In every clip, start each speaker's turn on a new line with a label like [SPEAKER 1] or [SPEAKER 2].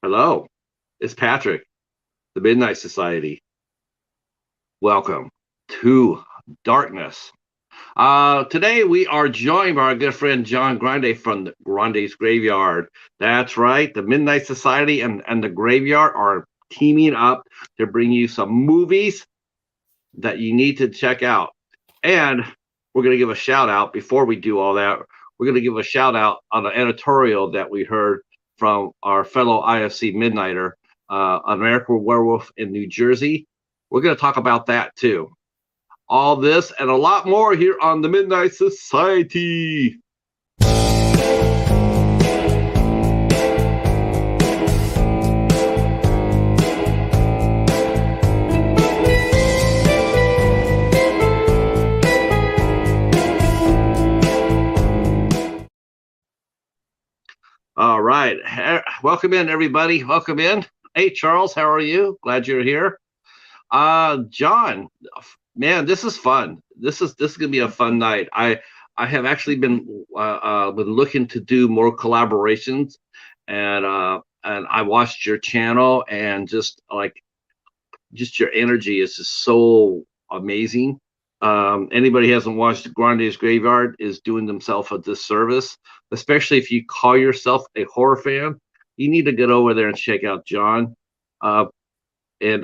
[SPEAKER 1] Hello, it's Patrick, the Midnight Society. Welcome to Darkness. Today we are joined by our good friend John Grande from the Grande's Graveyard. That's right, the Midnight Society and the Graveyard are teaming up to bring you some movies that you need to check out. And we're going to give a shout out before we do all that. We're going to give a shout out on an editorial that we heard from our fellow IFC Midnighter, American Werewolf in New Jersey. We're going to talk about that too. All this and a lot more here on the Midnight Society. All right. Welcome in, everybody. Welcome in. Hey, Charles, how are you? Glad you're here. John, man, this is fun. This is gonna be a fun night. I have actually been looking to do more collaborations, and I watched your channel and just your energy is just so amazing. Anybody who hasn't watched Grande's Graveyard is doing themselves a disservice, especially if you call yourself a horror fan. You need to get over there and check out John. Uh, and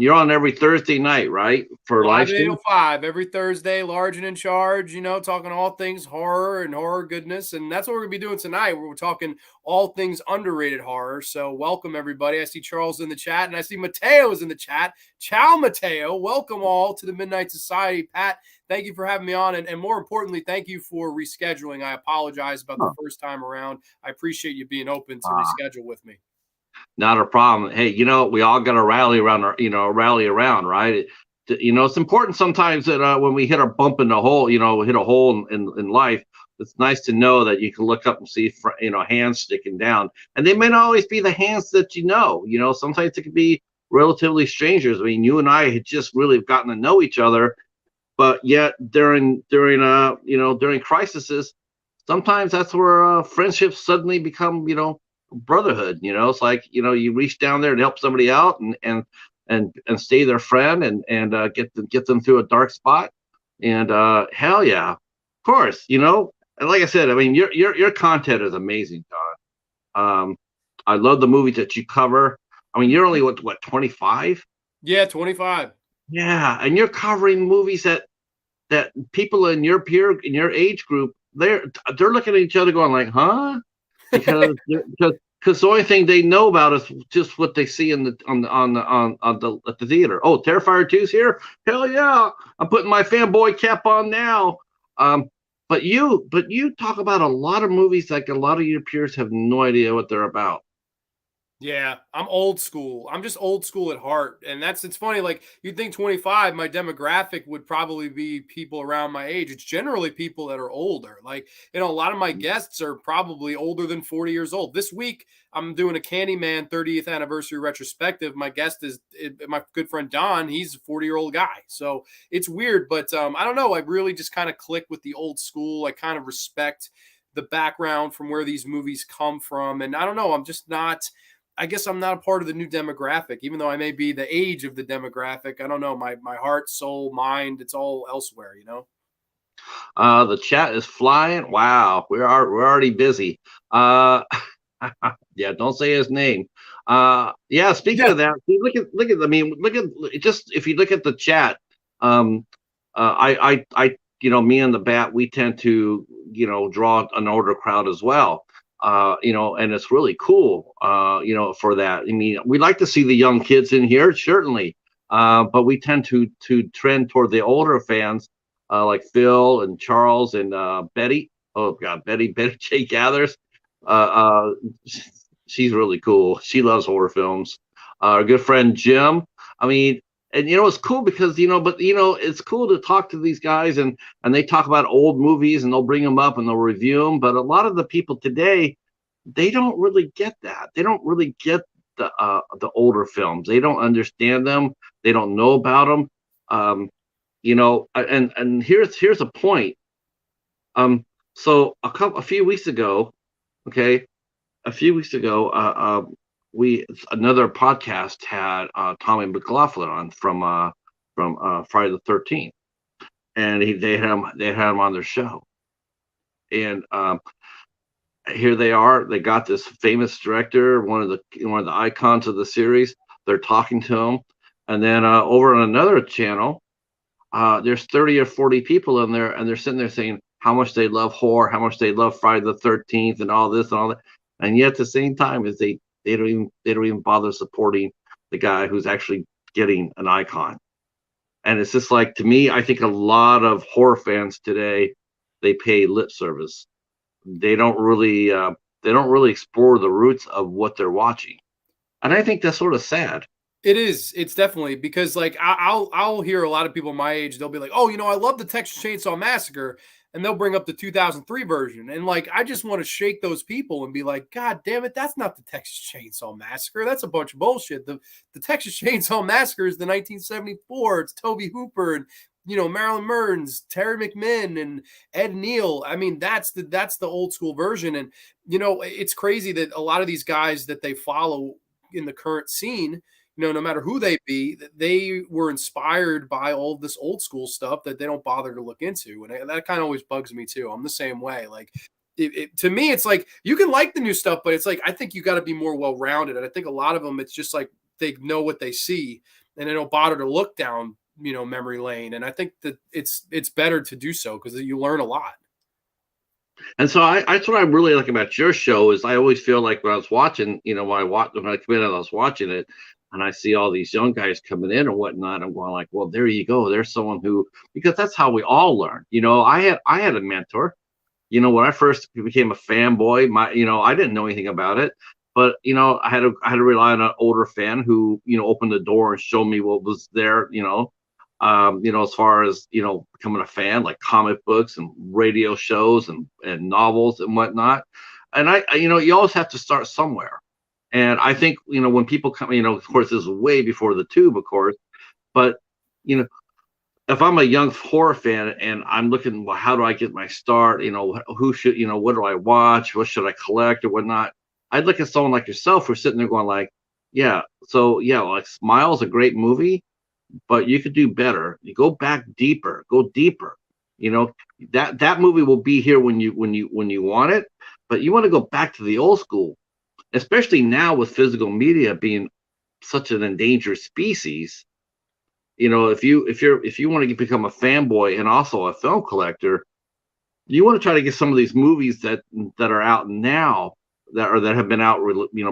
[SPEAKER 1] you're on every Thursday night, right? For live
[SPEAKER 2] Live at
[SPEAKER 1] stream.
[SPEAKER 2] 8:05 every Thursday, large and in charge, talking all things horror and horror goodness. And that's what we're going to be doing tonight. We're talking all things underrated horror. So welcome, everybody. I see Charles in the chat, and I see Mateo is in the chat. Ciao, Mateo. Welcome all to the Midnight Society. Pat, thank you for having me on. And more importantly, thank you for rescheduling. I apologize about the first time around. I appreciate you being open to reschedule with me.
[SPEAKER 1] Not a problem. Hey, we all got to rally around, right? It's important sometimes that when we hit a bump in the hole, hit a hole in life, it's nice to know that you can look up and see, hands sticking down. And they may not always be the hands that sometimes it could be relatively strangers. I mean, you and I had just really gotten to know each other, but yet during crises, sometimes that's where friendships suddenly become, brotherhood. It's like you reach down there and help somebody out and stay their friend and get them through a dark spot. And hell yeah, of course. And like I said, I mean, your content is amazing, Don. I love the movies that you cover. I mean, you're only what 25?
[SPEAKER 2] Yeah, 25.
[SPEAKER 1] Yeah, and you're covering movies that people in your age group, they're looking at each other going like, huh? Because the only thing they know about is just what they see at the theater. Oh, Terrifier 2's here. Hell yeah! I'm putting my fanboy cap on now. But you talk about a lot of movies like a lot of your peers have no idea what they're about.
[SPEAKER 2] Yeah, I'm old school. I'm just old school at heart. And it's funny, like you'd think 25, my demographic would probably be people around my age. It's generally people that are older. Like, a lot of my guests are probably older than 40 years old. This week, I'm doing a Candyman 30th anniversary retrospective. My guest is my good friend Don. He's a 40-year-old guy. So it's weird, but I don't know. I really just kind of click with the old school. I kind of respect the background from where these movies come from. And I don't know. I guess I'm not a part of the new demographic, even though I may be the age of the demographic. I don't know. My heart, soul, mind, it's all elsewhere,
[SPEAKER 1] The chat is flying. Wow, we're already busy. Yeah, don't say his name. Yeah, speaking of that, look at. I mean, just if you look at the chat. Me and the Bat, we tend to draw an older crowd as well. And it's really cool, for that. I mean, we like to see the young kids in here, certainly, but we tend to trend toward the older fans, like Phil and Charles and Betty. Oh God, Betty J. Gathers. She's really cool. She loves horror films. Our good friend Jim. I mean, and it's cool because it's cool to talk to these guys and they talk about old movies and they'll bring them up and they'll review them. But a lot of the people today, they don't really get that. They don't really get the older films. They don't understand them. They don't know about them. And here's a point. So a few weeks ago, okay, we another podcast had Tommy McLaughlin on from Friday the 13th, and they had him on their show, and here they are. They got this famous director, one of the icons of the series. They're talking to him, and then over on another channel, there's 30 or 40 people in there, and they're sitting there saying how much they love horror, how much they love Friday the 13th, and all this and all that. And yet, at the same time, is they don't even bother supporting the guy who's actually getting an icon. And it's just like, to me, I think a lot of horror fans today, they pay lip service. They don't really explore the roots of what they're watching, and I think that's sort of sad.
[SPEAKER 2] It is. It's definitely because like I'll hear a lot of people my age. They'll be like, "Oh, I love the Texas Chainsaw Massacre," and they'll bring up the 2003 version, and like I just want to shake those people and be like, "God damn it, that's not the Texas Chainsaw Massacre. That's a bunch of bullshit. The Texas Chainsaw Massacre is the 1974. It's Toby Hooper and Marilyn Merns, Terry McMinn, and Ed Neal. I mean, that's the old school version, and it's crazy that a lot of these guys that they follow in the current scene, no matter who they be, they were inspired by all this old school stuff that they don't bother to look into. And that kind of always bugs me too. I'm the same way. Like, to me, it's like you can like the new stuff, but it's like I think you got to be more well rounded. And I think a lot of them, it's just like they know what they see and they don't bother to look down, memory lane. And I think that it's better to do so because you learn a lot.
[SPEAKER 1] And so that's what I really like about your show is I always feel like when I was watching, when I come in and I was watching it, and I see all these young guys coming in and whatnot, I'm going like, well, there you go. There's someone who, because that's how we all learn. I had a mentor. When I first became a fanboy, I didn't know anything about it, but I had to rely on an older fan who opened the door and showed me what was there. As far as becoming a fan, like comic books and radio shows and novels and whatnot. And you always have to start somewhere. And I think when people come, of course, this is way before the tube, of course, but you know if I'm a young horror fan and I'm looking, well, how do I get my start? Who should, what do I watch? What should I collect or whatnot? I'd look at someone like yourself who's sitting there going like, yeah, so yeah, like Smile's a great movie, but you could do better. You go back deeper, go deeper. That movie will be here when you want it, but you want to go back to the old school, especially now with physical media being such an endangered species. If you want to become a fanboy and also a film collector, you want to try to get some of these movies that are out now that have been out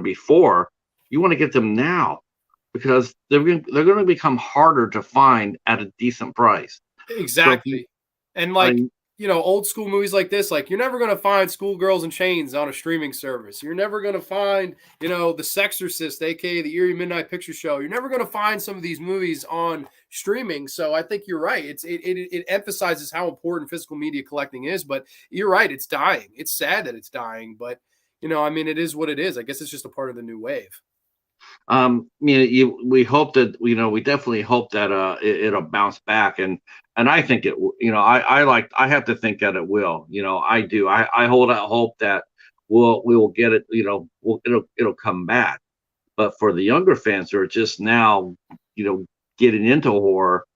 [SPEAKER 1] before. You want to get them now because they're going to become harder to find at a decent price.
[SPEAKER 2] Exactly. And like, old school movies like this, like you're never going to find Schoolgirls and Chains on a streaming service. You're never going to find, The Sexorcist, aka the Eerie Midnight Picture Show. You're never going to find some of these movies on streaming. So I think you're right. It emphasizes how important physical media collecting is, but you're right. It's dying. It's sad that it's dying, but it is what it is. I guess it's just a part of the new wave.
[SPEAKER 1] We hope that we definitely hope that it'll bounce back, and I think it I have to think that it will. I do. I hold out hope that we will get it. It'll come back. But for the younger fans who are just now getting into horror,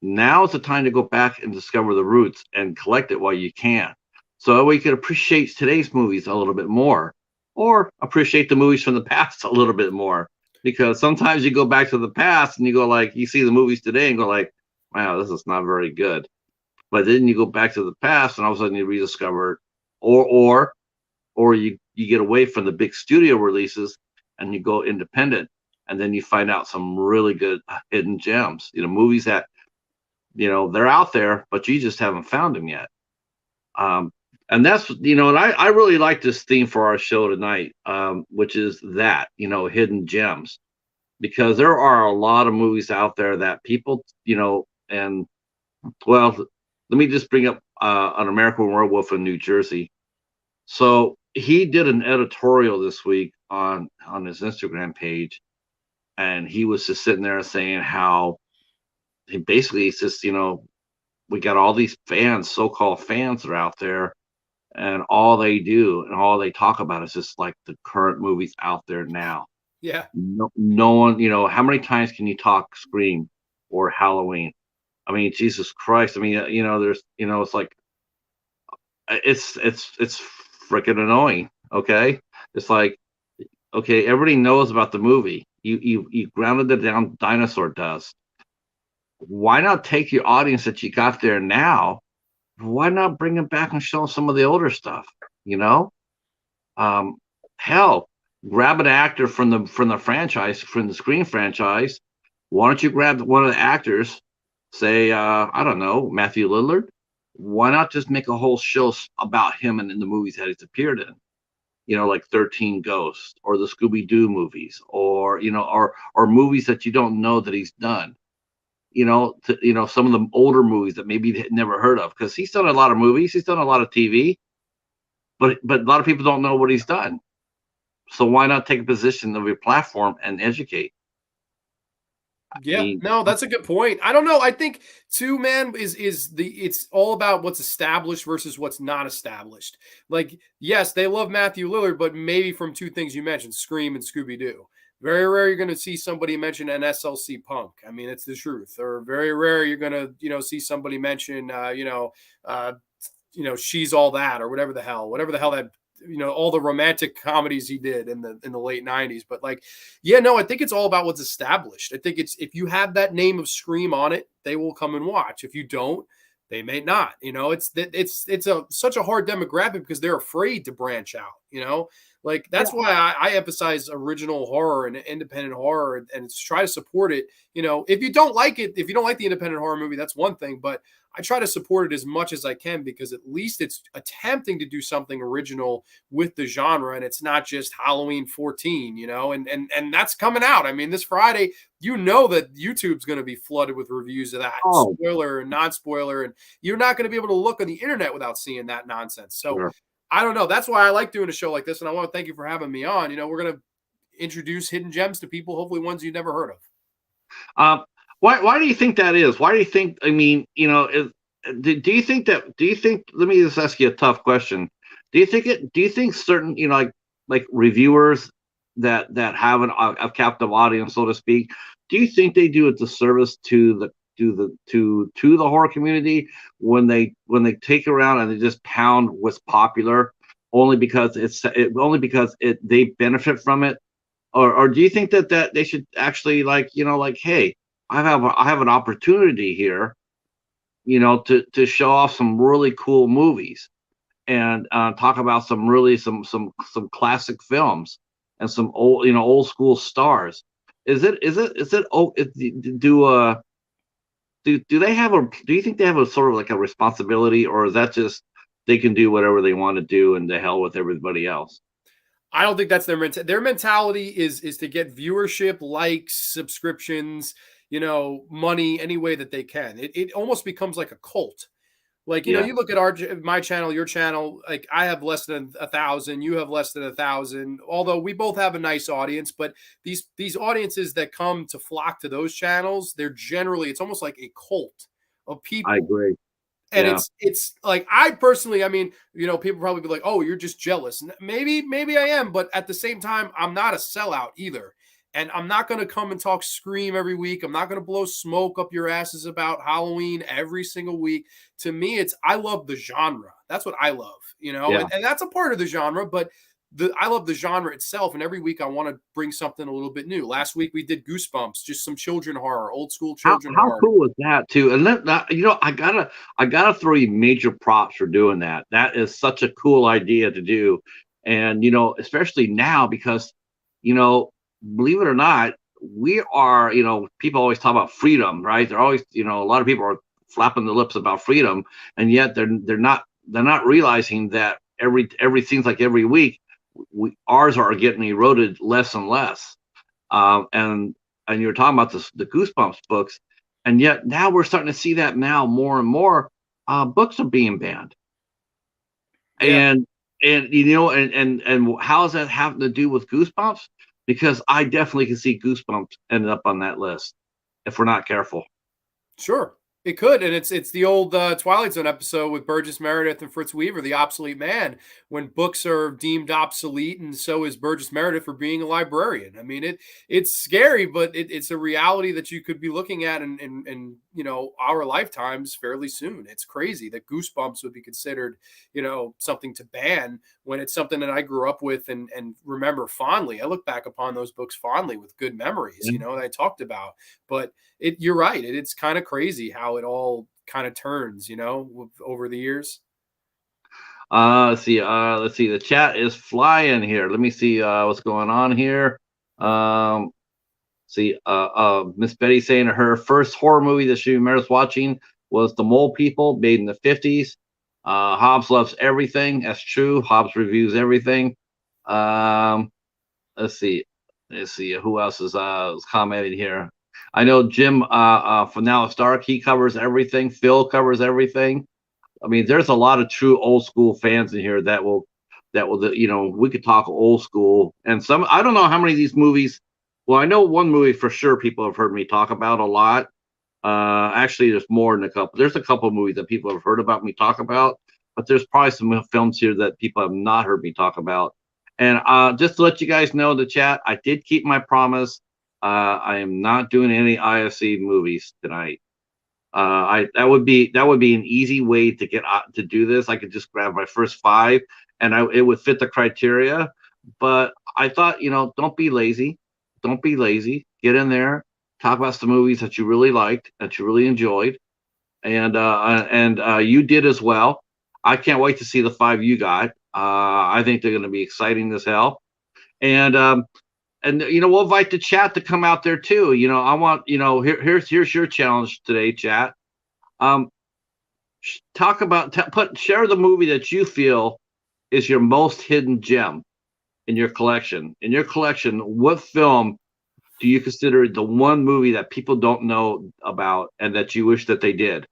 [SPEAKER 1] now is the time to go back and discover the roots and collect it while you can, so we can appreciate today's movies a little bit more, or appreciate the movies from the past a little bit more. Because sometimes you go back to the past and you go like, you see the movies today and go like, wow, this is not very good. But then you go back to the past and all of a sudden you rediscover it, or you get away from the big studio releases and you go independent, and then you find out some really good hidden gems. Movies that they're out there, but you just haven't found them yet. And that's, and I really like this theme for our show tonight, which is that, hidden gems, because there are a lot of movies out there that people, and well, let me just bring up an American Werewolf in New Jersey. So he did an editorial this week on his Instagram page, and he was just sitting there saying how it's just, we got all these fans, so-called fans that are out there, and all they do and all they talk about is just like the current movies out there now.
[SPEAKER 2] Yeah.
[SPEAKER 1] No one, how many times can you talk Scream or Halloween? I mean, Jesus Christ. I mean, there's, it's like, it's freaking annoying. Okay. It's like, okay, everybody knows about the movie. You grounded it down dinosaur dust. Why not take your audience that you got there now? Why not bring them back and show them some of the older stuff? You know, um, hell, grab an actor from the franchise, from the Screen franchise. Why don't you grab one of the actors? Say, I don't know, Matthew Lillard. Why not just make a whole show about him and in the movies that he's appeared in? Like 13 Ghosts or the Scooby Doo movies, or or movies that you don't know that he's done. Some of the older movies that maybe they had never heard of, because he's done a lot of movies, he's done a lot of TV, but a lot of people don't know what he's done. So why not take a position of your platform and educate? I
[SPEAKER 2] Yeah,
[SPEAKER 1] mean,
[SPEAKER 2] no, that's a good point. I don't know. I think too, man, is the it's all about what's established versus what's not established. Like, yes, they love Matthew Lillard, but maybe from two things you mentioned, Scream and Scooby Doo. Very rare you're going to see somebody mention an SLC Punk. I mean, it's the truth. Or very rare you're going to see somebody mention uh, She's All That, or whatever the hell that all the romantic comedies he did in the late 90s. But like, yeah, no, I think it's all about what's established. I think it's, if you have that name of Scream on it, they will come and watch. If you don't, they may not. It's such a hard demographic because they're afraid to branch out. Like, that's why I emphasize original horror and independent horror, and try to support it. If you don't like it, if you don't like the independent horror movie, that's one thing. But I try to support it as much as I can, because at least it's attempting to do something original with the genre, and it's not just Halloween 14, and that's coming out. I mean, this Friday, that YouTube's going to be flooded with reviews of that,
[SPEAKER 1] oh,
[SPEAKER 2] spoiler and non-spoiler, and you're not going to be able to look on the internet without seeing that nonsense. So
[SPEAKER 1] sure.
[SPEAKER 2] I don't know. That's why I like doing a show like this, and I want to thank you for having me on. We're going to introduce hidden gems to people, hopefully ones you've never heard of.
[SPEAKER 1] Um, why do you think that is? Why do you think? I mean, do you think that? Do you think? Let me just ask you a tough question. Do you think it? Do you think certain, like reviewers that have a captive audience, so to speak? Do you think they do a disservice to the horror community when they take around and they just pound what's popular, only because they benefit from it? Or do you think that they should actually, hey, I have an opportunity here, to show off some really cool movies, and talk about some classic films and some old school stars. Do they have do you think they have a sort of like a responsibility, or is that just they can do whatever they want to do and the hell with everybody else?
[SPEAKER 2] I don't think that's their mentality is to get viewership, likes, subscriptions, money any way that they can. It almost becomes like a cult. Like,
[SPEAKER 1] Yeah,
[SPEAKER 2] you look at my channel, your channel, like I have less than 1,000, you have less than 1,000, although we both have a nice audience. But these audiences that come to flock to those channels, it's almost like a cult of
[SPEAKER 1] I
[SPEAKER 2] people.
[SPEAKER 1] agree.
[SPEAKER 2] And
[SPEAKER 1] Yeah.
[SPEAKER 2] it's like, I personally, I mean, people probably be like, "Oh, you're just jealous." Maybe I am, but at the same time, I'm not a sellout either. And I'm not going to come and talk Scream every week. I'm not going to blow smoke up your asses about Halloween every single week. To me, I love the genre. That's what I love,
[SPEAKER 1] Yeah.
[SPEAKER 2] and that's a part of the genre, but I love the genre itself. And every week I want to bring something a little bit new. Last week we did Goosebumps, just some children horror, old school children
[SPEAKER 1] How
[SPEAKER 2] horror.
[SPEAKER 1] cool is that too? And I gotta throw you major props for doing that. That is such a cool idea to do, and especially now, because you know believe it or not, we are, people always talk about freedom, right? They're always, a lot of people are flapping their lips about freedom, and yet they're not realizing that seems like every week ours are getting eroded less and less. And you're talking about the Goosebumps books, and yet now we're starting to see that now more and more. Books are being banned,
[SPEAKER 2] Yeah.
[SPEAKER 1] and how does that have to do with Goosebumps? Because I definitely can see Goosebumps ending up on that list if we're not careful.
[SPEAKER 2] Sure. It could, and it's the old Twilight Zone episode with Burgess Meredith and Fritz Weaver, the obsolete man, when books are deemed obsolete, and so is Burgess Meredith for being a librarian. I mean, it's scary, but it's a reality that you could be looking at in our lifetimes fairly soon. It's crazy that Goosebumps would be considered something to ban when it's something that I grew up with and remember fondly. I look back upon those books fondly with good memories,
[SPEAKER 1] Yeah.
[SPEAKER 2] that I talked about, but. You're right. It's kind of crazy how it all kind of turns, over the years.
[SPEAKER 1] Let's see. The chat is flying here. Let me see what's going on here. Miss Betty saying her first horror movie that she remembers watching was The Mole People, made in the 50s. Hobbs loves everything. That's true. Hobbs reviews everything. Let's see. Who else is commenting here? I know Jim from Now It's Dark. He covers everything. Phil covers everything. I mean, there's a lot of true old school fans in here that will, we could talk old school. And some, I don't know how many of these movies. Well, I know one movie for sure people have heard me talk about a lot. Actually, there's more than a couple. There's a couple of movies that people have heard about me talk about, but there's probably some films here that people have not heard me talk about. And just to let you guys know in the chat, I did keep my promise. I am not doing any IFC movies tonight. That would be an easy way to get to do this. I could just grab my first 5, and it would fit the criteria. But I thought, don't be lazy. Don't be lazy. Get in there, talk about some movies that you really liked, that you really enjoyed, and you did as well. I can't wait to see the 5 you got. I think they're going to be exciting as hell. And we'll invite the chat to come out there too. I want, here's your challenge today, chat. Talk about, share the movie that you feel is your most hidden gem in your collection. In your collection, what film do you consider the one movie that people don't know about and that you wish that they did?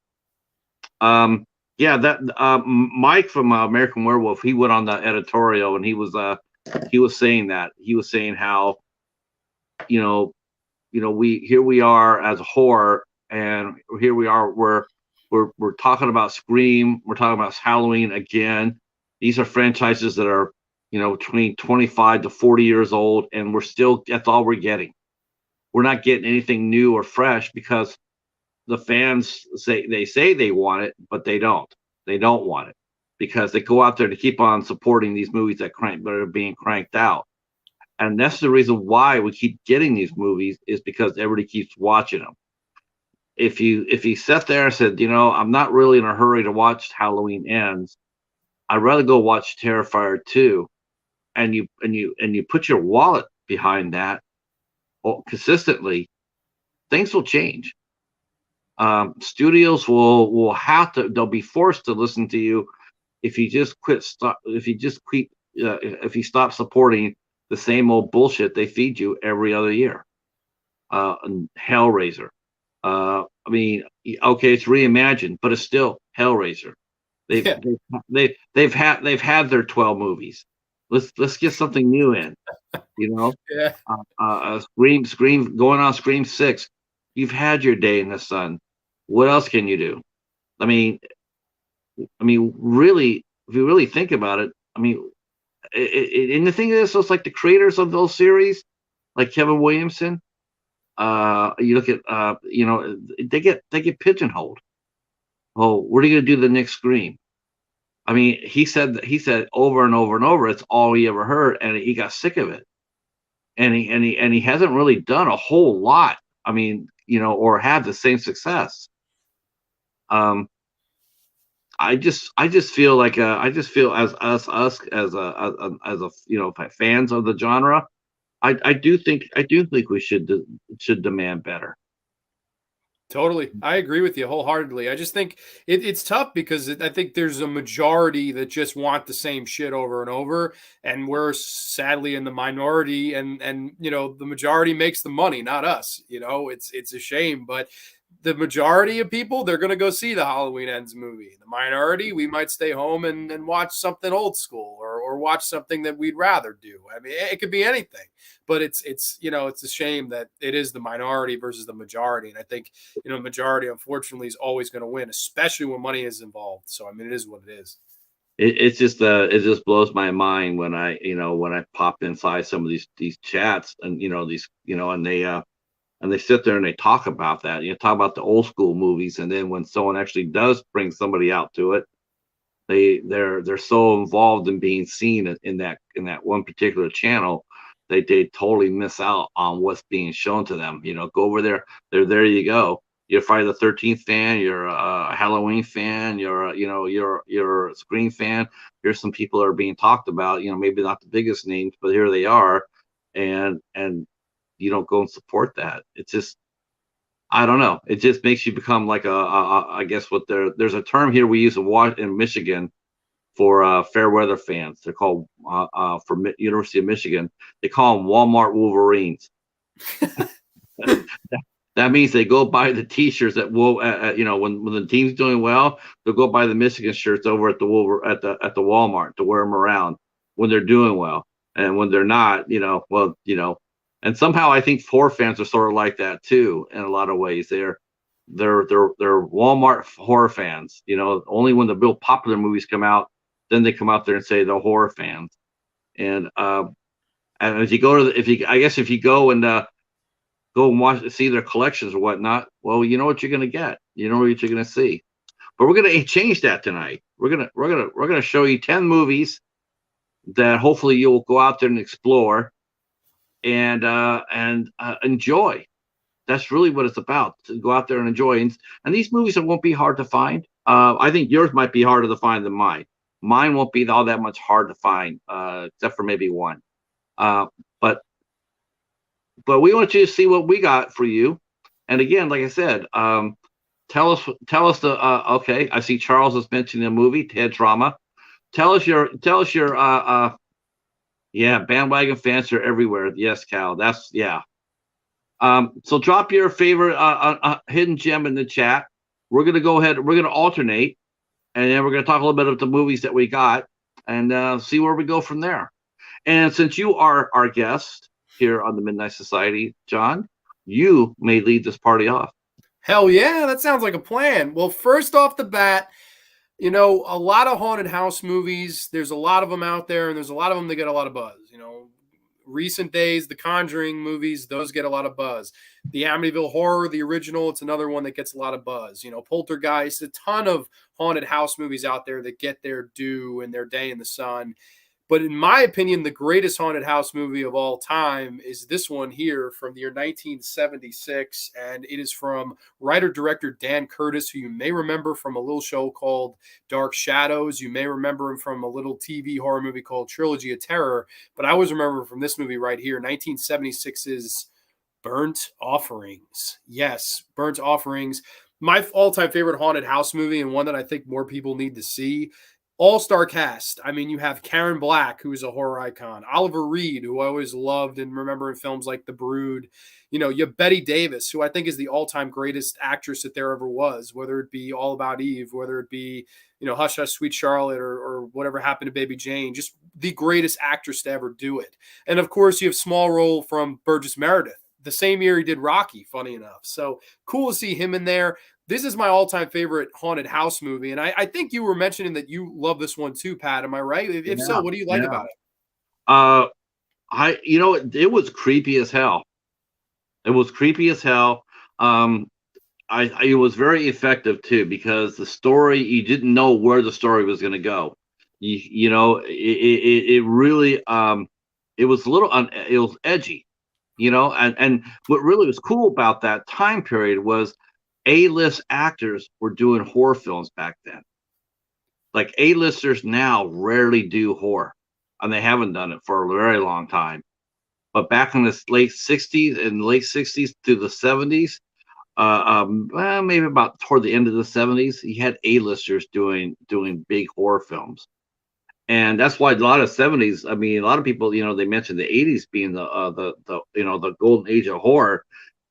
[SPEAKER 1] Mike from American Werewolf, he went on the editorial and he was saying that. He was saying how, we are as a horror, and here we are, we're talking about Scream, we're talking about Halloween again. These are franchises that are, between 25 to 40 years old, and that's all we're getting. We're not getting anything new or fresh because the fans say they want it, but they don't. They don't want it because they go out there to keep on supporting these movies that are being cranked out. And that's the reason why we keep getting these movies, is because everybody keeps watching them. If you sat there and said, I'm not really in a hurry to watch Halloween Ends, I'd rather go watch Terrifier 2, and you put your wallet behind that consistently, things will change. Studios will have to, they'll be forced to listen to you if you stop supporting the same old bullshit they feed you every other year. Hellraiser. Okay, it's reimagined, but it's still Hellraiser. They've had their 12 movies. Let's get something new in.
[SPEAKER 2] Yeah.
[SPEAKER 1] Scream going on Scream 6. You've had your day in the sun. What else can you do? I mean, really, if you really think about it, and the thing is, it's like the creators of those series, like Kevin Williamson, you look at, they get pigeonholed. Oh, what are you going to do the next Scream? He said over and over and over, it's all he ever heard, and he got sick of it. And he hasn't really done a whole lot. Or had the same success. I just feel like as us as fans of the genre, I do think we should demand better.
[SPEAKER 2] Totally. I agree with you wholeheartedly. I just think it's tough because I think there's a majority that just want the same shit over and over. And we're sadly in the minority, and the majority makes the money, not us. It's a shame, but the majority of people, they're going to go see the Halloween Ends movie. The minority, we might stay home and watch something old school or or watch something that we'd rather do. I mean, it could be anything, but it's it's a shame that it is the minority versus the majority. And I think, majority, unfortunately, is always going to win, especially when money is involved. So, I mean, it is what it is.
[SPEAKER 1] It just blows my mind when I pop inside some of these chats, and and they sit there and they talk about that. Talk about the old school movies, and then when someone actually does bring somebody out to it, they're so involved in being seen in that one particular channel, they totally miss out on what's being shown to them. Go over there. There you go. You're a Friday the 13th fan. You're a Halloween fan. You're a Scream fan. Here's some people that are being talked about. Maybe not the biggest names, but here they are, and you don't go and support that. It's just, I don't know. It just makes you become like I guess there's a term here we use in Michigan for fair weather fans. They're called for University of Michigan. They call them Walmart Wolverines. That means they go buy the T-shirts that will, when the team's doing well, they'll go buy the Michigan shirts over at the Walmart to wear them around when they're doing well, and when they're not, and somehow I think horror fans are sort of like that too in a lot of ways. They're Walmart horror fans. Only when the real popular movies come out, then they come out there and say they're horror fans. And if you go to if you go and see their collections or whatnot, well, you know what you're going to get. You know what you're going to see. But we're going to change that tonight. We're gonna show you 10 movies that hopefully you'll go out there and explore and enjoy. That's really what it's about, to go out there and enjoy. And these movies won't be hard to find. I think yours might be harder to find than mine. Mine won't be all that much hard to find, except for maybe one. But we want you to see what we got for you. And again, like I said, tell us okay. I see Charles is mentioning a movie, Ted Drama. Tell us your bandwagon fans are everywhere. Yes, Cal. That's yeah. So drop your favorite hidden gem in the chat. We're gonna go ahead. We're gonna alternate, and then we're gonna talk a little bit of the movies that we got, and see where we go from there. And since you are our guest here on the Midnight Society, John, you may lead this party off.
[SPEAKER 2] Hell yeah, that sounds like a plan. Well, first off the bat, a lot of haunted house movies, there's a lot of them out there, and there's a lot of them that get a lot of buzz. Recent days, the Conjuring movies, those get a lot of buzz. The Amityville Horror, the original, it's another one that gets a lot of buzz. Poltergeist, a ton of haunted house movies out there that get their due and their day in the sun. But in my opinion, the greatest haunted house movie of all time is this one here from the year 1976. And it is from writer-director Dan Curtis, who you may remember from a little show called Dark Shadows. You may remember him from a little TV horror movie called Trilogy of Terror. But I always remember from this movie right here, 1976's Burnt Offerings. Yes, Burnt Offerings. My all-time favorite haunted house movie, and one that I think more people need to see. All-star cast. I mean, you have Karen Black, who's a horror icon. Oliver Reed, who I always loved and remember in films like The Brood. You have Bette Davis, who I think is the all-time greatest actress that there ever was, whether it be All About Eve, whether it be, Hush Hush Sweet Charlotte, or whatever happened to Baby Jane. Just the greatest actress to ever do it. And, of course, you have small role from Burgess Meredith. The same year he did Rocky, funny enough. So cool to see him in there. This is my all-time favorite haunted house movie, and I think you were mentioning that you love this one too, Pat. Am I right? If so, what do you like about it?
[SPEAKER 1] It was creepy as hell. It was creepy as hell. It was very effective too, because the story, you didn't know where the story was going to go. It really it was a little it was edgy, and what really was cool about that time period was A-list actors were doing horror films back then. Like A-listers now rarely do horror, and they haven't done it for a very long time. But back in the late 60s to the 70s, maybe about toward the end of the 70s, he had A-listers doing big horror films. And that's why a lot of 70s, I mean, a lot of people, they mentioned the 80s being the golden age of horror.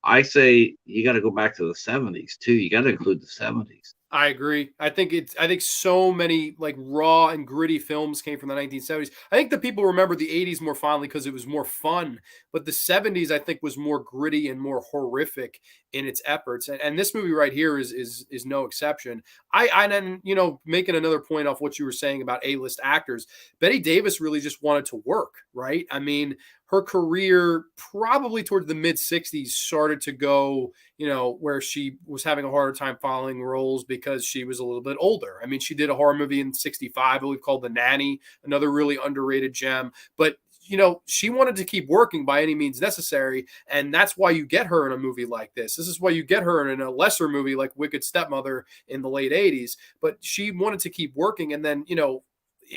[SPEAKER 1] I say you got to go back to the 70s too. You got to include the 70s.
[SPEAKER 2] I agree. I think so many like raw and gritty films came from the 1970s. I think the people remember the 80s more fondly because it was more fun, but the 70s I think was more gritty and more horrific in its efforts. And this movie right here is no exception. I then, you know, making another point off what you were saying about A-list actors, Betty Davis really just wanted to work, right? I mean, her career probably towards the mid 60s started to go, you know, where she was having a harder time following roles because she was a little bit older. I mean, she did a horror movie in 65, I believe, called The Nanny, another really underrated gem. But, you know, she wanted to keep working by any means necessary. And that's why you get her in a movie like this. This is why you get her in a lesser movie like Wicked Stepmother in the late 80s. But she wanted to keep working. And then, you know,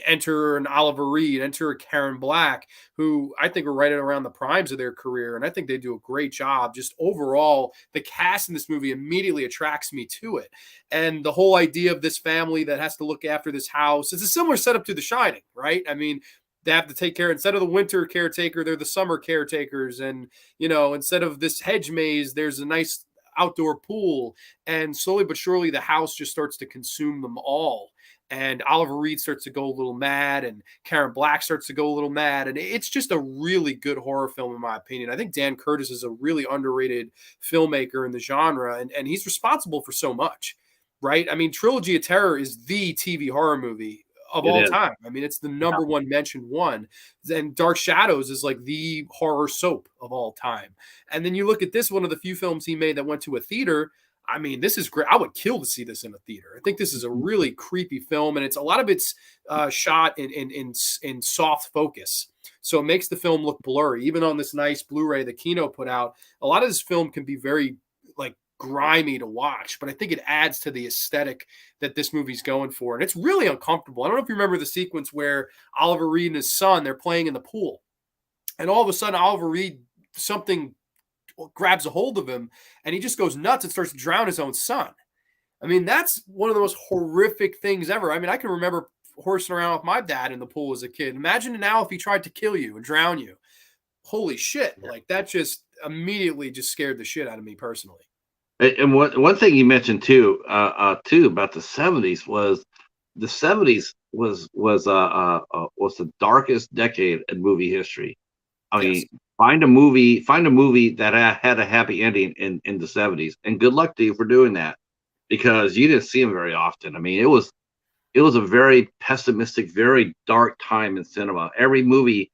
[SPEAKER 2] enter an Oliver Reed, enter a Karen Black, who I think are right around the primes of their career. And I think they do a great job. Just overall, the cast in this movie immediately attracts me to it. And the whole idea of this family that has to look after this house, it's a similar setup to The Shining, right? I mean, they have to take care, instead of the winter caretaker, they're the summer caretakers. And, you know, instead of this hedge maze, there's a nice outdoor pool. And slowly but surely, the house just starts to consume them all. And Oliver Reed starts to go a little mad, and Karen Black starts to go a little mad. And it's just a really good horror film, in my opinion. I think Dan Curtis is a really underrated filmmaker in the genre, and he's responsible for so much, right? I mean, Trilogy of Terror is the TV horror movie of
[SPEAKER 1] It
[SPEAKER 2] all
[SPEAKER 1] is.
[SPEAKER 2] time. I mean, it's the number one mentioned one. Then Dark Shadows is like the horror soap of all time. And then you look at this, one of the few films he made that went to a theater. I mean, this is great. I would kill to see this in a theater. I think this is a really creepy film, and it's a lot of it's shot in soft focus, so it makes the film look blurry. Even on this nice Blu-ray that Kino put out, a lot of this film can be very like grimy to watch, but I think it adds to the aesthetic that this movie's going for, and it's really uncomfortable. I don't know if you remember the sequence where Oliver Reed and his son, they're playing in the pool, and all of a sudden Oliver Reed, something grabs a hold of him, and he just goes nuts and starts to drown his own son. I mean, that's one of the most horrific things ever. I mean, I can remember horsing around with my dad in the pool as a kid. Imagine now if he tried to kill you and drown you. Holy shit. Like, that just immediately just scared the shit out of me personally.
[SPEAKER 1] And one thing you mentioned too about the 70s was the 70s was the darkest decade in movie history. I
[SPEAKER 2] Yes.
[SPEAKER 1] mean, find a movie that had a happy ending in the 70s, and good luck to you for doing that, because you didn't see them very often. I mean, it was a very pessimistic, very dark time in cinema. Every movie,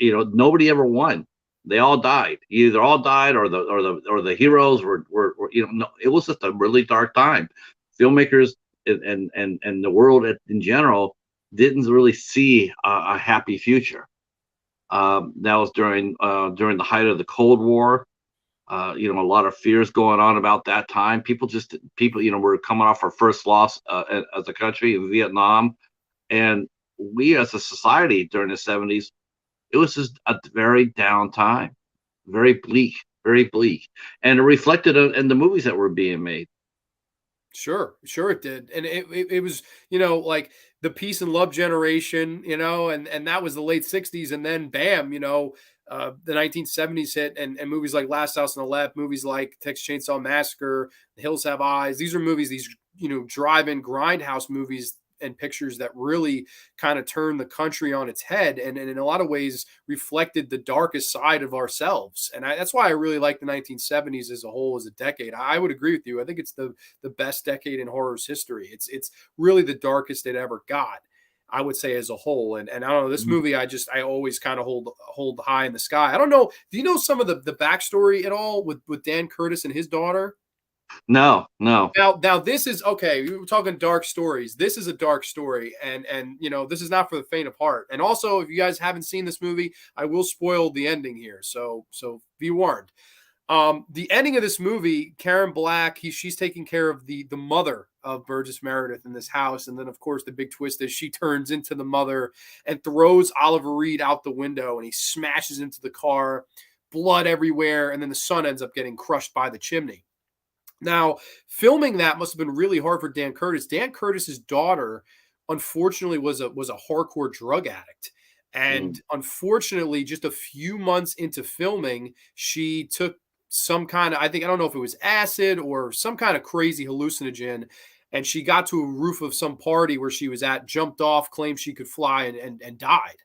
[SPEAKER 1] nobody ever won. They all died. Either all died, or the heroes were no, it was just a really dark time. Filmmakers and the world in general didn't really see a happy future. That was during the height of the Cold War. A lot of fears going on about that time. People, were coming off our first loss as a country in Vietnam, and we as a society during the 70s, it was just a very down time, very bleak, and it reflected in the movies that were being made.
[SPEAKER 2] Sure, sure it did. And it was, you know, like the peace and love generation, you know, and that was the late 60s. And then bam, you know, the 1970s hit, and movies like Last House on the Left, movies like Texas Chainsaw Massacre, The Hills Have Eyes. These are movies, these, you know, drive-in grindhouse movies and pictures that really kind of turned the country on its head, and in a lot of ways reflected the darkest side of ourselves. And that's why I really like the 1970s as a whole, as a decade. I would agree with you. I think it's the best decade in horror's history. It's really the darkest it ever got, I would say, as a whole. And I don't know, this movie, I always kind of hold high in the sky. I don't know. Do you know some of the backstory at all with Dan Curtis and his daughter?
[SPEAKER 1] No, no.
[SPEAKER 2] Now this is okay. We were talking dark stories. This is a dark story, and you know, this is not for the faint of heart. And also, if you guys haven't seen this movie, I will spoil the ending here. So be warned. The ending of this movie, Karen Black, she's taking care of the mother of Burgess Meredith in this house, and then of course the big twist is she turns into the mother and throws Oliver Reed out the window, and he smashes into the car, blood everywhere, and then the son ends up getting crushed by the chimney. Now, filming that must have been really hard for Dan Curtis. Dan Curtis's daughter, unfortunately, was a hardcore drug addict. And
[SPEAKER 1] Mm.
[SPEAKER 2] unfortunately, just a few months into filming, she took some kind of, I don't know if it was acid or some kind of crazy hallucinogen. and she got to a roof of some party where she was at, jumped off, claimed she could fly, and died.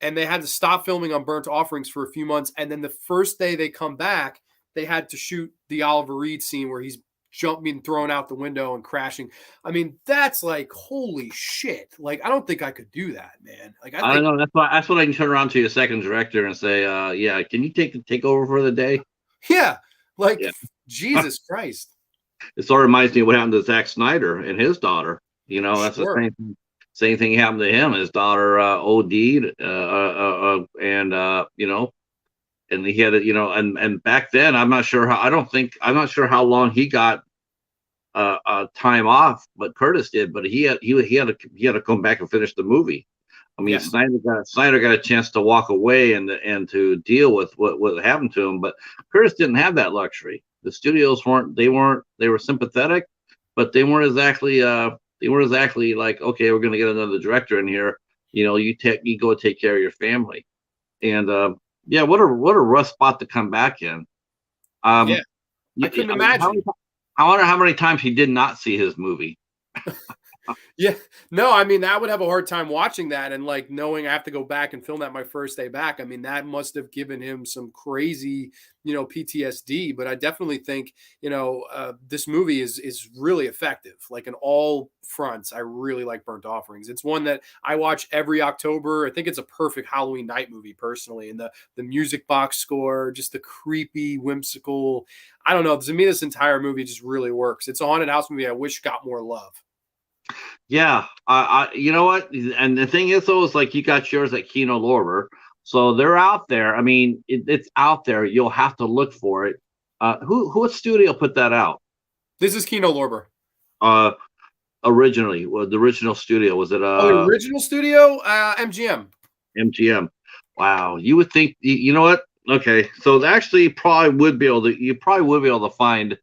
[SPEAKER 2] And they had to stop filming on Burnt Offerings for a few months. And then the first day they come back, they had to shoot the Oliver Reed scene where he's jumping, thrown out the window and crashing. I mean, that's like, holy shit. Like, I don't think I could do that, man. Like, I
[SPEAKER 1] I don't
[SPEAKER 2] think,
[SPEAKER 1] know. That's what I can turn around to your second director and say, yeah, can you take over for the day?
[SPEAKER 2] yeah, like,
[SPEAKER 1] Yeah.
[SPEAKER 2] Jesus Christ.
[SPEAKER 1] It sort of reminds me of what happened to Zack Snyder and his daughter. You know, that's the
[SPEAKER 2] Sure.
[SPEAKER 1] same thing happened to him. His daughter OD'd, and you know, and he had and back then I'm not sure how long he got time off, but Curtis did. But he had to come back and finish the movie. I mean,
[SPEAKER 2] Yes.
[SPEAKER 1] Snyder got a chance to walk away and to deal with what happened to him, but Curtis didn't have that luxury. The studios they were sympathetic, but they weren't exactly like, okay, we're going to get another director in here. You know, you go take care of your family, and yeah, what a rough spot to come back in.
[SPEAKER 2] Yeah. I couldn't imagine.
[SPEAKER 1] I wonder how many times he did not see his movie.
[SPEAKER 2] Yeah. No, I mean, I would have a hard time watching that and like knowing I have to go back and film that my first day back. I mean, that must have given him some crazy, PTSD. But I definitely think, this movie is really effective, like in all fronts. I really like Burnt Offerings. It's one that I watch every October. I think it's a perfect Halloween night movie personally. And the music box score, just the creepy, whimsical. I don't know. To me, this entire movie just really works. It's a haunted house movie I wish got more love.
[SPEAKER 1] Yeah, you know what? And the thing is, though, is like you got yours at Kino Lorber, so they're out there. I mean, it's out there. You'll have to look for it. What studio put that out?
[SPEAKER 2] This is Kino Lorber.
[SPEAKER 1] Uh, Originally, well, the original studio was it?
[SPEAKER 2] The original studio, MGM.
[SPEAKER 1] MGM. Wow, you would think. You know what? Okay, so actually, you probably would be able to find.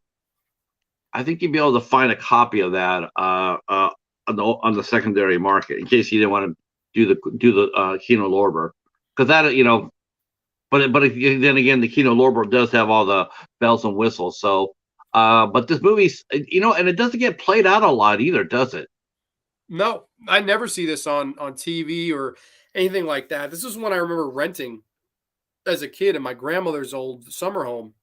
[SPEAKER 1] I think you'd be able to find a copy of that on the secondary market in case you didn't want to do the Kino Lorber, because that but then again the Kino Lorber does have all the bells and whistles. So, but this movie's and it doesn't get played out a lot either, does it?
[SPEAKER 2] No, I never see this on TV or anything like that. This is one I remember renting as a kid in my grandmother's old summer home.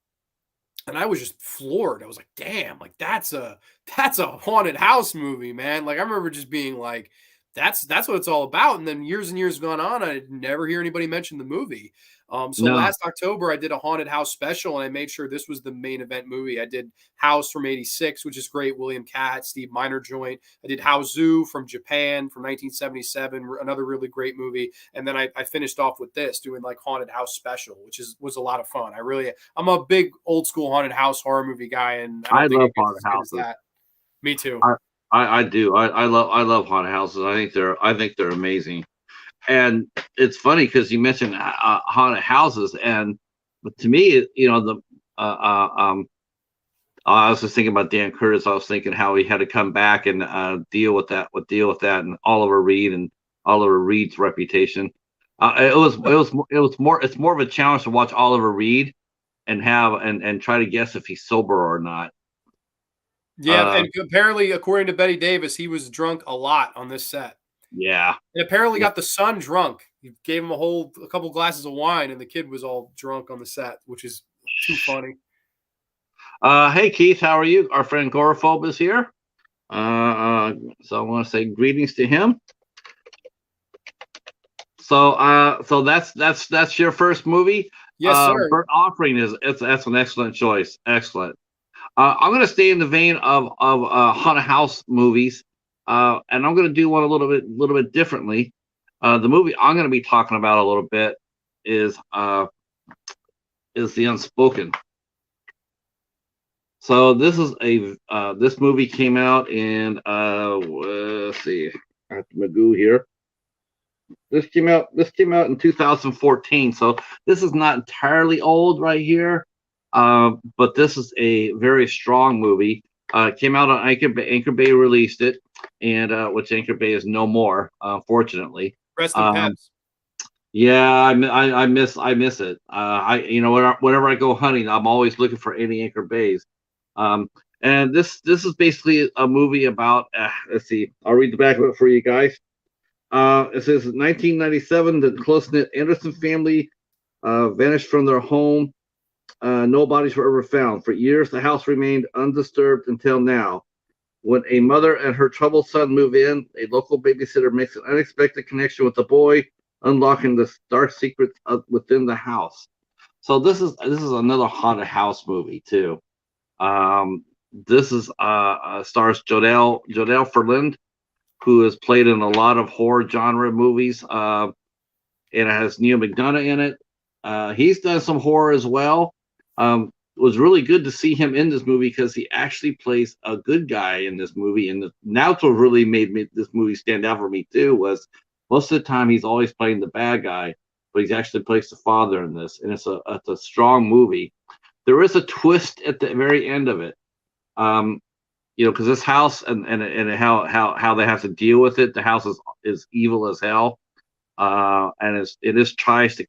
[SPEAKER 2] And I was just floored. I was like, damn, like that's a haunted house movie, man. Like I remember just being like, that's what it's all about. And then years and years gone on, I never hear anybody mention the movie. So
[SPEAKER 1] No.
[SPEAKER 2] last October I did a haunted house special and I made sure this was the main event movie. I did House from 86, which is great. William Catt, Steve Miner joint. I did Houseu from Japan from 1977, another really great movie. And then I finished off with this doing like haunted house special, which was a lot of fun. I'm a big old school haunted house horror movie guy. And I
[SPEAKER 1] I
[SPEAKER 2] don't think
[SPEAKER 1] love
[SPEAKER 2] it gets
[SPEAKER 1] haunted
[SPEAKER 2] as good as
[SPEAKER 1] houses.
[SPEAKER 2] that. Me too.
[SPEAKER 1] I do. I love haunted houses. I think they're amazing. And it's funny because you mentioned haunted houses, but to me, I was just thinking about Dan Curtis. I was thinking how he had to come back and deal with that, and Oliver Reed's reputation. It's more of a challenge to watch Oliver Reed and try to guess if he's sober or not.
[SPEAKER 2] Yeah, and apparently, according to Betty Davis, he was drunk a lot on this set.
[SPEAKER 1] Yeah.
[SPEAKER 2] And apparently got the son drunk. He gave him a couple glasses of wine, and the kid was all drunk on the set, which is too funny.
[SPEAKER 1] Hey Keith, how are you? Our friend Gorophobe is here. So I want to say greetings to him. So that's your first movie.
[SPEAKER 2] Yes, sir.
[SPEAKER 1] Burnt Offering that's an excellent choice. Excellent. I'm going to stay in the vein of haunted house movies, and I'm going to do one a little bit differently. The movie I'm going to be talking about a little bit is The Unspoken. So this movie came out in let's see, I have to Magoo here. This came out in 2014, so this is not entirely old right here, but this is a very strong movie. Came out on Anchor Bay. Anchor Bay released it, and which Anchor Bay is no more, fortunately.
[SPEAKER 2] Rest in peace.
[SPEAKER 1] Yeah, I miss it. Whenever I go hunting, I'm always looking for any Anchor Bays. And this is basically a movie about. Let's see. I'll read the back of it for you guys. It says 1997, the close knit Anderson family vanished from their home. No bodies were ever found. For years, the house remained undisturbed until now. When a mother and her troubled son move in, a local babysitter makes an unexpected connection with the boy, unlocking the dark secrets within the house. So this is another haunted house movie too. This is stars Jodelle Ferland, who has played in a lot of horror genre movies. And it has Neil McDonough in it. He's done some horror as well. It was really good to see him in this movie because he actually plays a good guy in this movie. And now what really made this movie stand out for me too was most of the time he's always playing the bad guy, but he's actually plays the father in this, and it's a strong movie. There is a twist at the very end of it. Because this house and how they have to deal with it. The house is evil as hell, and it tries to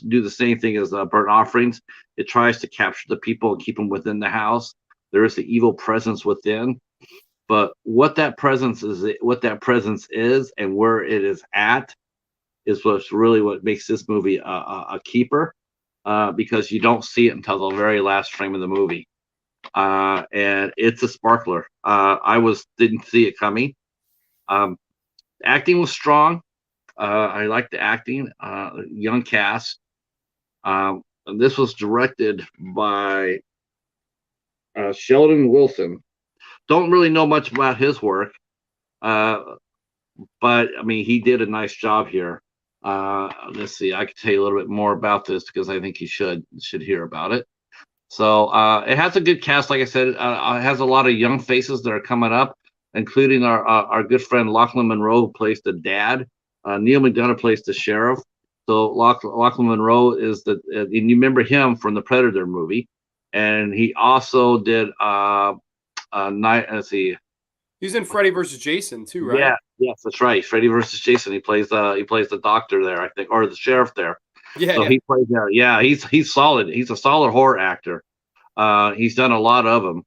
[SPEAKER 1] do the same thing as burnt offerings. It tries to capture the people and keep them within the house. There is the evil presence within, but what that presence is, and where it is at, is what makes this movie a keeper, because you don't see it until the very last frame of the movie. And it's a sparkler. Didn't see it coming. Acting was strong. I liked the acting. Young cast. This was directed by Sheldon Wilson. Don't really know much about his work, but I mean he did a nice job here. Let's see. I can tell you a little bit more about this because I think you should hear about it. So it has a good cast, like I said. It has a lot of young faces that are coming up, including our good friend Lachlan Monroe, who plays the dad. Neil McDonough plays the sheriff. So Lachlan Monroe is and you remember him from the Predator movie, and he also did night. Let's see.
[SPEAKER 2] He's in Freddy versus Jason too, right?
[SPEAKER 1] Yeah, yes, that's right. Freddy versus Jason. He plays the doctor there, I think, or the sheriff there.
[SPEAKER 2] Yeah,
[SPEAKER 1] so he plays there. Yeah, he's solid. He's a solid horror actor. He's done a lot of them.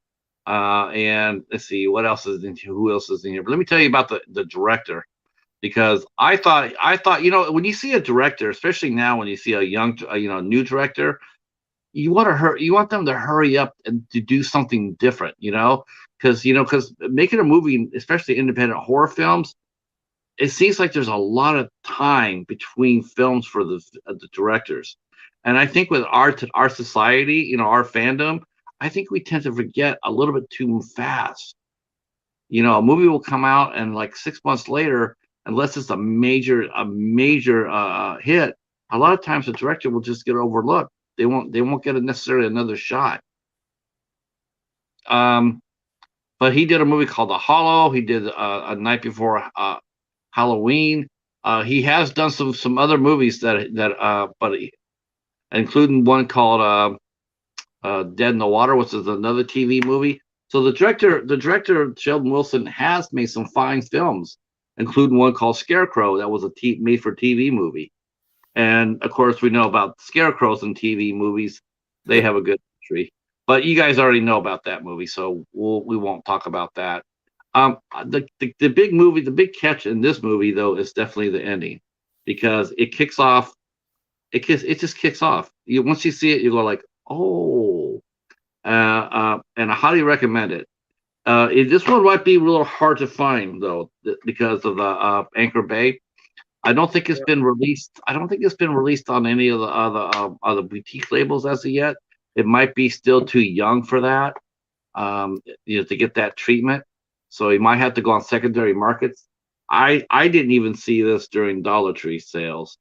[SPEAKER 1] And let's see what else is in here. Who else is in here? But let me tell you about the director, because I thought when you see a director, especially now when you see a young new director, you want them to hurry up and to do something different, because making a movie, especially independent horror films, it seems like there's a lot of time between films for the directors. And I think with our society, our fandom, I think we tend to forget a little bit too fast. A movie will come out and like 6 months later, unless it's a major hit, a lot of times the director will just get overlooked. They won't get necessarily another shot. But he did a movie called The Hollow. He did A Night Before Halloween. He has done some other movies including one called Dead in the Water, which is another TV movie. So the director Sheldon Wilson has made some fine films, including one called Scarecrow that was a made for TV movie. And of course, we know about scarecrows in TV movies; they have a good history. But you guys already know about that movie, so we won't talk about that. The big movie, the big catch in this movie though is definitely the ending, because it kicks off. It just kicks off. Once you see it, you go like, oh, and I highly recommend it. This one might be a little hard to find though, because of the Anchor Bay. I don't think it's been released. I don't think it's been released on any of the other boutique labels as of yet. It might be still too young for that, to get that treatment. So you might have to go on secondary markets. I didn't even see this during Dollar Tree sales.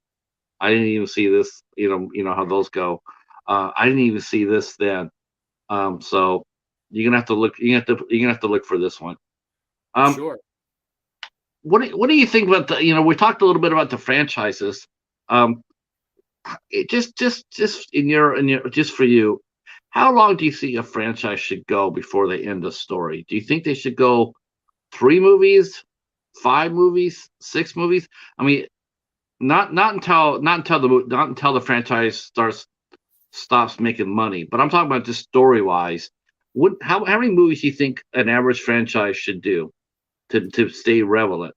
[SPEAKER 1] I didn't even see this. You know how those go. I didn't even see this then. So you're gonna have to look. You're gonna have to look for this one.
[SPEAKER 2] Sure.
[SPEAKER 1] What do you think about the? We talked a little bit about the franchises. It just in your just for you, how long do you think a franchise should go before they end the story? Do you think they should go 3 movies, 5 movies, 6 movies? I mean, not until the franchise stops making money. But I'm talking about just story wise. how many movies do you think an average franchise should do to stay relevant?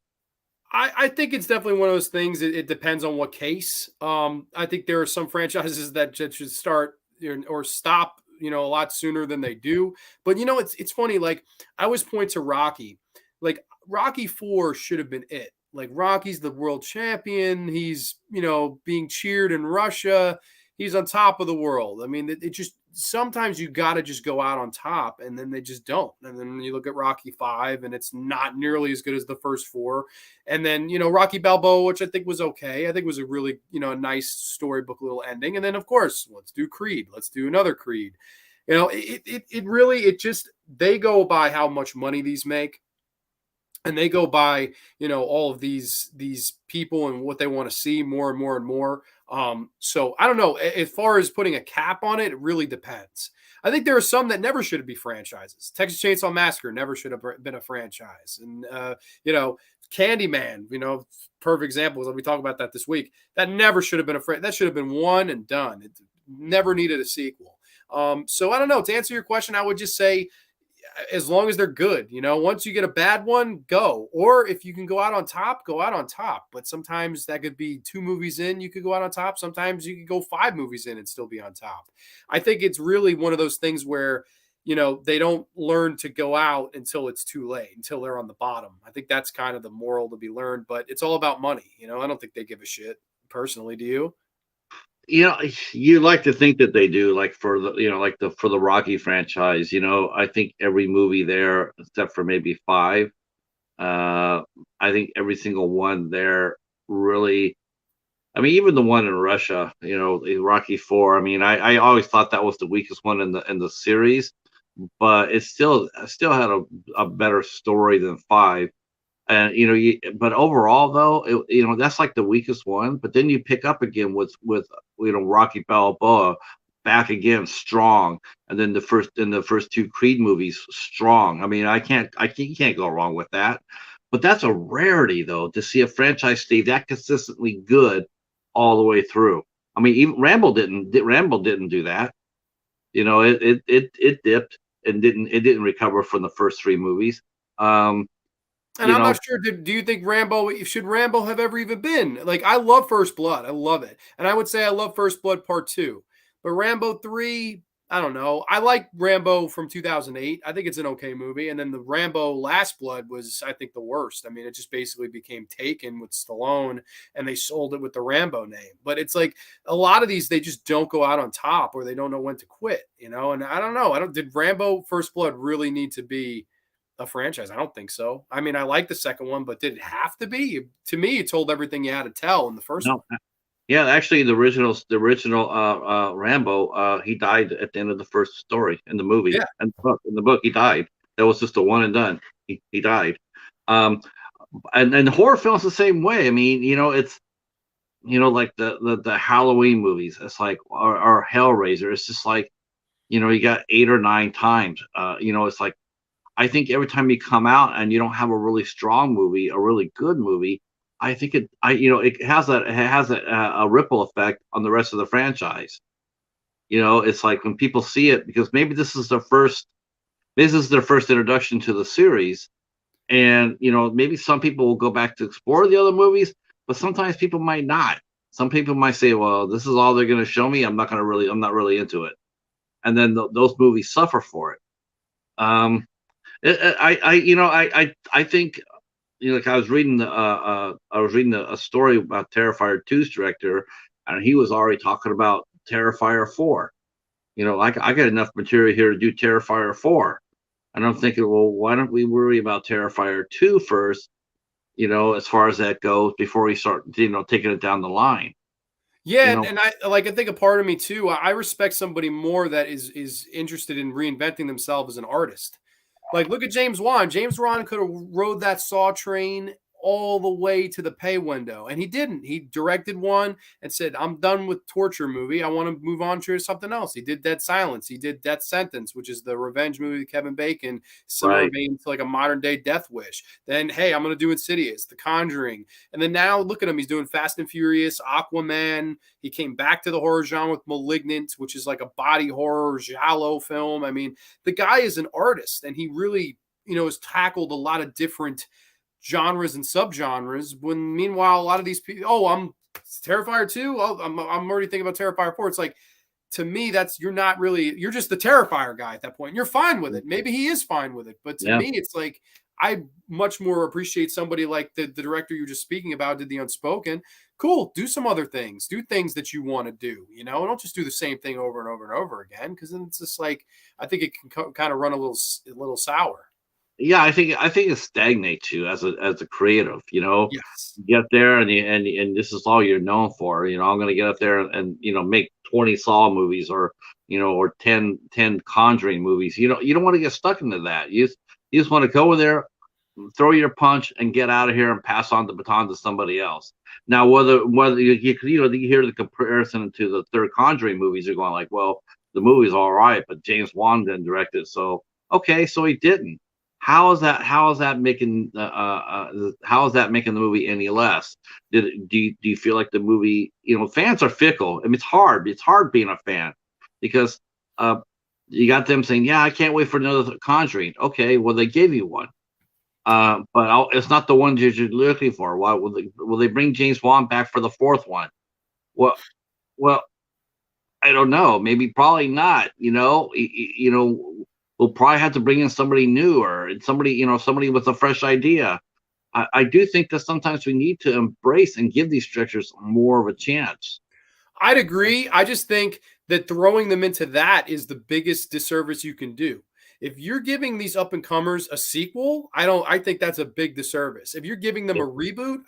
[SPEAKER 2] I think it's definitely one of those things. It depends on what case. I think there are some franchises that should start or stop, a lot sooner than they do. But it's funny. Like I always point to Rocky. Like Rocky 4 should have been it. Like Rocky's the world champion. He's being cheered in Russia. He's on top of the world. I mean, it just sometimes you got to just go out on top, and then they just don't. And then you look at Rocky 5, and it's not nearly as good as the first four. And then, Rocky Balboa, which I think was okay. I think was a really, a nice storybook little ending. And then, of course, let's do Creed. Let's do another Creed. It really, they go by how much money these make. And they go by, all of these people and what they want to see more and more and more. So I don't know. As far as putting a cap on it, it really depends. I think there are some that never should be franchises. Texas Chainsaw Massacre never should have been a franchise. And, Candyman, perfect example. We talk about that this week. That never should have been that should have been one and done. It never needed a sequel. So I don't know. To answer your question, I would just say, as long as they're good, once you get a bad one, go. Or if you can go out on top, go out on top. But sometimes that could be 2 movies in, you could go out on top. Sometimes you could go 5 movies in and still be on top. I think it's really one of those things where, they don't learn to go out until it's too late, until they're on the bottom. I think that's kind of the moral to be learned, but it's all about money. I don't think they give a shit personally. Do you?
[SPEAKER 1] You like to think that they do, like for the Rocky franchise. I think every movie there, except for maybe 5, I think every single one there really. I mean, even the one in Russia, in Rocky 4. I mean, I always thought that was the weakest one in the series, but it still had a better story than 5. And but overall though, that's like the weakest one. But then you pick up again with Rocky Balboa back again strong, and then the first 2 Creed movies strong. I mean, you can't go wrong with that. But that's a rarity though, to see a franchise stay that consistently good all the way through. I mean, even Rambo didn't do that. It dipped and didn't recover from the first 3 movies.
[SPEAKER 2] And I'm not sure. Do you think should Rambo have ever even been? Like, I love First Blood. I love it. And I would say I love First Blood Part 2. But Rambo 3, I don't know. I like Rambo from 2008. I think it's an okay movie. And then the Rambo Last Blood was, I think, the worst. I mean, it just basically became Taken with Stallone, and they sold it with the Rambo name. But it's like a lot of these, they just don't go out on top, or they don't know when to quit, And I don't know. Did Rambo First Blood really need to be a franchise? I don't think so. I mean, I like the second one, but did it have to be? To me, it told everything you had to tell in the first one.
[SPEAKER 1] Yeah, actually, the original Rambo, he died at the end of the first story in the movie.
[SPEAKER 2] Yeah.
[SPEAKER 1] And in the book, he died. That was just a one and done. He died. And horror films the same way. I mean, it's like the Halloween movies. It's like or Hellraiser. It's just like, you got 8 or 9 times. It's like, I think every time you come out and you don't have a really strong movie, a really good movie, I think it has a ripple effect on the rest of the franchise. It's like when people see it, because maybe this is their first introduction to the series, and maybe some people will go back to explore the other movies, but sometimes people might not. Some people might say, "Well, this is all they're going to show me. I'm not really into it," and then those movies suffer for it. I think, like I was reading a story about Terrifier 2's director, and he was already talking about Terrifier 4. I got enough material here to do Terrifier 4, and I'm thinking, well, why don't we worry about Terrifier 2 first? As far as that goes, before we start, taking it down the line.
[SPEAKER 2] Yeah, and I think a part of me too. I respect somebody more that is interested in reinventing themselves as an artist. Like, look at James Wan. James Wan could have rode that Saw train all the way to the pay window. And he didn't. He directed one and said, I'm done with torture movie. I want to move on to something else. He did Dead Silence. He did Death Sentence, which is the revenge movie with Kevin Bacon, similar
[SPEAKER 1] Right.
[SPEAKER 2] vein to like a modern day Death Wish. Then, hey, I'm going to do Insidious, The Conjuring. And then now look at him. He's doing Fast and Furious, Aquaman. He came back to the horror genre with Malignant, which is like a body horror, giallo film. I mean, the guy is an artist, and he really, has tackled a lot of different genres and subgenres. When meanwhile, a lot of these people, I'm Terrifier 2. Oh, I'm already thinking about Terrifier 4. It's like, to me, you're just the Terrifier guy at that point. You're fine with it. Maybe he is fine with it. But to me, it's like, I much more appreciate somebody like the director you're just speaking about did The Unspoken. Cool. Do some other things. Do things that you want to do, don't just do the same thing over and over and over again. Cause then it's just like, I think it can kind of run a little sour.
[SPEAKER 1] Yeah, I think it stagnates you as a creative.
[SPEAKER 2] Yes.
[SPEAKER 1] You get there and this is all you're known for. I'm going to get up there and make 20 Saw movies or 10 Conjuring movies. You don't want to get stuck into that. You just want to go in there, throw your punch, and get out of here and pass on the baton to somebody else. Now, whether you hear the comparison to the third Conjuring movies, you're going like, well, the movie's all right, but James Wan didn't direct it, so okay, so he didn't. How is that making the movie any less? Do you feel like the movie? Fans are fickle. I mean, it's hard. It's hard being a fan because you got them saying, "Yeah, I can't wait for another Conjuring." Okay, well they gave you one, but it's not the one you're looking for. Why will they bring James Wan back for the fourth one? Well, well, I don't know. Maybe probably not. We'll probably have to bring in somebody new or somebody with a fresh idea. I do think that sometimes we need to embrace and give these stretchers more of a chance.
[SPEAKER 2] I'd agree. I just think that throwing them into that is the biggest disservice you can do. If you're giving these up and comers a sequel, I think that's a big disservice. If you're giving them a reboot,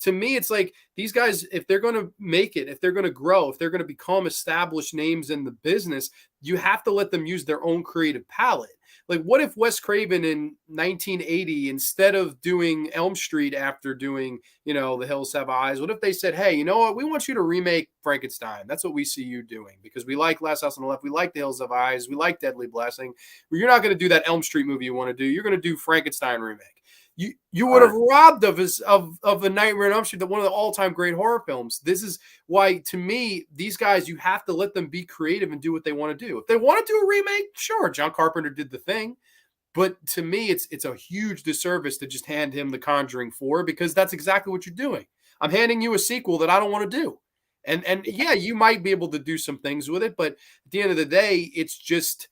[SPEAKER 2] to me, it's like these guys, if they're going to make it, if they're going to grow, if they're going to become established names in the business, you have to let them use their own creative palette. Like, what if Wes Craven in 1980, instead of doing Elm Street after doing, The Hills Have Eyes, what if they said, hey, you know what? We want you to remake Frankenstein. That's what we see you doing because we like Last House on the Left. We like The Hills Have Eyes. We like Deadly Blessing. Well, you're not going to do that Elm Street movie you want to do. You're going to do Frankenstein remake. You would have robbed of a Nightmare on Elm Street, one of the all-time great horror films. This is why, to me, these guys, you have to let them be creative and do what they want to do. If they want to do a remake, sure, John Carpenter did The Thing. But to me, it's a huge disservice to just hand him The Conjuring 4 because that's exactly what you're doing. I'm handing you a sequel that I don't want to do. And yeah, you might be able to do some things with it, but at the end of the day, it's just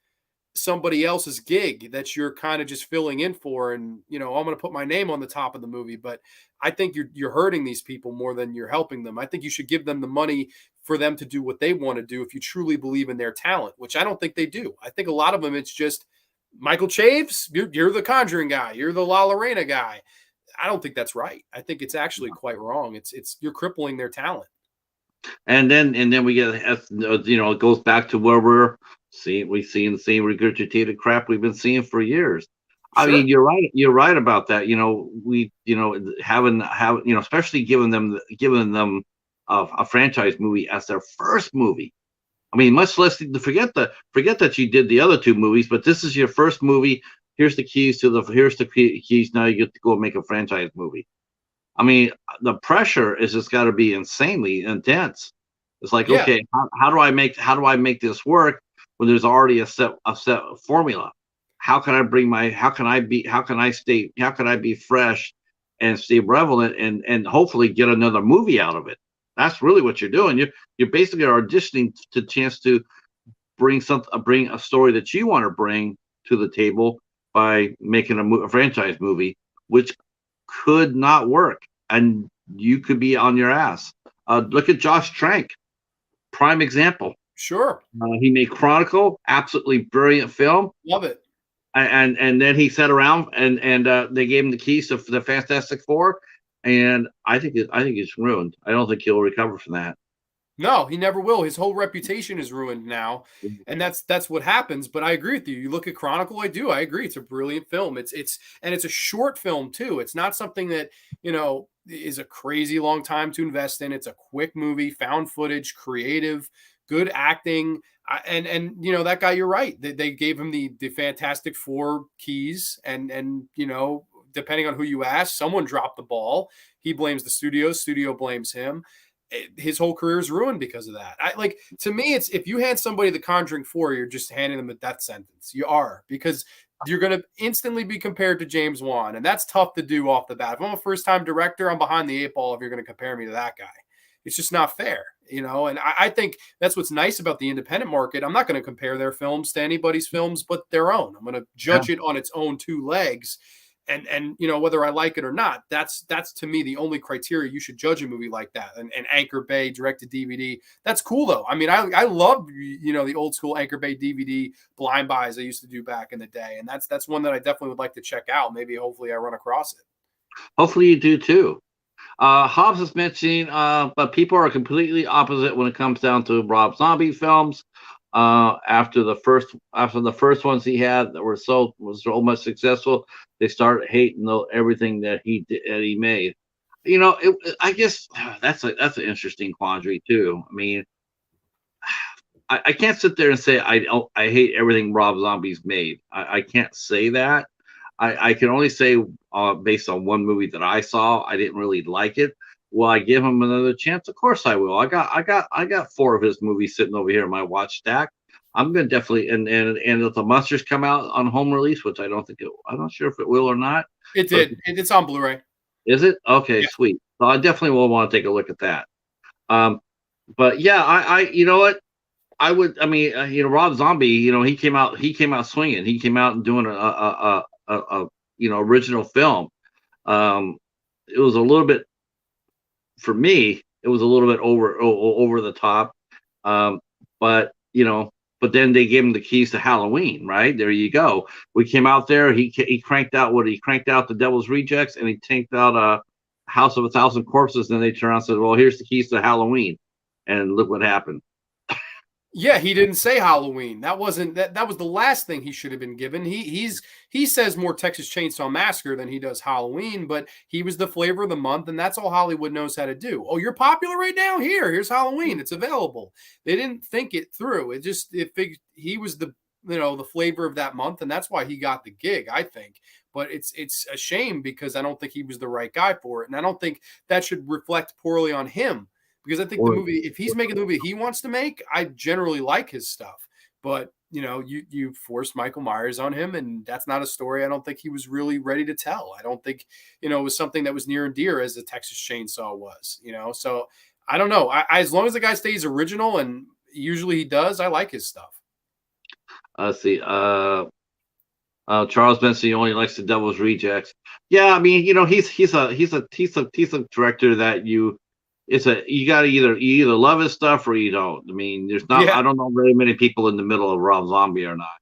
[SPEAKER 2] somebody else's gig that you're kind of just filling in for. And, I'm going to put my name on the top of the movie, but I think you're hurting these people more than you're helping them. I think you should give them the money for them to do what they want to do if you truly believe in their talent, which I don't think they do. I think a lot of them, it's just Michael Chaves, you're the Conjuring guy. You're the La Lorena guy. I don't think that's right. I think it's actually quite wrong. It's you're crippling their talent.
[SPEAKER 1] And then we get, it goes back to where we're seeing the same regurgitated crap we've been seeing for years. I mean, you're right. You're right about that. Having especially giving them a franchise movie as their first movie. I mean, much less forget that you did the other two movies, but this is your first movie. Here's the keys. Now you get to go make a franchise movie. I mean, the pressure is just got to be insanely intense. It's like, okay, how do I make this work when there's already a set formula? How can I be fresh and stay relevant and hopefully get another movie out of it? That's really what you're doing. You basically are auditioning to chance to bring a story that you want to bring to the table by making a franchise movie, which could not work, and you could be on your ass. Look at Josh Trank, prime example.
[SPEAKER 2] Sure.
[SPEAKER 1] He made Chronicle, absolutely brilliant film.
[SPEAKER 2] Love it.
[SPEAKER 1] And then he sat around and they gave him the keys to the Fantastic Four, and I think it's ruined. I don't think he'll recover from that.
[SPEAKER 2] No, he never will. His whole reputation is ruined now, and
[SPEAKER 1] Mhm.
[SPEAKER 2] that's what happens. But I agree with you. You look at Chronicle, I do. I agree. It's a brilliant film. It's a short film too. It's not something that is a crazy long time to invest in. It's a quick movie, found footage, creative, good acting, and that guy. You're right. They gave him the Fantastic Four keys, and depending on who you ask, someone dropped the ball. He blames the studio. Studio blames him. His whole career is ruined because of that. To me, it's if you hand somebody the Conjuring 4, you're just handing them a death sentence. You are, because you're going to instantly be compared to James Wan, and that's tough to do off the bat. If I'm a first time director, I'm behind the eight ball if you're going to compare me to that guy. It's just not fair, and I think that's what's nice about the independent market. I'm not going to compare their films to anybody's films but their own. I'm going to
[SPEAKER 1] Yeah.
[SPEAKER 2] judge it on its own two legs, and whether I like it or not, that's to me the only criteria you should judge a movie like that. And Anchor Bay direct to DVD, that's cool though. I mean, I love the old school Anchor Bay DVD blind buys I used to do back in the day, and that's one that I definitely would like to check out. Maybe hopefully I run across it.
[SPEAKER 1] Hopefully you do too. Hobbs is mentioning, but people are completely opposite when it comes down to Rob Zombie films. After the first ones he had that was so much successful, they started hating everything that he made. I guess that's an interesting quandary too. I mean, I can't sit there and say I hate everything Rob Zombie's made. I can't say that. I can only say based on one movie that I saw, I didn't really like it. Will I give him another chance? Of course I will. I got four of his movies sitting over here in my watch stack. I'm gonna definitely and if the monsters come out on home release, which I'm not sure if it will or not.
[SPEAKER 2] It
[SPEAKER 1] But
[SPEAKER 2] did. It's on Blu-ray.
[SPEAKER 1] is it okay?
[SPEAKER 2] Yeah.
[SPEAKER 1] Sweet. So I definitely will want to take a look at that. Um, but yeah, you know what? I would. I mean, Rob Zombie. He came out swinging. He came out and doing a original film. Um, it was a little bit for me. It was a little bit over the top. Um, but but then they gave him the keys to Halloween. Right there, you go. We came out there. He cranked out what he cranked out the Devil's Rejects, and he tanked out House of a Thousand Corpses. And they turned around and said, "Well, here's the keys to Halloween," and look what happened.
[SPEAKER 2] Yeah, he didn't say Halloween. That wasn't that was the last thing he should have been given. He says more Texas Chainsaw Massacre than he does Halloween, but he was the flavor of the month, and that's all Hollywood knows how to do. Oh, you're popular right now? Here's Halloween. It's available. They didn't think it through. He was the flavor of that month, and that's why he got the gig, I think. But it's a shame because I don't think he was the right guy for it. And I don't think that should reflect poorly on him, because I think the
[SPEAKER 1] Or,
[SPEAKER 2] movie, if he's making the movie he wants to make, I generally like his stuff. But you forced Michael Myers on him, and that's not a story I don't think he was really ready to tell. I don't think it was something that was near and dear as the Texas Chainsaw was. So I don't know. As long as the guy stays original, and usually he does, I like his stuff.
[SPEAKER 1] let's see. Charles Benson only likes the Devil's Rejects. Yeah, I mean, he's a director that you gotta you either love his stuff or you don't. I mean, I
[SPEAKER 2] Yeah.
[SPEAKER 1] don't know very many people in the middle of Rob Zombie or not.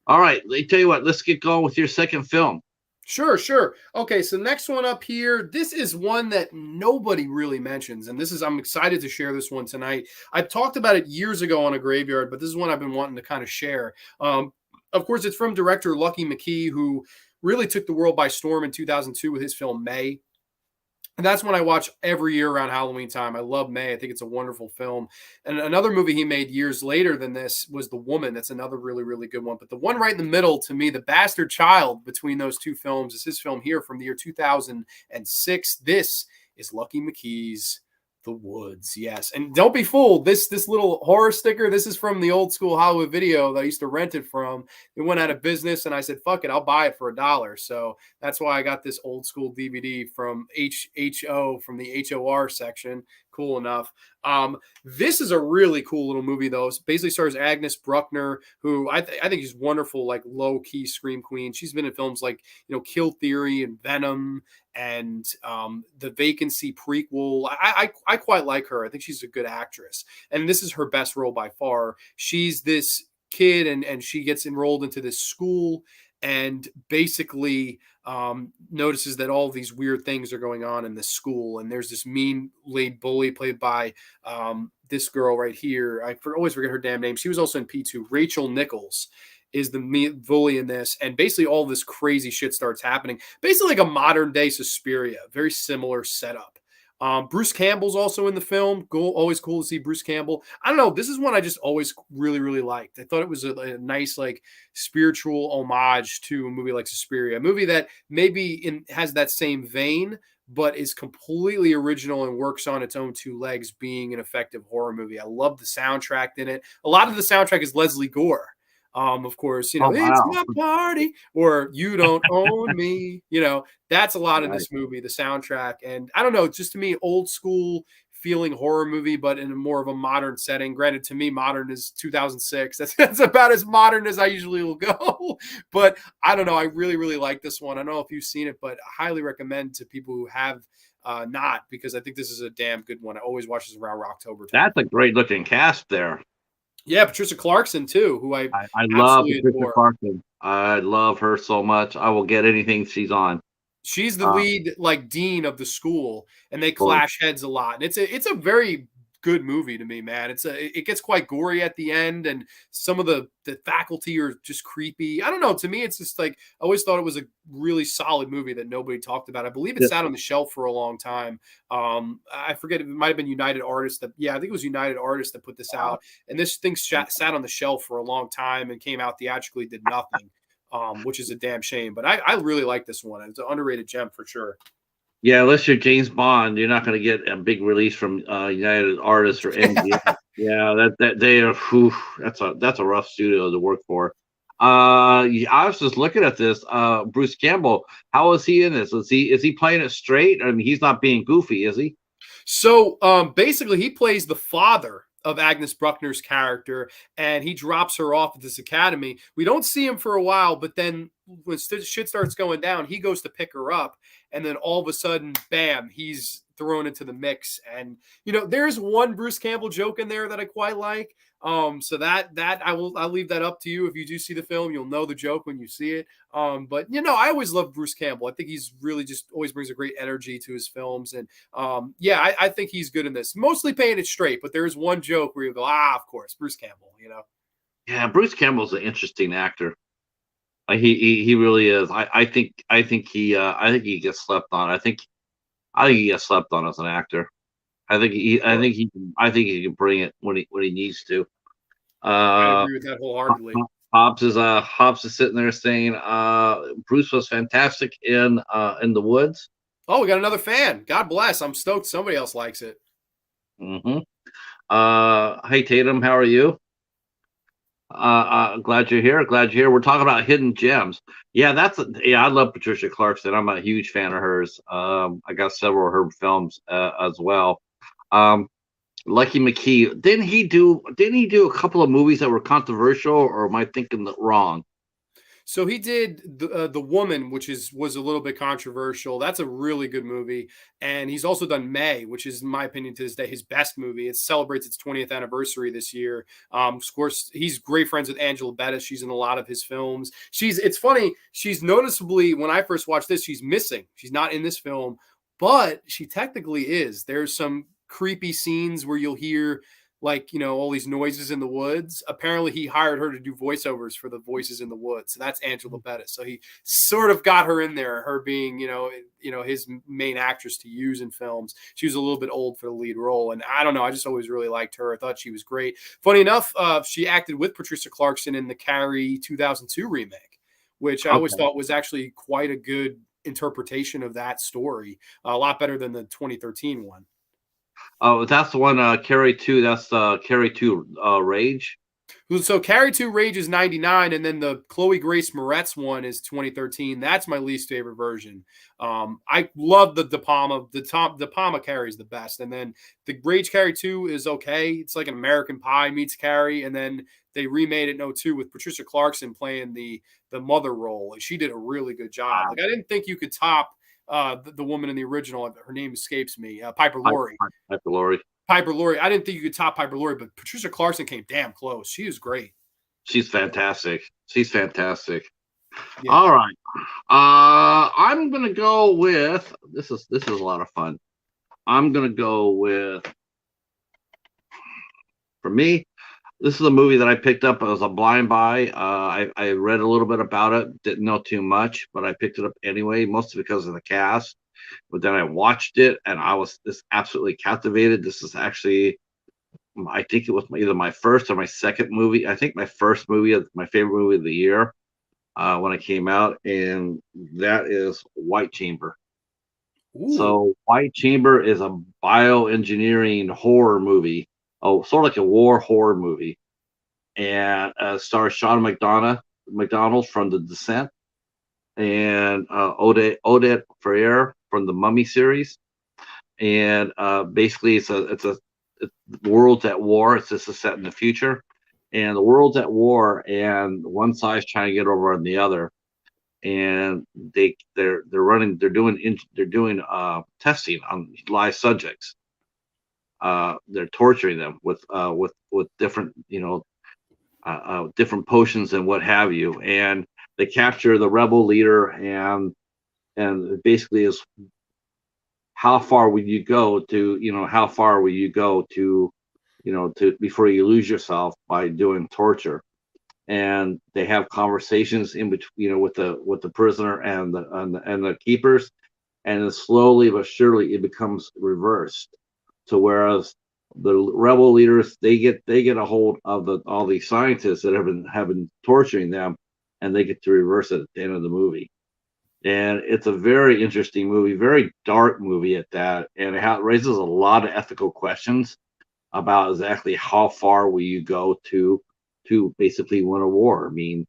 [SPEAKER 1] All right, I tell you what, let's get going with your second film.
[SPEAKER 2] Sure, sure. Okay, so next one up here. This is one that nobody really mentions, and I'm excited to share this one tonight. I've talked about it years ago on a graveyard, but this is one I've been wanting to kind of share. Of course, it's from director Lucky McKee, who really took the world by storm in 2002 with his film May. And that's one I watch every year around Halloween time. I love May. I think it's a wonderful film. And another movie he made years later than this was The Woman. That's another really, really good one. But the one right in the middle, to me, the bastard child between those two films, is his film here from the year 2006. This is Lucky McKee's The Woods. Yes. And don't be fooled. This little horror sticker, this is from the old school Hollywood Video that I used to rent it from. It went out of business, and I said, fuck it, I'll buy it for $1. So that's why I got this old school DVD from HO from the HOR section. Cool enough. This is a really cool little movie, though. It basically stars Agnes Bruckner, who I think is wonderful, like low key scream queen. She's been in films like Kill Theory and Venom and the Vacancy prequel. I quite like her. I think she's a good actress, and this is her best role by far. She's this kid, and she gets enrolled into this school, and basically notices that all these weird things are going on in this school. And there's this mean lead bully played by this girl right here. Always forget her damn name. She was also in P2. Rachel Nichols is the bully in this. And basically all this crazy shit starts happening. Basically like a modern day Suspiria, very similar setup. Bruce Campbell's also in the film. Always cool to see Bruce Campbell. I don't know. This is one I just always really, really liked. I thought it was a nice, like, spiritual homage to a movie like Suspiria, a movie that maybe has that same vein, but is completely original and works on its own two legs, being an effective horror movie. I love the soundtrack in it. A lot of the soundtrack is Leslie Gore. Of course,
[SPEAKER 1] Oh,
[SPEAKER 2] it's
[SPEAKER 1] wow.
[SPEAKER 2] my party, or you don't own me. That's a lot of
[SPEAKER 1] Right.
[SPEAKER 2] this movie, the soundtrack. And I don't know, just to me, old school feeling horror movie, but in a more of a modern setting. Granted, to me, modern is 2006. That's about as modern as I usually will go. But I don't know. I really, really like this one. I don't know if you've seen it, but I highly recommend to people who have not, because I think this is a damn good one. I always watch this around October time.
[SPEAKER 1] That's a great looking cast there.
[SPEAKER 2] Yeah, Patricia Clarkson too, who I
[SPEAKER 1] I love
[SPEAKER 2] absolutely
[SPEAKER 1] Patricia
[SPEAKER 2] adore.
[SPEAKER 1] Clarkson. I love her so much. I will get anything she's on.
[SPEAKER 2] She's the
[SPEAKER 1] Uh,
[SPEAKER 2] lead, like, dean of the school, and they
[SPEAKER 1] course.
[SPEAKER 2] clash heads a lot. And it's a very good movie to me, man. It gets quite gory at the end, and some of the faculty are just creepy. I don't know. To me, it's just like I always thought it was a really solid movie that nobody talked about. I believe it
[SPEAKER 1] Yeah.
[SPEAKER 2] sat on the shelf for a long time. I forget, it might have been United Artists that, yeah, I think it was United Artists that put this out, and this thing sat on the shelf for a long time and came out theatrically, did nothing. Which is a damn shame. But I really like this one. It's an underrated gem for sure.
[SPEAKER 1] Yeah, unless you're James Bond, you're not going to get a big release from United Artists or MGM. Yeah, that they are. Whew, that's a rough studio to work for. I was just looking at this. Bruce Campbell, how is he in this? Is he playing it straight? I mean, he's not being goofy, is he?
[SPEAKER 2] So basically, he plays the father of Agnes Bruckner's character, and he drops her off at this academy. We don't see him for a while, but then when shit starts going down, he goes to pick her up, and then all of a sudden, bam, he's thrown into the mix. And there's one Bruce Campbell joke in there that I quite like. So that I'll leave that up to you. If you do see the film, you'll know the joke when you see it. But I always love Bruce Campbell. I think he's really just always brings a great energy to his films. And yeah, I think he's good in this. Mostly paying it straight, but there is one joke where you go, of course, Bruce Campbell.
[SPEAKER 1] Yeah, Bruce Campbell's an interesting actor. He really is. I think he gets slept on. I think he gets slept on as an actor. I think he can bring it when he needs to.
[SPEAKER 2] I
[SPEAKER 1] Uh,
[SPEAKER 2] agree with that wholeheartedly.
[SPEAKER 1] Hobbs is sitting there saying Bruce was fantastic in the woods.
[SPEAKER 2] Oh, we got another fan. God bless. I'm stoked somebody else likes it.
[SPEAKER 1] Hmm. Hey Tatum, how are you? Glad you're here. Glad you're here. We're talking about hidden gems. Yeah, I love Patricia Clarkson. I'm a huge fan of hers. I got several of her films as well. Um, Lucky McKee. Didn't he do a couple of movies that were controversial, or am I thinking that wrong?
[SPEAKER 2] So he did the Woman, which was a little bit controversial. That's a really good movie, and he's also done May, which is, in my opinion, to this day his best movie. It celebrates its 20th anniversary this year. Of course, he's great friends with Angela Bettis. She's in a lot of his films. It's funny. She's noticeably, when I first watched this, she's missing. She's not in this film, but she technically is. There's some creepy scenes where you'll hear, like, all these noises in the woods. Apparently he hired her to do voiceovers for the voices in the woods. So that's Angela Bettis. So he sort of got her in there, her being, his main actress to use in films. She was a little bit old for the lead role. And I don't know, I just always really liked her. I thought she was great. Funny enough, she acted with Patricia Clarkson in the Carrie 2002 remake, which I always
[SPEAKER 1] Okay.
[SPEAKER 2] thought was actually quite a good interpretation of that story. A lot better than the 2013 one.
[SPEAKER 1] Oh, that's the one. Carrie 2. That's Carrie 2. Rage.
[SPEAKER 2] So Carrie 2 Rage is 99, and then the Chloe Grace Moretz one is 2013. That's my least favorite version. I love the De Palma. De Palma Carrie is the best. And then the Rage Carrie 2 is okay. It's like an American Pie meets Carrie. And then they remade it in '02 with Patricia Clarkson playing the mother role. She did a really good job.
[SPEAKER 1] Wow.
[SPEAKER 2] Like, I didn't think you could top the woman in the original. Her name escapes me. Piper Laurie.
[SPEAKER 1] Piper Laurie.
[SPEAKER 2] Piper Laurie. I didn't think you could top Piper Laurie, but Patricia Clarkson came damn close. She was great.
[SPEAKER 1] She's fantastic. She's fantastic.
[SPEAKER 2] Yeah.
[SPEAKER 1] All right. I'm gonna go with this is a lot of fun. I'm gonna go with for me. This is a movie that I picked up as a blind buy. I read a little bit about it, didn't know too much, but I picked it up anyway, mostly because of the cast. But then I watched it, and I was just absolutely captivated. This is actually, I think it was either my first or my second movie. I think my first movie, my favorite movie of the year when it came out, and that is White Chamber.
[SPEAKER 2] Ooh.
[SPEAKER 1] So White Chamber is a bioengineering horror movie. Oh, sort of like a war horror movie, and stars Sean McDonald from The Descent, and Odette Ferrier from the Mummy series. And basically, it's world's at war. It's just a set in the future, and the world's at war, and one side's trying to get over on the other, and they're doing testing on live subjects. They're torturing them with different different potions and what have you, and they capture the rebel leader, and basically is how far would you go to how far will you go to to before you lose yourself by doing torture. And they have conversations in between with the prisoner and the keepers, and then slowly but surely it becomes reversed to whereas the rebel leaders they get a hold of all these scientists that have been torturing them, and they get to reverse it at the end of the movie. And it's a very interesting movie, very dark movie at that, and it raises a lot of ethical questions about exactly how far will you go to basically win a war. I mean,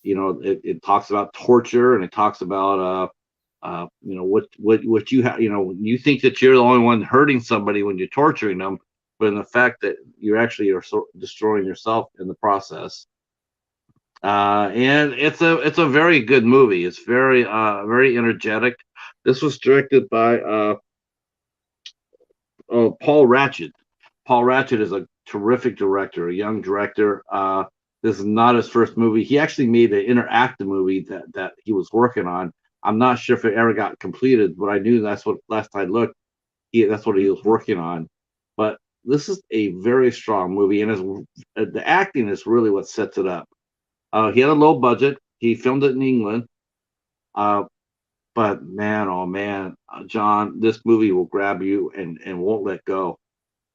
[SPEAKER 1] it talks about torture, and it talks about what you have. You think that you're the only one hurting somebody when you're torturing them, but in the fact that you actually are destroying yourself in the process. And it's a very good movie. It's very energetic. This was directed by Paul Ratchett. Paul Ratchett is a terrific director, a young director. This is not his first movie. He actually made an interactive movie that he was working on. I'm not sure if it ever got completed, but I knew that's what last I looked. That's what he was working on. But this is a very strong movie, and the acting is really what sets it up. He had a low budget. He filmed it in England. Uh, but man, oh man, John, this movie will grab you and won't let go.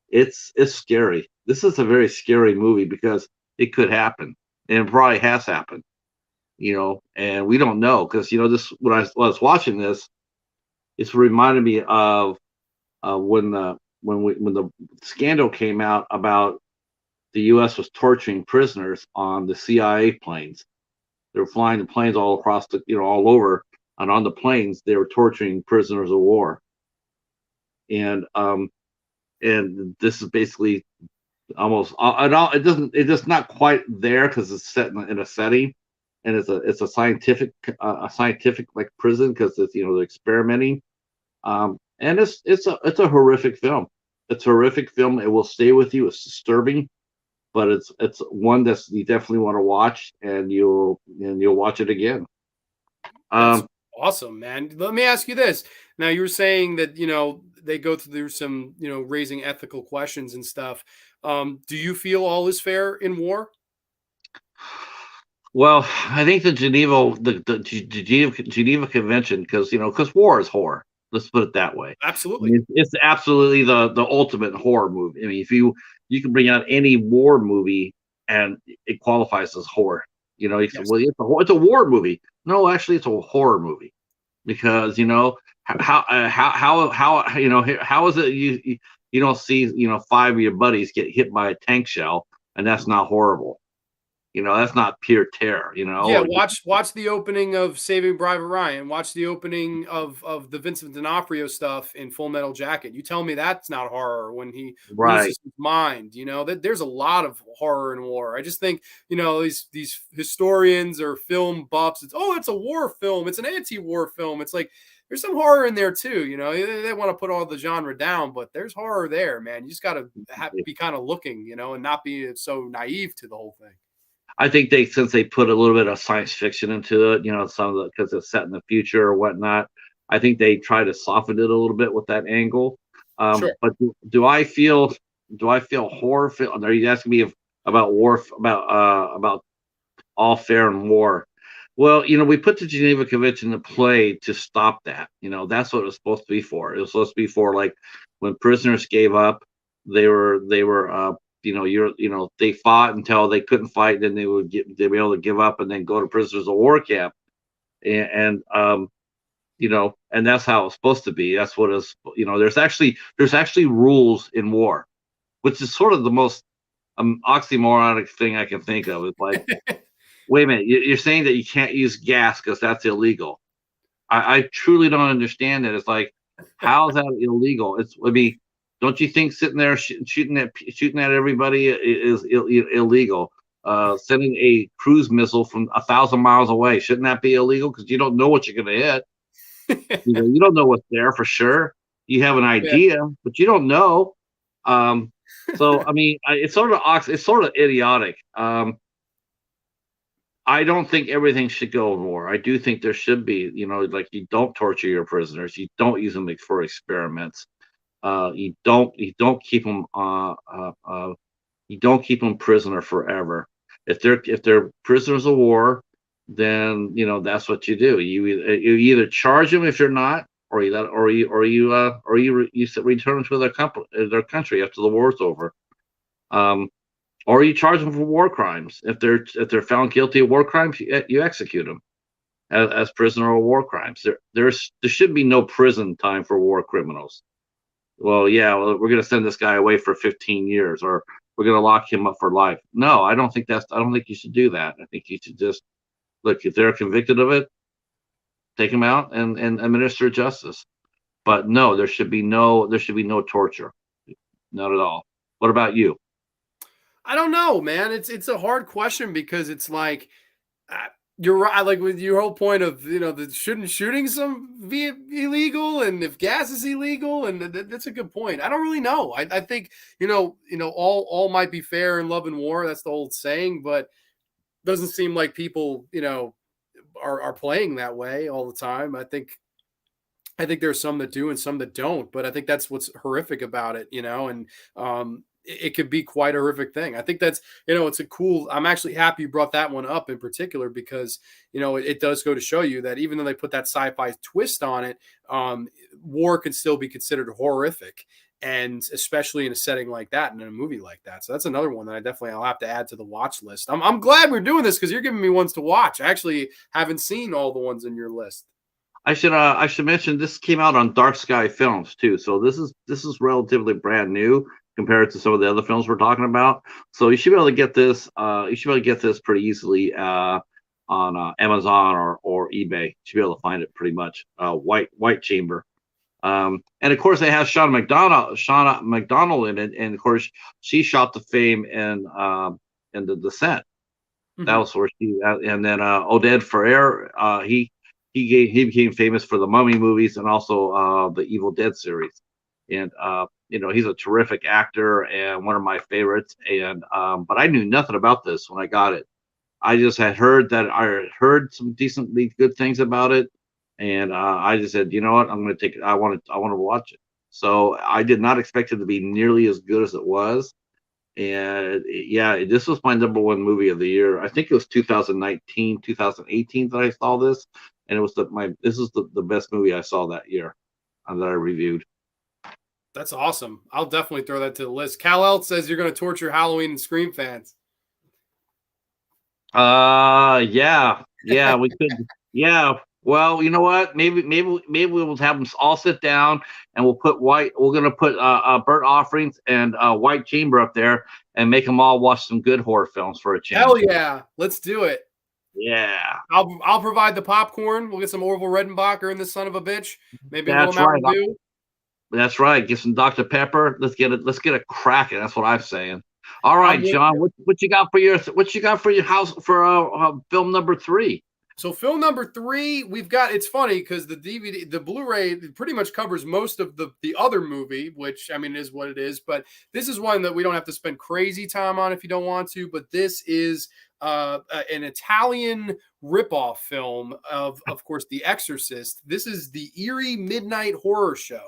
[SPEAKER 1] It's scary. This is a very scary movie because it could happen, and it probably has happened. And we don't know because this when I was watching this, it's reminded me of when the scandal came out about the U.S. was torturing prisoners on the CIA planes. They were flying the planes all across all over, and on the planes they were torturing prisoners of war. And this is basically almost it doesn't it's just not quite there because it's set in a setting, and it's a scientific like prison because it's they're experimenting. And it's a horrific film. It's a horrific film. It will stay with you. It's disturbing, but it's one that you definitely want to watch, and you'll watch it again.
[SPEAKER 2] That's
[SPEAKER 1] Um,
[SPEAKER 2] awesome, man. Let me ask you this. Now, you were saying that, they go through some, raising ethical questions and stuff. Do you feel all is fair in war?
[SPEAKER 1] well, I think the Geneva Convention, because war is horror. Let's put it that way. I
[SPEAKER 2] Absolutely.
[SPEAKER 1] mean, it's absolutely the ultimate horror movie. I mean, if you can bring out any war movie and it qualifies as horror. You say,
[SPEAKER 2] Yes.
[SPEAKER 1] well, it's a war movie. No, actually, it's a horror movie because how how is it you don't see five of your buddies get hit by a tank shell, and that's not horrible. That's not pure terror.
[SPEAKER 2] Yeah, watch the opening of Saving Private Ryan. Watch the opening of the Vincent D'Onofrio stuff in Full Metal Jacket. You tell me that's not horror when he
[SPEAKER 1] Right.
[SPEAKER 2] loses his mind. That there's a lot of horror in war. I just think these historians or film buffs. It's a war film. It's an anti-war film. It's like there's some horror in there too. They want to put all the genre down, but there's horror there, man. You just got to be kind of looking, and not be so naive to the whole thing.
[SPEAKER 1] I think since they put a little bit of science fiction into it, some of the because it's set in the future or whatnot. I think they try to soften it a little bit with that angle.
[SPEAKER 2] Sure.
[SPEAKER 1] But do I feel horror? Are you asking me about war about all fair and war? Well, we put the Geneva Convention in play to stop that. That's what it was supposed to be for. It was supposed to be for like when prisoners gave up, they fought until they couldn't fight, then they'd be able to give up and then go to prisoners of war camp. And that's how it's supposed to be. That's what is, there's actually rules in war, which is sort of the most oxymoronic thing I can think of. It's like, wait a minute, you're saying that you can't use gas because that's illegal. I truly don't understand it. It's like, how is that illegal? Don't you think sitting there shooting at everybody is illegal? Sending a cruise missile from 1,000 miles away, shouldn't that be illegal? Because you don't know what you're going to hit. You don't know what's there for sure. You have an idea, but you don't know. So I mean, it's sort of idiotic. I don't think everything should go in war. I do think there should be, like you don't torture your prisoners, you don't use them for experiments, you don't keep them prisoner forever. If they're prisoners of war, then that's what you do. You either charge them if you're not, or you return them to their country after the war's over. Or you charge them for war crimes. If they're found guilty of war crimes, you execute them as prisoner of war crimes. There should be no prison time for war criminals. Well, yeah, we're going to send this guy away for 15 years, or we're going to lock him up for life. No, I don't think you should do that. I think you should just look, if they're convicted of it, take them out and administer justice. But no, there should be no torture, not at all. What about you?
[SPEAKER 2] I don't know, man. It's a hard question because it's like you're right. Like with your whole point of the shouldn't shooting some be illegal, and if gas is illegal, and that's a good point. I don't really know. I think all might be fair in love and war. That's the old saying, but doesn't seem like people are playing that way all the time. I think there's some that do and some that don't, but I think that's what's horrific about it, and it could be quite a horrific thing. I think that's, it's a cool, I'm actually happy you brought that one up in particular because, it does go to show you that even though they put that sci-fi twist on it, war can still be considered horrific. And especially in a setting like that and in a movie like that. So that's another one that I'll have to add to the watch list. I'm glad we're doing this because you're giving me ones to watch. I actually haven't seen all the ones in your list.
[SPEAKER 1] I should mention this came out on Dark Sky Films too. So this is relatively brand new compared to some of the other films we're talking about. So you should be able to get this. You should be able to get this pretty easily on Amazon or eBay. You should be able to find it pretty much. White Chamber. And of course, they have Shauna McDonald in it, and of course, she shot the fame in The Descent. Mm-hmm. That was where she. And then Oded Ferrer, he became famous for the Mummy movies and also the Evil Dead series. And he's a terrific actor and one of my favorites. And but I knew nothing about this when I got it. I just had heard some decently good things about it. And I just said, you know what, I'm going to take it. I want to watch it. So I did not expect it to be nearly as good as it was. And this was my number one movie of the year. I think it was 2019, 2018 that I saw this. And it was this is the best movie I saw that year that I reviewed.
[SPEAKER 2] That's awesome. I'll definitely throw that to the list. Kal-El says you're going to torture Halloween and Scream fans.
[SPEAKER 1] Yeah, we could. Yeah. Well, you know what? Maybe we will have them all sit down, and we're gonna put Burt Offerings and White Chamber up there, and make them all watch some good horror films for a change.
[SPEAKER 2] Hell yeah, let's do it.
[SPEAKER 1] Yeah,
[SPEAKER 2] I'll provide the popcorn. We'll get some Orville Redenbacher in this son of a bitch. Maybe
[SPEAKER 1] that's
[SPEAKER 2] a little Mountain Dew.
[SPEAKER 1] That's right. Get some Dr. Pepper. Let's get it cracking. That's what I'm saying. All right, John. What you got for your house for film number 3?
[SPEAKER 2] So film number 3, we've got, it's funny because the DVD, the Blu-ray pretty much covers most of the other movie, which I mean is what it is, but this is one that we don't have to spend crazy time on if you don't want to, but this is an Italian ripoff film of course, The Exorcist. This is the Eerie Midnight Horror Show.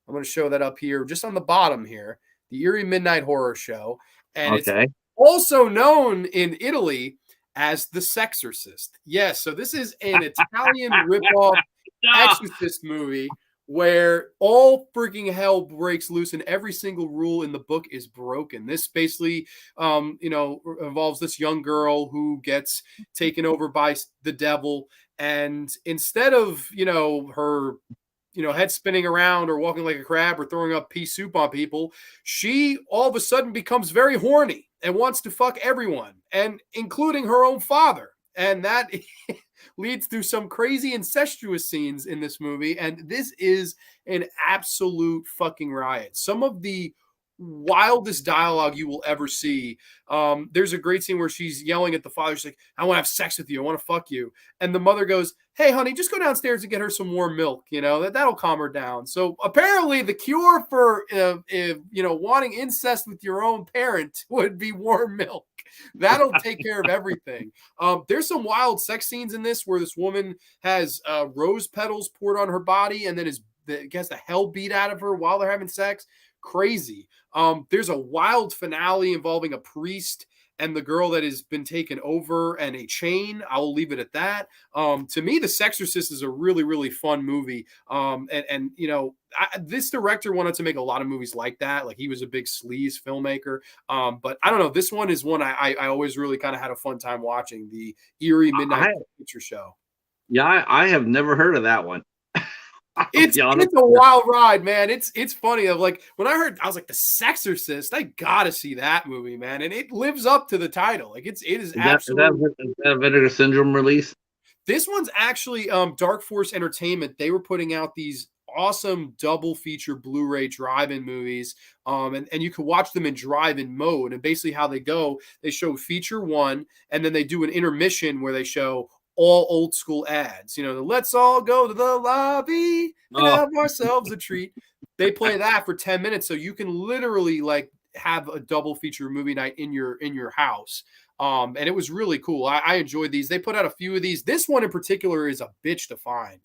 [SPEAKER 2] I'm going to show that up here, just on the bottom here. The Eerie Midnight Horror Show, and it's
[SPEAKER 1] Okay.
[SPEAKER 2] also known in Italy as The Sexorcist. Yes, so this is an Italian ripoff Exorcist movie where all freaking hell breaks loose and every single rule in the book is broken. This basically, involves this young girl who gets taken over by the devil. And instead of, her, head spinning around or walking like a crab or throwing up pea soup on people, she all of a sudden becomes very horny and wants to fuck everyone, and including her own father. And that leads to some crazy incestuous scenes in this movie. And this is an absolute fucking riot. Some of the wildest dialogue you will ever see. There's a great scene where she's yelling at the father. She's like, I want to have sex with you. I want to fuck you. And the mother goes, hey, honey, just go downstairs and get her some warm milk. That'll calm her down. So apparently the cure for, wanting incest with your own parent would be warm milk. That'll take care of everything. There's some wild sex scenes in this where this woman has rose petals poured on her body and then gets the hell beat out of her while they're having sex. Crazy. There's a wild finale involving a priest and the girl that has been taken over and a chain. I will leave it at that. To me, The Sexorcist is a really, really fun movie. This director wanted to make a lot of movies like that. Like, he was a big sleaze filmmaker. But I don't know. This one is one I always really kind of had a fun time watching. The Eerie Midnight Picture Show.
[SPEAKER 1] Yeah, I have never heard of that one.
[SPEAKER 2] It's a wild ride, man. It's funny. Of like, when I heard, I was like, The Sexorcist. I gotta see that movie, man. And it lives up to the title. Like, it is absolutely.
[SPEAKER 1] Is that a Vinegar Syndrome release?
[SPEAKER 2] This one's actually Dark Force Entertainment. They were putting out these awesome double feature Blu-ray drive-in movies, and you can watch them in drive-in mode. And basically how they go, they show feature one, and then they do an intermission where they show all old school ads. Let's all go to the lobby and have ourselves a treat. They play that for 10 minutes, so you can literally like have a double feature movie night in your house. And it was really cool. I enjoyed these. They put out a few of these. This one in particular is a bitch to find.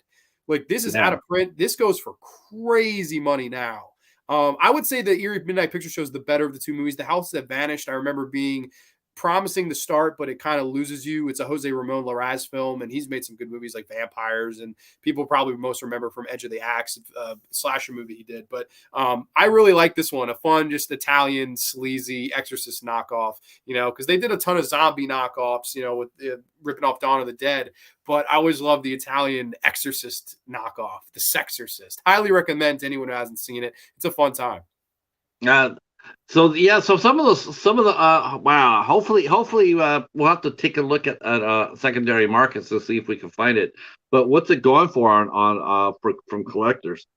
[SPEAKER 2] Like, this is out of print. This goes for crazy money now. I would say the Eerie Midnight Picture Show is the better of the two movies. The House That Vanished, I remember being promising to start, but it kind of loses you. It's a Jose Ramon Larraz film, and he's made some good movies like Vampires, and people probably most remember from Edge of the Axe, slasher movie he did. But I really like this one, a fun, just Italian sleazy Exorcist knockoff, because they did a ton of zombie knockoffs, with ripping off Dawn of the Dead. But I always love the Italian Exorcist knockoff, The Sexorcist. Highly recommend to anyone who hasn't seen it. It's a fun time.
[SPEAKER 1] So some of the wow. Hopefully we'll have to take a look at secondary markets to see if we can find it. But what's it going for from collectors?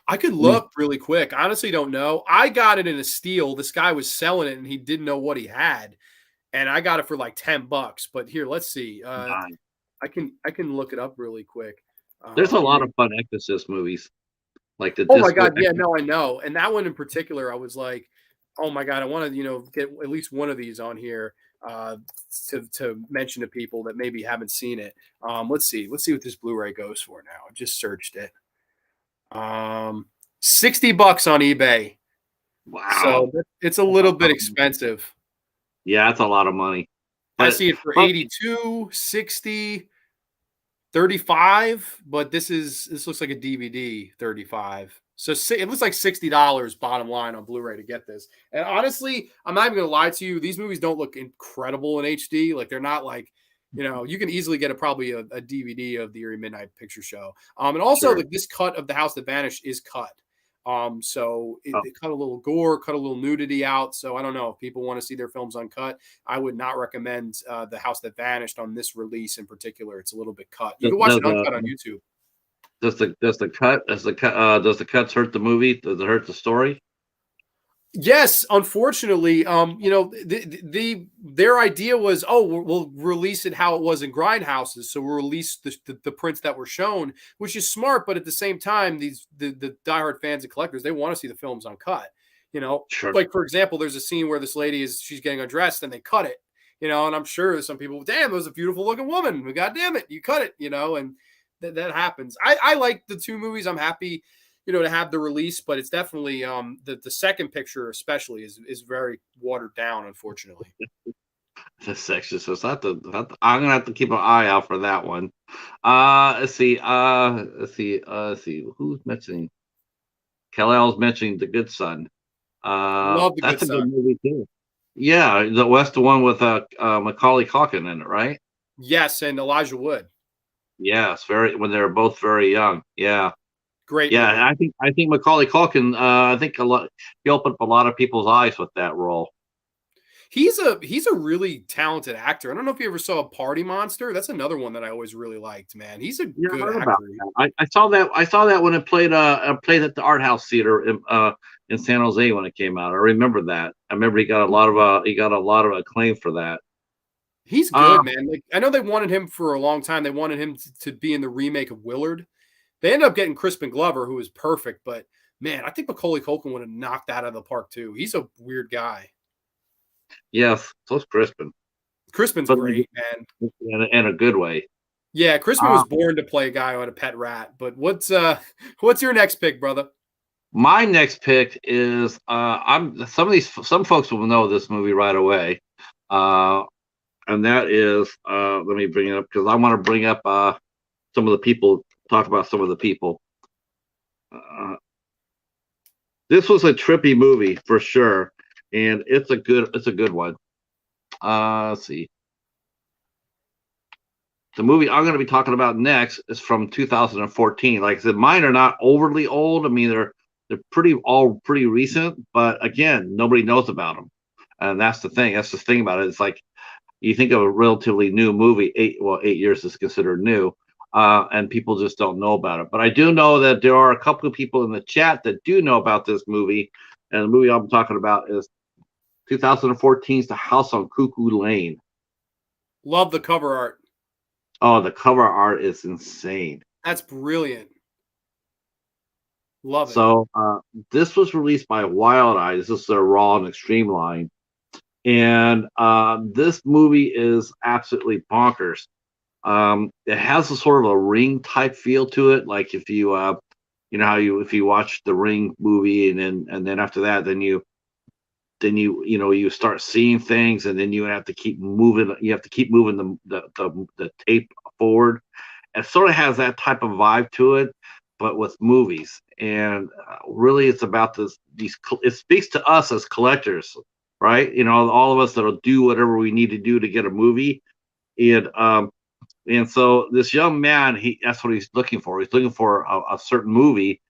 [SPEAKER 2] I could look really quick. I honestly don't know. I got it in a steal. This guy was selling it and he didn't know what he had, and I got it for like $10. But here, let's see. I can look it up really quick.
[SPEAKER 1] There's a lot of fun Exorcist movies. Like
[SPEAKER 2] oh my god, yeah, no, I know. And that one in particular, I was like, oh my god, I want to get at least one of these on here to mention to people that maybe haven't seen it. Let's see what this Blu-ray goes for now. I just searched it. $60 on eBay.
[SPEAKER 1] Wow,
[SPEAKER 2] so it's a little bit expensive.
[SPEAKER 1] Yeah, that's a lot of money.
[SPEAKER 2] I see it for 82, 60. 35, but this looks like a DVD 35. So it looks like $60 bottom line on Blu-ray to get this. And honestly, I'm not even gonna lie to you, these movies don't look incredible in HD. Like, they're not like, you can easily get probably a DVD of the Eerie Midnight Picture Show. And also like this cut of The House That Vanished is cut. So it cut a little gore, cut a little nudity out. So I don't know if people want to see their films uncut. I would not recommend The House That Vanished on this release in particular. It's a little bit cut. You can watch it uncut on YouTube.
[SPEAKER 1] Does the cuts hurt the movie? Does it hurt the story?
[SPEAKER 2] Yes, unfortunately, their idea was, we'll release it how it was in grindhouses, so we'll release the prints that were shown, which is smart. But at the same time, the diehard fans and collectors, they want to see the films uncut.
[SPEAKER 1] Sure.
[SPEAKER 2] Like, for example, there's a scene where this lady she's getting undressed and they cut it. And I'm sure there's some people, damn, it was a beautiful looking woman. God damn it, you cut it, and that happens. I like the two movies. I'm happy, to have the release, but it's definitely the second picture especially is very watered down, unfortunately.
[SPEAKER 1] The section, so it's I'm gonna have to keep an eye out for that one. Let's see. Let's see. Who's mentioning? Kal-El's mentioning The Good Son.
[SPEAKER 2] Love The Good
[SPEAKER 1] That's a good
[SPEAKER 2] Son.
[SPEAKER 1] movie too. Yeah, that's the one with Macaulay Culkin in it, right?
[SPEAKER 2] Yes, and Elijah Wood.
[SPEAKER 1] Yes, very when they were both very young. Yeah,
[SPEAKER 2] Great
[SPEAKER 1] yeah. And
[SPEAKER 2] movie.
[SPEAKER 1] I think Macaulay Culkin. I think he opened up a lot of people's eyes with that role.
[SPEAKER 2] He's a really talented actor. I don't know if you ever saw Party Monster. That's another one that I always really liked, man. He's a
[SPEAKER 1] Yeah, I
[SPEAKER 2] good
[SPEAKER 1] heard about
[SPEAKER 2] actor.
[SPEAKER 1] that. I saw that. I saw that when it played at the Art House Theater in San Jose when it came out. I remember that. I remember he got a lot of acclaim for that.
[SPEAKER 2] He's
[SPEAKER 1] Uh,
[SPEAKER 2] good, man. Like, I know they wanted him for a long time. They wanted him to be in the remake of Willard. They ended up getting Crispin Glover, who was perfect, but man, I think Macaulay Culkin would have knocked that out of the park too. He's a weird guy.
[SPEAKER 1] yes, so's Crispin,
[SPEAKER 2] Crispin's
[SPEAKER 1] but
[SPEAKER 2] great, man.
[SPEAKER 1] in a good way.
[SPEAKER 2] Yeah, Crispin
[SPEAKER 1] Uh,
[SPEAKER 2] was born to play a guy who had a pet rat. But what's your next pick, brother?
[SPEAKER 1] my next pick is some folks will know this movie right away, uh, and that is let me bring it up because I want to bring up some of the people. Talk about some of the people. Uh, this was a trippy movie for sure, and it's a good one. Let's see. The movie I'm going to be talking about next is from 2014. Like I said, mine are not overly old. I mean, they're pretty recent, but again, nobody knows about them, and that's the thing. That's the thing about it. It's like you think of a relatively new movie. 8 years is considered new, and people just don't know about it. But I do know that there are a couple of people in the chat that do know about this movie, and the movie I'm talking about is 2014's The House on Cuckoo Lane.
[SPEAKER 2] Love the cover art.
[SPEAKER 1] Oh, the cover art is insane.
[SPEAKER 2] That's brilliant. Love it.
[SPEAKER 1] So this was released by Wild Eye. This is their Raw and Extreme line, and this movie is absolutely bonkers. It has a sort of a Ring type feel to it, like if you know how if you watch the Ring movie, and then after that, then you start seeing things, and then you have to keep moving. You have to keep moving the tape forward. It sort of has that type of vibe to it, but with movies. And really, it's about these. It speaks to us as collectors, right? All of us that'll do whatever we need to do to get a movie, and so this young man, that's what he's looking for. He's looking for a certain movie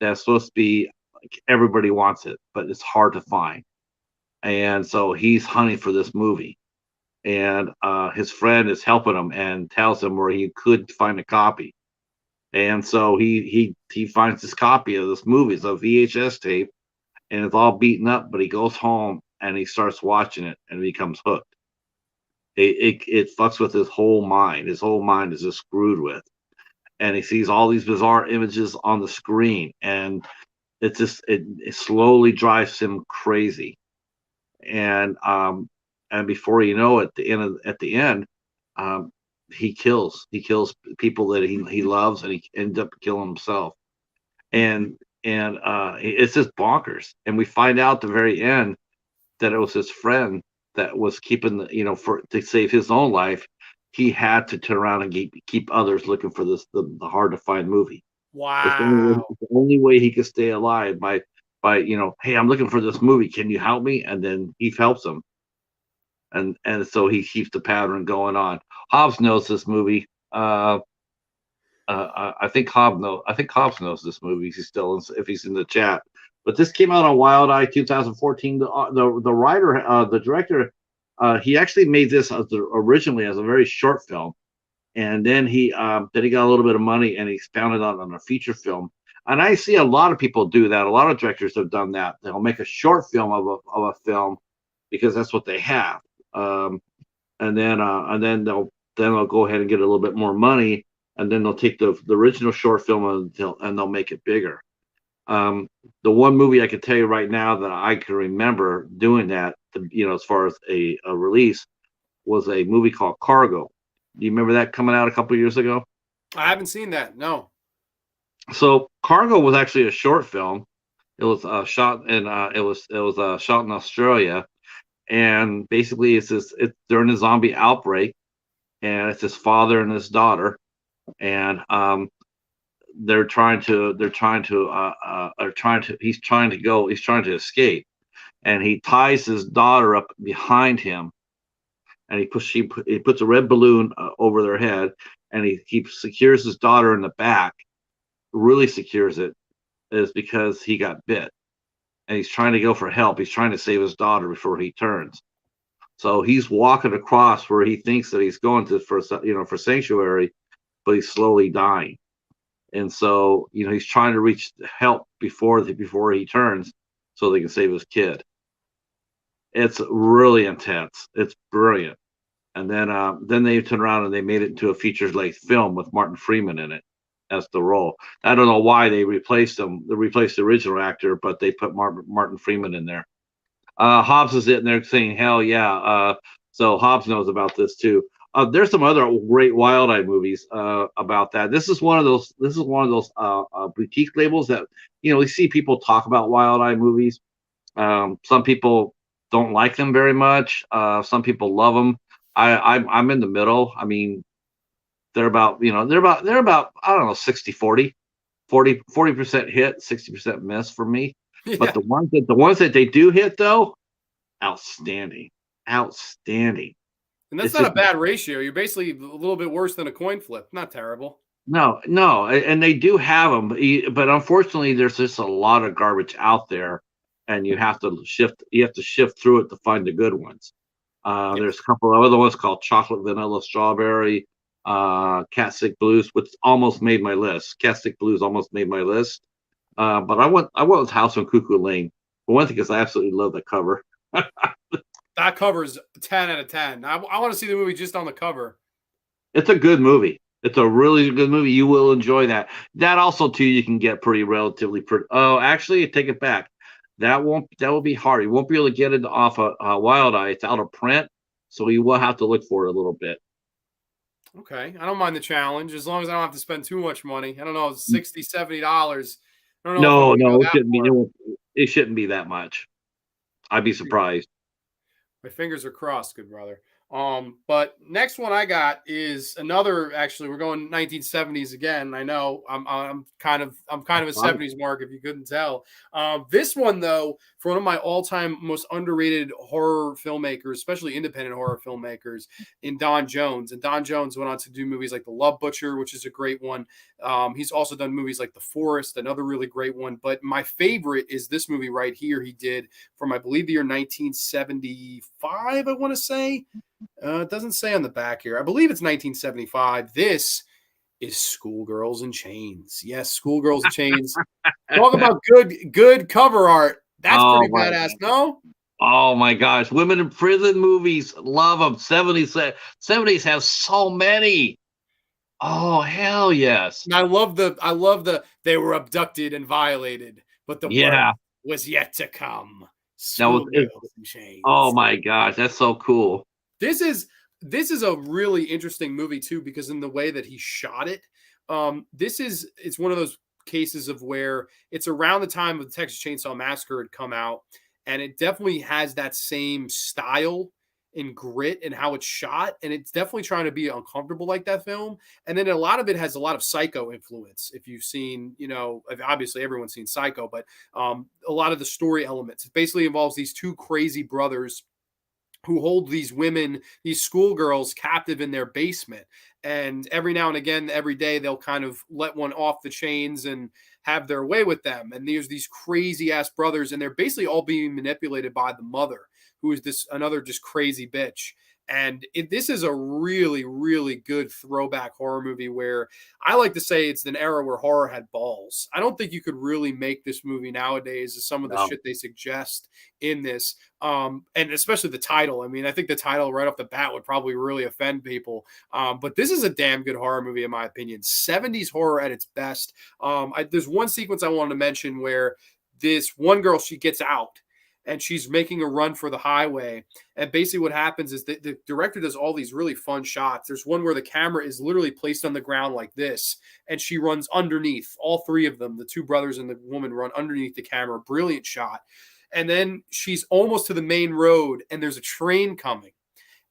[SPEAKER 1] that's supposed to be like everybody wants it, but it's hard to find. And so he's hunting for this movie, and his friend is helping him and tells him where he could find a copy. And so he finds this copy of this movie. It's a VHS tape, and it's all beaten up. But he goes home and he starts watching it, and he becomes hooked. It fucks with his whole mind. His whole mind is just screwed with, and he sees all these bizarre images on the screen, and it slowly drives him crazy. And before you know it, at the end, um, he kills people that he loves, and he ends up killing himself. And it's just bonkers. And we find out at the very end that it was his friend that was keeping for to save his own life. He had to turn around and keep others looking for the hard to find movie.
[SPEAKER 2] Wow.
[SPEAKER 1] It's the only way he could stay alive by hey, I'm looking for this movie. Can you help me? And then he helps him, and so he keeps the pattern going on. Hobbs knows this movie. I think Hobbs knows this movie. If he's in the chat. But this came out on Wild Eye 2014. The writer, the director, he actually made this originally as a very short film, and then he got a little bit of money and he found it on a feature film. And I see a lot of people do that. A lot of directors have done that. They'll make a short film of a film because that's what they have, and then they'll go ahead and get a little bit more money, and then they'll take the original short film and they'll make it bigger. The one movie I can tell you right now that I can remember doing that, as far as a release, was a movie called Cargo. Do you remember that coming out a couple years ago?
[SPEAKER 2] I haven't seen that. No.
[SPEAKER 1] So Cargo was actually a short film. It was shot in shot in Australia, and basically it's during a zombie outbreak, and it's his father and his daughter, and he's trying to escape, and he ties his daughter up behind him, and he puts a red balloon over their head, and he secures his daughter in the back, really secures it, is because he got bit, and he's trying to go for help. He's trying to save his daughter before he turns. So he's walking across where he thinks that he's going to for sanctuary, but he's slowly dying. And so he's trying to reach help before he turns, so they can save his kid. It's really intense. It's brilliant. And then they turned around and they made it into a feature-length film with Martin Freeman in it as the role. I don't know why they replaced him. They replaced the original actor, but they put Martin Freeman in there. Hobbs is in there saying, "Hell yeah!" So Hobbs knows about this too. There's some other great Wild Eye movies about that. This is one of those. This is one of those boutique labels that we see people talk about Wild Eye movies. Some people don't like them very much. Some people love them. I'm in the middle. I mean, they're about I don't know 60-40, 40% hit, 60% miss for me.
[SPEAKER 2] Yeah.
[SPEAKER 1] But the ones that they do hit though, outstanding.
[SPEAKER 2] And that's not a bad ratio. You're basically a little bit worse than a coin flip. Not terrible.
[SPEAKER 1] No, and they do have them, but unfortunately, there's just a lot of garbage out there, and you have to shift. You have to shift through it to find the good ones.
[SPEAKER 2] Yes.
[SPEAKER 1] There's a couple of other ones called Chocolate Vanilla Strawberry, Cat Stick Blues, which almost made my list. Cat Stick Blues almost made my list, but I went with House on Cuckoo Lane. For one thing, because I absolutely love the cover.
[SPEAKER 2] That cover's 10 out of 10. I want to see the movie just on the cover.
[SPEAKER 1] It's a good movie. It's a really good movie. You will enjoy that. That also too, you can get relatively. Oh, actually, take it back. That will be hard. You won't be able to get it off a Wild Eye. It's out of print, so you will have to look for it a little bit.
[SPEAKER 2] Okay, I don't mind the challenge as long as I don't have to spend too much money. I don't know, $60, $70. I don't know.
[SPEAKER 1] No, it shouldn't be that much. I'd be surprised.
[SPEAKER 2] My fingers are crossed, good brother. But next one I got is another. Actually, we're going 1970s again. I know I'm kind of a 70s mark if you couldn't tell. This one though, for one of my all-time most underrated horror filmmakers, especially independent horror filmmakers, in Don Jones. And Don Jones went on to do movies like The Love Butcher, which is a great one. He's also done movies like The Forest, another really great one. But my favorite is this movie right here. He did from I believe the year 1975. I want to say. It doesn't say on the back here. I believe it's 1975. This is Schoolgirls in Chains. Yes, Schoolgirls in Chains. Talk about good cover art. That's pretty badass, no?
[SPEAKER 1] Oh my gosh. Women in prison movies. Love them. 70s have so many. Oh, hell yes.
[SPEAKER 2] And I love the they were abducted and violated, but the work was yet to come. Schoolgirls in Chains.
[SPEAKER 1] Oh my gosh, that's so cool.
[SPEAKER 2] This is a really interesting movie too, because in the way that he shot it, it's one of those cases of where it's around the time of the Texas Chainsaw Massacre had come out, and it definitely has that same style and grit and how it's shot, and it's definitely trying to be uncomfortable like that film. And then a lot of it has a lot of Psycho influence. If you've seen, obviously everyone's seen Psycho, but a lot of the story elements. It basically involves these two crazy brothers who hold these women, these schoolgirls, captive in their basement. And every now and again, every day, they'll kind of let one off the chains and have their way with them. And there's these crazy ass brothers, and they're basically all being manipulated by the mother, who is another just crazy bitch. And this is a really, really good throwback horror movie where I like to say it's an era where horror had balls. I don't think you could really make this movie nowadays as some of the shit they suggest in this. And especially the title. I mean, I think the title right off the bat would probably really offend people. But this is a damn good horror movie, in my opinion. 70s horror at its best. There's one sequence I wanted to mention where this one girl, she gets out. and she's making a run for the highway. And basically, what happens is the director does all these really fun shots. There's one where the camera is literally placed on the ground like this, and she runs underneath. All three of them, the two brothers and the woman, run underneath the camera. Brilliant shot. And then she's almost to the main road, and there's a train coming,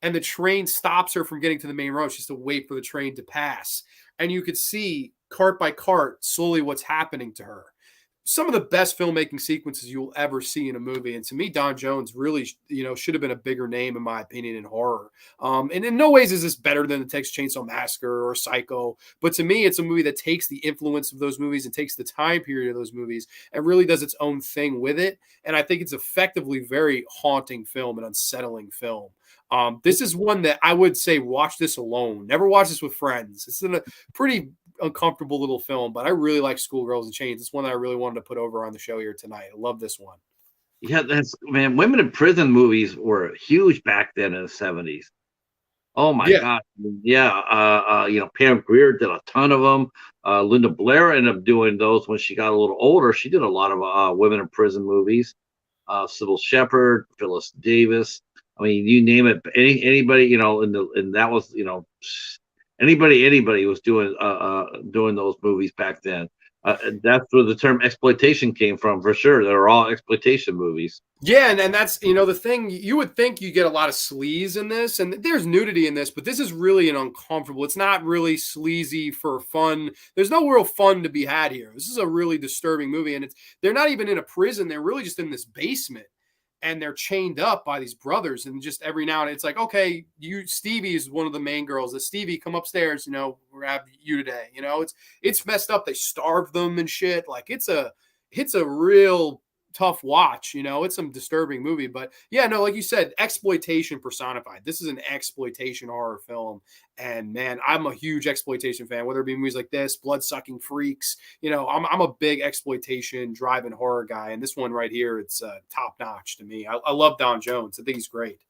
[SPEAKER 2] and the train stops her from getting to the main road. She has to wait for the train to pass. And you could see cart by cart slowly what's happening to her. Some of the best filmmaking sequences you'll ever see in a movie. And to me, Don Jones really, should have been a bigger name, in my opinion, in horror. And in no ways is this better than the Texas Chainsaw Massacre or Psycho. But to me, it's a movie that takes the influence of those movies and takes the time period of those movies and really does its own thing with it. And I think it's effectively very haunting film and unsettling film. This is one that I would say watch this alone. Never watch this with friends. It's a pretty uncomfortable little film, but I really like Schoolgirls and Chains. It's one that I really wanted to put over on the show here tonight. I love this one.
[SPEAKER 1] Yeah, man. Women in prison movies were huge back then in the 70s. Oh my God. Yeah. Pam Grier did a ton of them. Linda Blair ended up doing those when she got a little older. She did a lot of women in prison movies. Sybil Shepherd, Phyllis Davis. I mean, you name it. Anybody, and that was, anybody was doing those movies back then. That's where the term exploitation came from, for sure. They were all exploitation movies.
[SPEAKER 2] Yeah, and that's the thing. You would think you get a lot of sleaze in this, and there's nudity in this, but this is really an uncomfortable. It's not really sleazy for fun. There's no real fun to be had here. This is a really disturbing movie, and they're not even in a prison. They're really just in this basement. And they're chained up by these brothers, and just every now and then it's like, okay, Stevie is one of the main girls. Stevie, come upstairs. We're having you today. It's messed up. They starve them and shit. Like it's a real tough watch. It's some disturbing movie, but yeah, no, like you said, exploitation personified. This is an exploitation horror film, and man, I'm a huge exploitation fan. Whether it be movies like this, Blood-Sucking Freaks, I'm a big exploitation driving horror guy, and this one right here, it's top notch to me. I love Don Jones. I think he's great.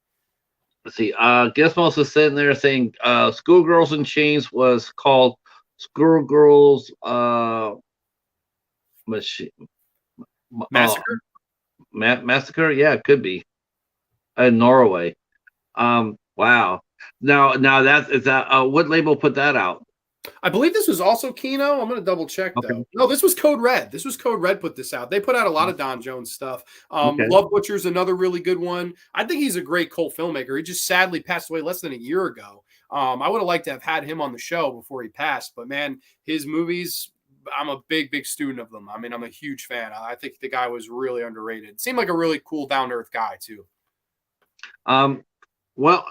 [SPEAKER 1] Let's see. Gizmo's is sitting there saying Schoolgirls in Chains was called Schoolgirls
[SPEAKER 2] Massacre.
[SPEAKER 1] Massacre. Yeah, it could be in Norway. Wow. Now is that what label put that out?
[SPEAKER 2] I believe this was also Kino. I'm going to double check though. No, this was Code Red. Code Red put this out. They put out a lot of Don Jones stuff. Love Butcher's another really good one. I think he's a great cult filmmaker. He just sadly passed away less than a year ago. I would have liked to have had him on the show before he passed, but man, his movies, I'm a big student of them. I mean, I'm a huge fan. I think the guy was really underrated. Seemed like a really cool, down-to-earth guy too.
[SPEAKER 1] Well,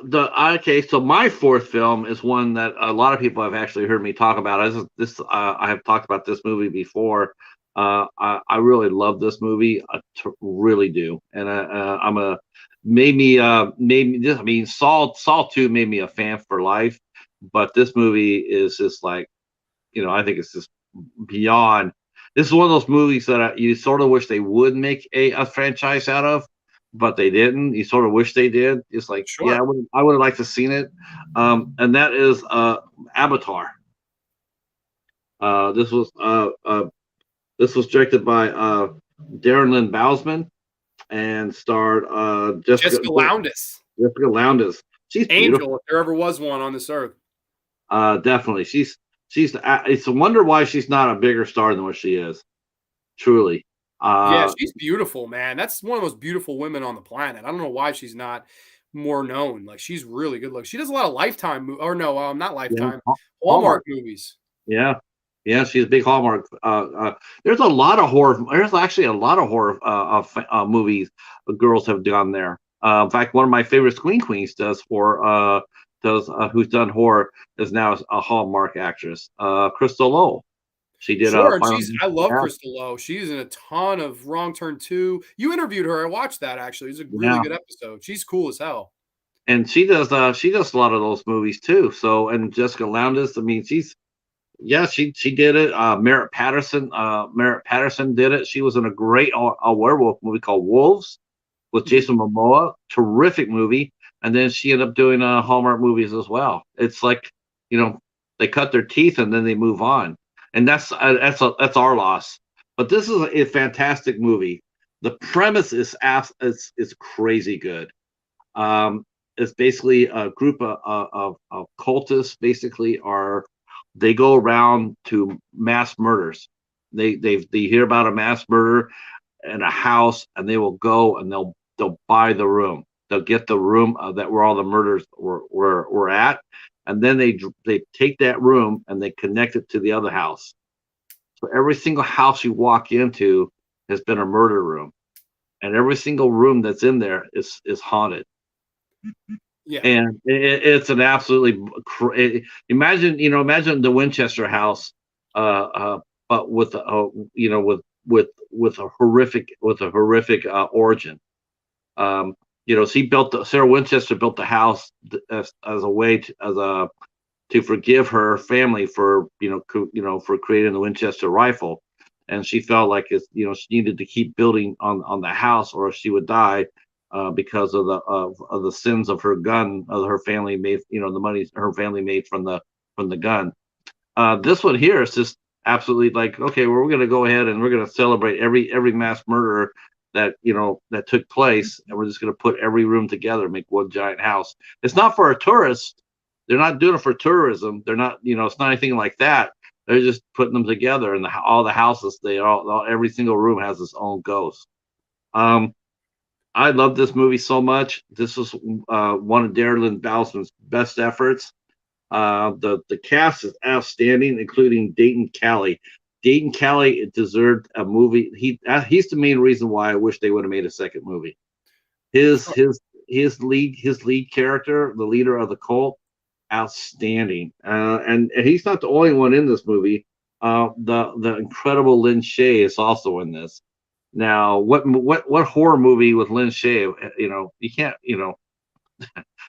[SPEAKER 1] so my fourth film is one that a lot of people have actually heard me talk about. I have talked about this movie before. I really love this movie. I really do, and Saw 2 made me a fan for life, but this movie is just like, I think it's just beyond. This is one of those movies that you sort of wish they would make a franchise out of, but they didn't. You sort of wish they did. It's like, sure. Yeah, I would have liked to seen it. And that is Avatar. This was directed by Darren Lynn Bousman and starred Jessica Lowndes. Jessica Lowndes. She's
[SPEAKER 2] Angel,
[SPEAKER 1] beautiful.
[SPEAKER 2] If there ever was one on this earth.
[SPEAKER 1] Definitely. It's a wonder why she's not a bigger star than what she is. Truly.
[SPEAKER 2] Yeah, she's beautiful, man. That's one of the most beautiful women on the planet. I don't know why she's not more known. Like, she's really good looking. She does a lot of Lifetime, not Lifetime, Hallmark movies.
[SPEAKER 1] Yeah, she's a big Hallmark. There's a lot of horror. There's actually a lot of horror movies the girls have done there. In fact, one of my favorite Screen Queens who's done horror is now a Hallmark actress, Crystal Lowe. She did.
[SPEAKER 2] Sure, I love Crystal Lowe. She's in a ton of Wrong Turn 2. You interviewed her. I watched that actually. It was a really good episode. She's cool as hell.
[SPEAKER 1] And she does a lot of those movies too. So, and Jessica Lowndes, I mean, she did it. Merritt Patterson did it. She was in a great werewolf movie called Wolves with Jason Momoa. Terrific movie. And then she ended up doing Hallmark movies as well. It's like, they cut their teeth and then they move on. And that's our loss. But this is a fantastic movie. The premise is crazy good. Um, it's basically a group of cultists. Basically, they go around to mass murders. They hear about a mass murder in a house, and they will go and they'll buy the room. They'll get the room that where all the murders were at, and then they take that room and they connect it to the other house. So every single house you walk into has been a murder room, and every single room that's in there is haunted.
[SPEAKER 2] Yeah.
[SPEAKER 1] And it's an absolutely imagine the Winchester house, but with with a horrific origin. Sarah Winchester built the house as a way to forgive her family for for creating the Winchester rifle, and she felt like she needed to keep building on the house or she would die, because of the sins of her gun, of her family made, the money her family made from the gun. This one here is just absolutely like, okay, well, we're going to go ahead and we're going to celebrate every mass murder that took place, and we're just going to put every room together, make one giant house. It's not for a tourist. They're not doing it for tourism. They're not, it's not anything like that. They're just putting them together, and all the houses, every single room has its own ghost. I love this movie so much. This is one of Darren Bowsman's best efforts. The cast is outstanding, including Dayton Cali. Dayton Cali deserved a movie. He's the main reason why I wish they would have made a second movie. His lead character, the leader of the cult, outstanding. And he's not the only one in this movie. The incredible Lynn Shay is also in this. Now, what horror movie with Lynn Shay? You can't.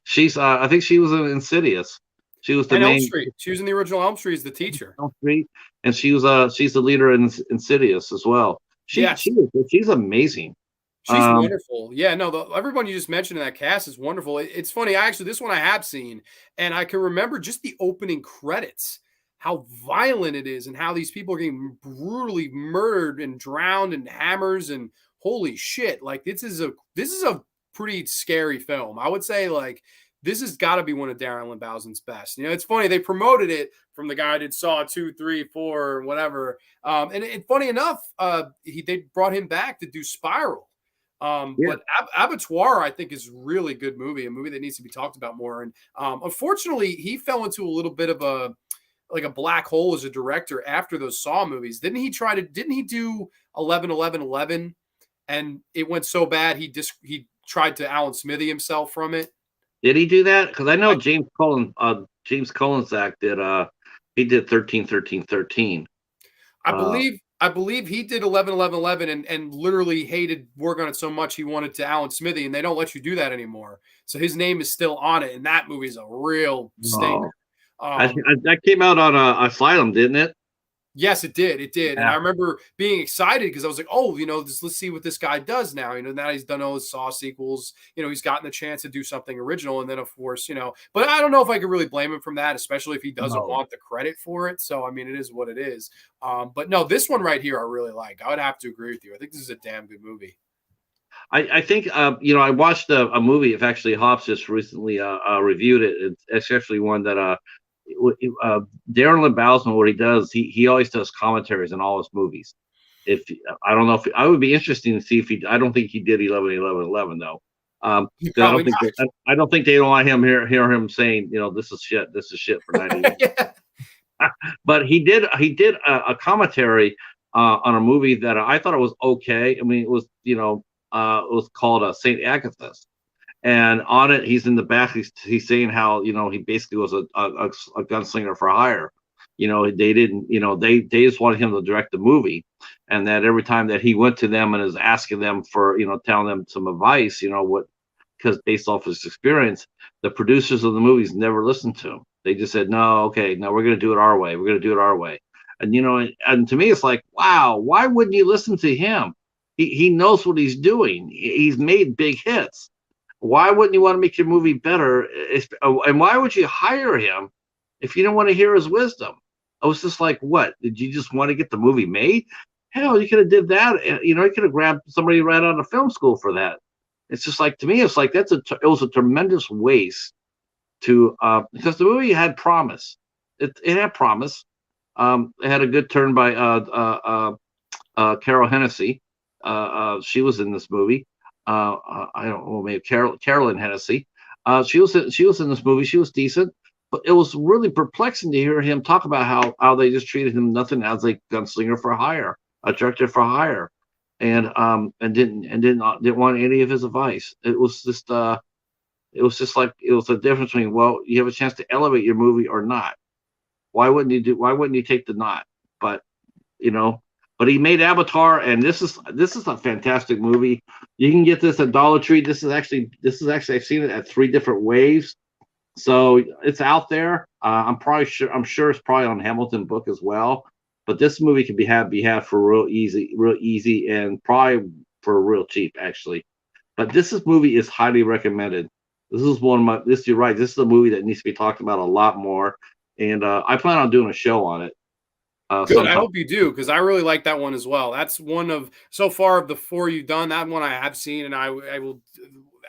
[SPEAKER 1] She's. I think she was in Insidious. She was the
[SPEAKER 2] and
[SPEAKER 1] main.
[SPEAKER 2] Elm Street. She was in the original Elm Street as the teacher.
[SPEAKER 1] Elm Street, and she's the leader in Insidious as well. She's amazing.
[SPEAKER 2] She's wonderful. Yeah, no, everyone you just mentioned in that cast is wonderful. It's funny, this one I have seen, and I can remember just the opening credits, how violent it is, and how these people are getting brutally murdered and drowned in hammers, and holy shit, like this is a pretty scary film. I would say like this has got to be one of Darren Lynn Bowsman's best. It's funny, they promoted it from the guy that saw 2, 3, 4, whatever. And funny enough, they brought him back to do Spiral. But Abattoir, I think, is a really good movie, a movie that needs to be talked about more. And unfortunately, he fell into a little bit of a black hole as a director after those Saw movies. Didn't he do 11-11-11? And it went so bad he tried to Alan Smithy himself from it.
[SPEAKER 1] Did he do that? Because I know James Collinsack did. He did 13-13-13.
[SPEAKER 2] I believe he did 11-11-11 and literally hated working on it so much he wanted to Alan Smithy, and they don't let you do that anymore. So his name is still on it, and that movie is a real stinker.
[SPEAKER 1] That came out on Asylum, didn't it?
[SPEAKER 2] Yes, it did. It did. Yeah. And I remember being excited because I was like, oh, let's see what this guy does now. Now he's done all his Saw sequels. He's gotten the chance to do something original. And then, of course, but I don't know if I could really blame him from that, especially if he doesn't want the credit for it. So, I mean, it is what it is. But no, this one right here I really like. I would have to agree with you. I think this is a damn good movie.
[SPEAKER 1] I think, I watched a movie. If actually Hobbs just recently reviewed it. It's actually one that Darren Lynn Bowsman, what he does, he always does commentaries in all his movies. I don't know if I would be interested to see if I don't think he did 11-11-11 though. I don't think they don't want him hear him saying, this is shit for 90. Yeah. But he did a commentary on a movie that I thought it was okay. I mean, it was called Saint Agatha's. And on it, he's in the back. He's saying how he basically was a gunslinger for hire. They didn't. They just wanted him to direct the movie, and that every time that he went to them and is asking them for telling them some advice, because based off his experience, the producers of the movies never listened to him. They just said, no, okay, no, we're going to do it our way. We're going to do it our way. And and to me, it's like, wow, why wouldn't you listen to him? He knows what he's doing. He's made big hits. Why wouldn't you want to make your movie better? And why would you hire him if you don't want to hear his wisdom? I was just like, what? Did you just want to get the movie made? hell, you could have did that. You know, you could have grabbed somebody right out of film school for that. It's just like, to me, it's like it was a tremendous waste to because the movie had promise. It had promise. It had a good turn by Carol Hennessy. She was in this movie. I don't know, maybe Carolyn Hennessy. She was in this movie. She was decent, but it was really perplexing to hear him talk about how they just treated him nothing as a gunslinger for hire, a director for hire, and didn't want any of his advice. It was just like it was a difference between, well, you have a chance to elevate your movie or not. Why wouldn't you take the not? But you know, but he made Avatar, and this is a fantastic movie. You can get this at Dollar Tree. This is actually I've seen it at 3 different waves, so it's out there. I'm sure it's probably on Hamilton Book as well. But this movie can be had for real easy, and probably for real cheap actually. But movie is highly recommended. This is one of my. This You're right. This is a movie that needs to be talked about a lot more, and I plan on doing a show on it.
[SPEAKER 2] Good.
[SPEAKER 1] Sometime.
[SPEAKER 2] I hope you do, because I really like that one as well. That's one of so far of the 4 you've done. That one I have seen, and I will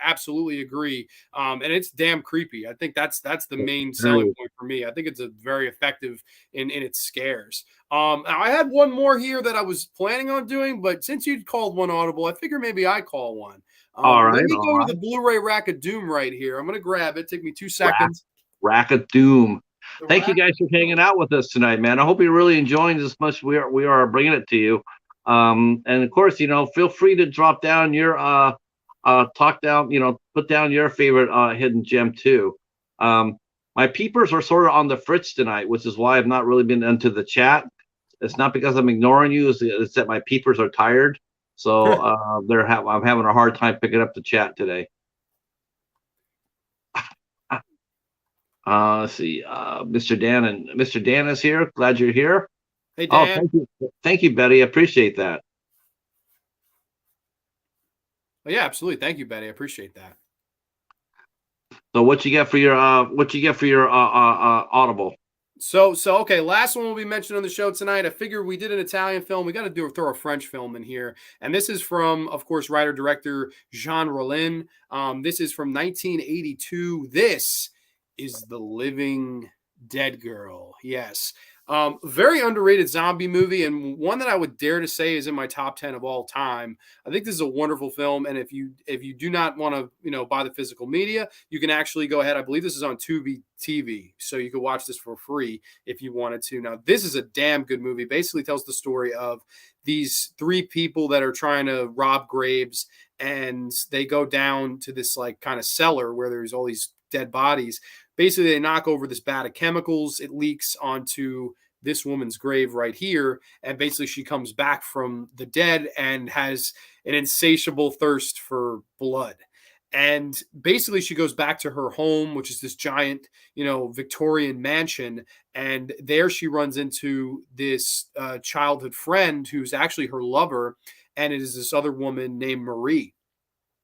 [SPEAKER 2] absolutely agree. And it's damn creepy. I think that's the main selling point for me. I think it's a very effective in its scares. I had one more here that I was planning on doing, but since you called one audible, I figure maybe I call one.
[SPEAKER 1] All right.
[SPEAKER 2] Let me go to the Blu-ray rack of doom right here. I'm going to grab it. Take me 2 seconds.
[SPEAKER 1] Rack of Doom. Thank you guys for hanging out with us tonight, man. I hope you're really enjoying this as much as we are bringing it to you. And of course, feel free to drop down your put down your favorite hidden gem too. My peepers are sort of on the fritz tonight, which is why I've not really been into the chat. It's not because I'm ignoring you; it's that my peepers are tired. So I'm having a hard time picking up the chat today. Let's see. Mr. Dan is here. Glad you're here.
[SPEAKER 2] Hey, Dan.
[SPEAKER 1] Thank you, Betty. I appreciate that.
[SPEAKER 2] Oh, yeah, absolutely. Thank you, Betty. I appreciate that.
[SPEAKER 1] So what you get for your Audible?
[SPEAKER 2] So okay, last one will be mentioned on the show tonight. I figure we did an Italian film. We got to throw a French film in here. And this is from, of course, writer-director Jean Rollin. This is from 1982. This is The Living Dead Girl. Yes. Very underrated zombie movie, and one that I would dare to say is in my top 10 of all time. I think this is a wonderful film, and if you do not want to buy the physical media, you can actually go ahead. I believe this is on Tubi TV, so you could watch this for free if you wanted to. Now, this is a damn good movie. Basically tells the story of these 3 people that are trying to rob graves, and they go down to this like kind of cellar where there's all these dead bodies. Basically, they knock over this vat of chemicals. It leaks onto this woman's grave right here. And basically, she comes back from the dead and has an insatiable thirst for blood. And basically, she goes back to her home, which is this giant, Victorian mansion. And there she runs into this childhood friend who's actually her lover. And it is this other woman named Marie.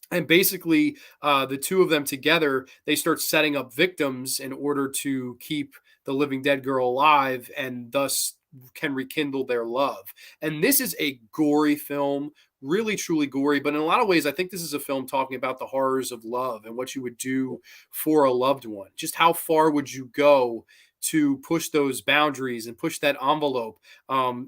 [SPEAKER 2] And basically, the 2 of them together, they start setting up victims in order to keep the living dead girl alive and thus can rekindle their love. And this is a gory film, really, truly gory. But in a lot of ways, I think this is a film talking about the horrors of love and what you would do for a loved one. Just how far would you go to push those boundaries and push that envelope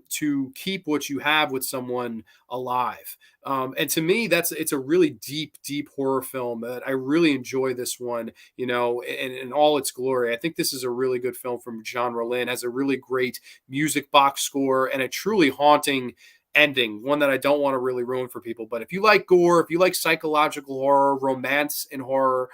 [SPEAKER 2] to keep what you have with someone alive. And to me, it's a really deep horror film. I really enjoy this one, in all its glory. I think this is a really good film from Jean Rollin. Has a really great music box score and a truly haunting ending, one that I don't want to really ruin for people. But if you like gore, if you like psychological horror, romance and horror,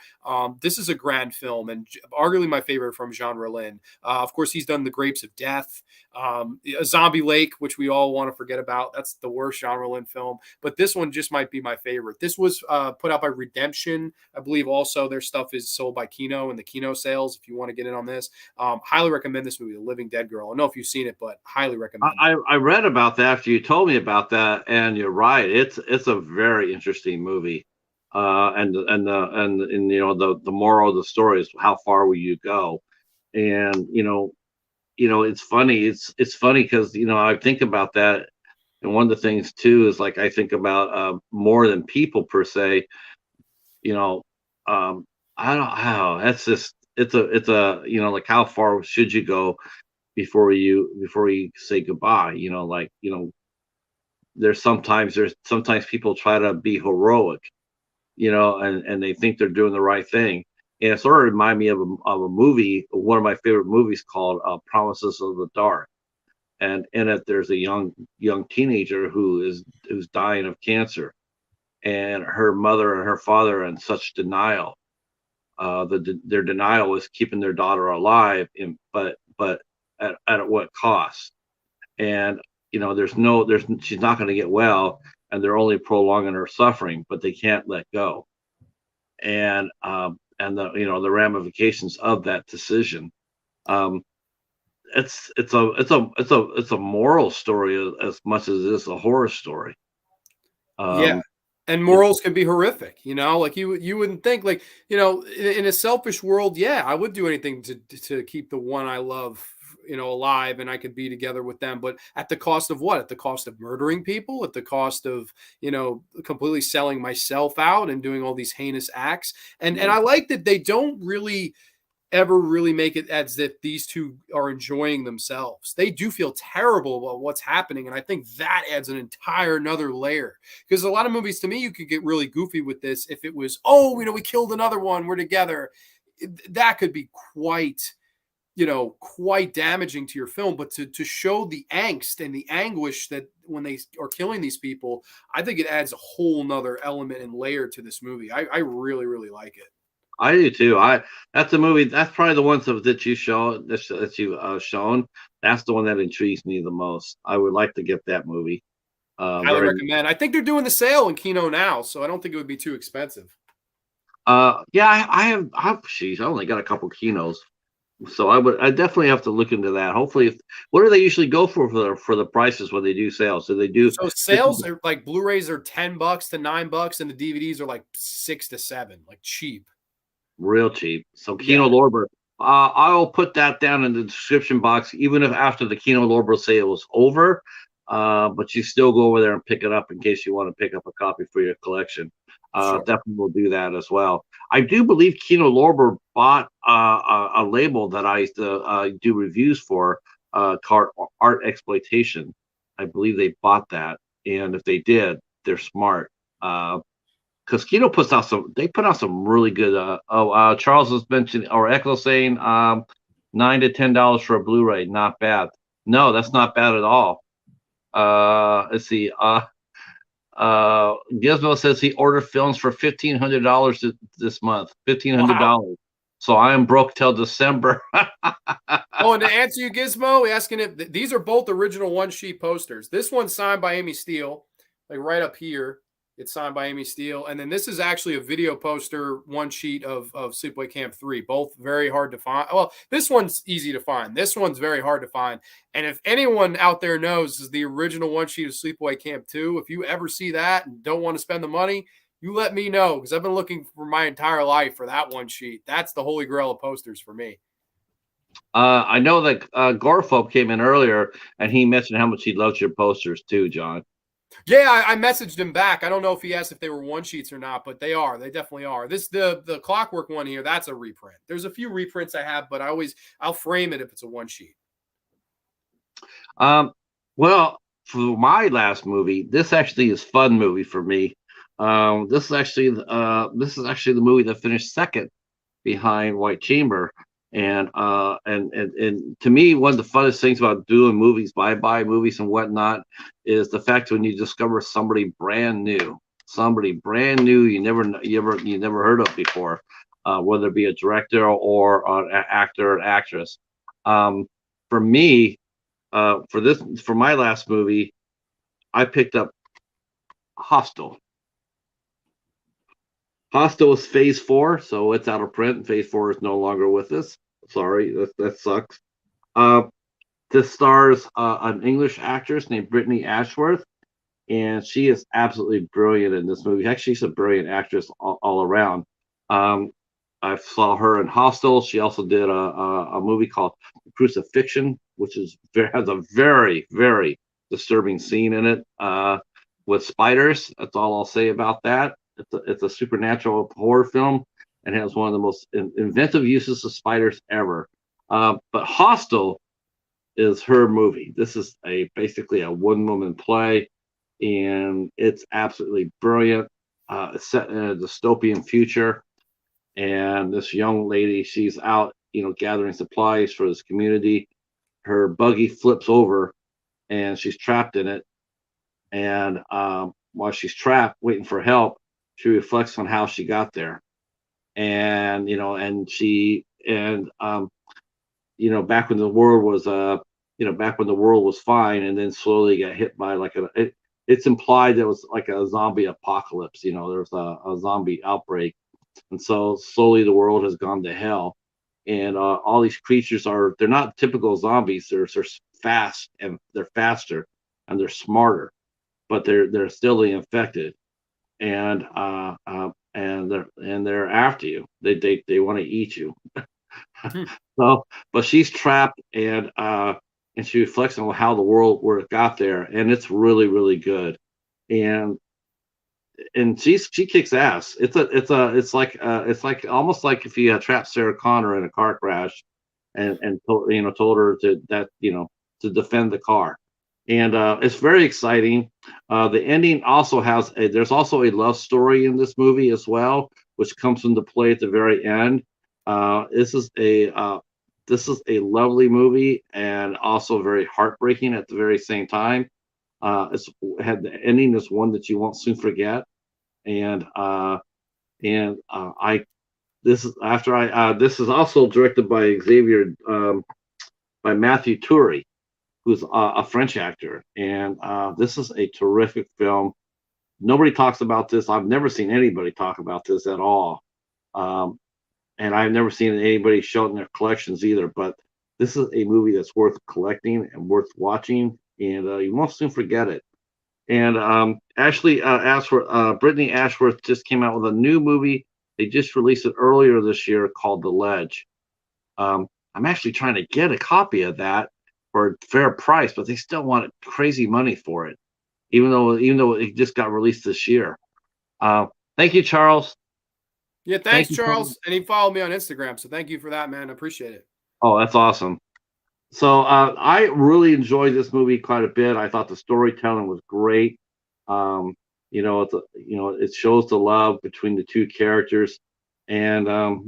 [SPEAKER 2] this is a grand film and arguably my favorite from Jean Rollin. Of course, he's done The Grapes of Death, A Zombie Lake, which we all want to forget about. That's the worst Jean Rollin film. But this one just might be my favorite. This was put out by Redemption. I believe also their stuff is sold by Kino and the Kino sales, if you want to get in on this. Highly recommend this movie, The Living Dead Girl. I don't know if you've seen it, but highly recommend it.
[SPEAKER 1] I read about that after you told me about that, and you're right. It's a very interesting movie. And the moral of the story is how far will you go? And it's funny. It's funny because I think about that, And one of the things too is like I think about more than people per se. You know, I don't how that's just it's a like how far should you go before you say goodbye? Like there's sometimes people try to be heroic, and they think they're doing the right thing. And it sort of reminded me of a movie, one of my favorite movies called Promises of the Dark. And in it, there's a young teenager who's dying of cancer, and her mother and her father are in such denial. Their denial is keeping their daughter alive, but at what cost? And there's she's not going to get well, and they're only prolonging her suffering, but they can't let go. And the ramifications of that decision. Um, it's a moral story as much as it is a horror story.
[SPEAKER 2] Yeah.
[SPEAKER 1] Um,
[SPEAKER 2] And
[SPEAKER 1] you
[SPEAKER 2] morals can be horrific, like you wouldn't think, like, in a selfish world, yeah, I would do anything to keep the one I love, alive, and I could be together with them. But at the cost of what? At the cost of murdering people, at the cost of, completely selling myself out and doing all these heinous acts. And
[SPEAKER 1] know,
[SPEAKER 2] I like that they don't really ever really make it as if these two are enjoying themselves. They do feel terrible about what's happening. And I think that adds an entire another layer. Because a lot of movies, to me, you could get really goofy with this if it was, oh, we killed another one, we're together. That could be quite damaging to your film. But to show the angst and the anguish that when they are killing these people, I think it adds a whole nother element and layer to this movie. I really, really like it.
[SPEAKER 1] I do too. That's a movie. That's probably the ones that you show that you shown. That's the one that intrigues me the most. I would like to get that movie.
[SPEAKER 2] Highly
[SPEAKER 1] Very.
[SPEAKER 2] recommend. I think they're doing the sale in Kino now, so I don't think it would be too expensive.
[SPEAKER 1] Yeah, Sheesh, I only got a couple kinos, so I definitely have to look into that. Hopefully, what do they usually go for the prices when they do sales? So they do
[SPEAKER 2] So
[SPEAKER 1] 50,
[SPEAKER 2] sales are like Blu-rays are $10 to $9, and the DVDs are like 6 to 7, like cheap.
[SPEAKER 1] real cheap. So
[SPEAKER 2] Yeah,
[SPEAKER 1] Kino Lorber, I will put that down in the description box, even if after the Kino Lorber sale is over. But you still go over there and pick it up in case you want to pick up a copy for your collection.
[SPEAKER 2] sure.
[SPEAKER 1] Definitely will do that as well. I do believe Kino Lorber bought a label that I used to do reviews for, called Art Exploitation. I believe they bought that, and if they did, they're smart. Because Kino they put out some really good. Charles was mentioning, or Echo saying, $9 to $10 for a Blu-ray, not bad. No, that's not bad at all. Let's see. Gizmo says he ordered films for $1,500 this month.
[SPEAKER 2] Wow.
[SPEAKER 1] $1,500. So I am broke till December.
[SPEAKER 2] Oh, and to answer you, Gizmo, asking if these are both original one-sheet posters. This one's signed by Amy Steele, like right up here. It's signed by Amy Steele. And then this is actually a video poster, one sheet of Sleepaway Camp 3, both very hard to find. Well, this one's easy to find. This one's very hard to find. And if anyone out there knows is the original one sheet of Sleepaway Camp 2, if you ever see that and don't want to spend the money, you let me know, because I've been looking for my entire life for that one sheet. That's the holy grail of posters for me.
[SPEAKER 1] I know that Gorphobe came in earlier, and he mentioned how much he loves your posters too, John.
[SPEAKER 2] Yeah, I messaged him back. I don't know if he asked if they were one sheets or not, but they are. They definitely are. The Clockwork one here, that's a reprint. There's a few reprints I have, but I'll frame it if it's a one sheet.
[SPEAKER 1] Well, for my last movie, this actually is fun movie for me. This is actually the movie that finished second behind White Chamber. And to me, one of the funnest things about doing movies, buy movies and whatnot, is the fact when you discover somebody brand new you never heard of before, whether it be a director or an actor or actress. For me, for my last movie, I picked up Hostel. Hostel is phase 4, so it's out of print. Phase 4 is no longer with us. Sorry, that sucks. Uh, this stars an English actress named Brittany Ashworth, and she is absolutely brilliant in this movie. Actually, she's a brilliant actress all around. Um, I saw her in Hostel. She also did a movie called Crucifixion, which has a very, very disturbing scene in it with spiders. That's all I'll say about that. It's a supernatural horror film and has one of the most inventive uses of spiders ever. But Hostel is her movie. This is basically a one woman play, and it's absolutely brilliant. It's set in a dystopian future, and this young lady, she's out, gathering supplies for this community. Her buggy flips over, and she's trapped in it. And while she's trapped, waiting for help, she reflects on how she got there. And back when the world was back when the world was fine, and then slowly got hit by it's implied that it was like a zombie apocalypse. There was a zombie outbreak, and so slowly the world has gone to hell. And all these creatures they're not typical zombies. They're fast, and they're faster, and they're smarter, but they're still infected, and they're after you. They want to eat you. So, but she's trapped, and she reflects on how the world where it got there, and it's really really good, and she kicks ass. It's like almost like if you had trapped Sarah Connor in a car crash, and told her to defend the car, and it's very exciting. The ending also there's also a love story in this movie as well, which comes into play at the very end. This is a lovely movie and also very heartbreaking at the very same time. The ending is one that you won't soon forget, and I this is after I this is also directed by by Matthew Turi, who's a French actor, and this is a terrific film. Nobody talks about this. I've never seen anybody talk about this at all. Um, and I've never seen anybody show it in their collections either. But this is a movie that's worth collecting and worth watching, and you won't soon forget it. And Brittany Ashworth just came out with a new movie. They just released it earlier this year called The Ledge. I'm actually trying to get a copy of that for a fair price, but they still want crazy money for it, even though it just got released this year. Thank you, Charles.
[SPEAKER 2] Yeah, thanks, Charles. And he followed me on Instagram, so thank you for that, man. I appreciate it.
[SPEAKER 1] Oh, that's awesome. So I really enjoyed this movie quite a bit. I thought the storytelling was great. It shows the love between the two characters, and of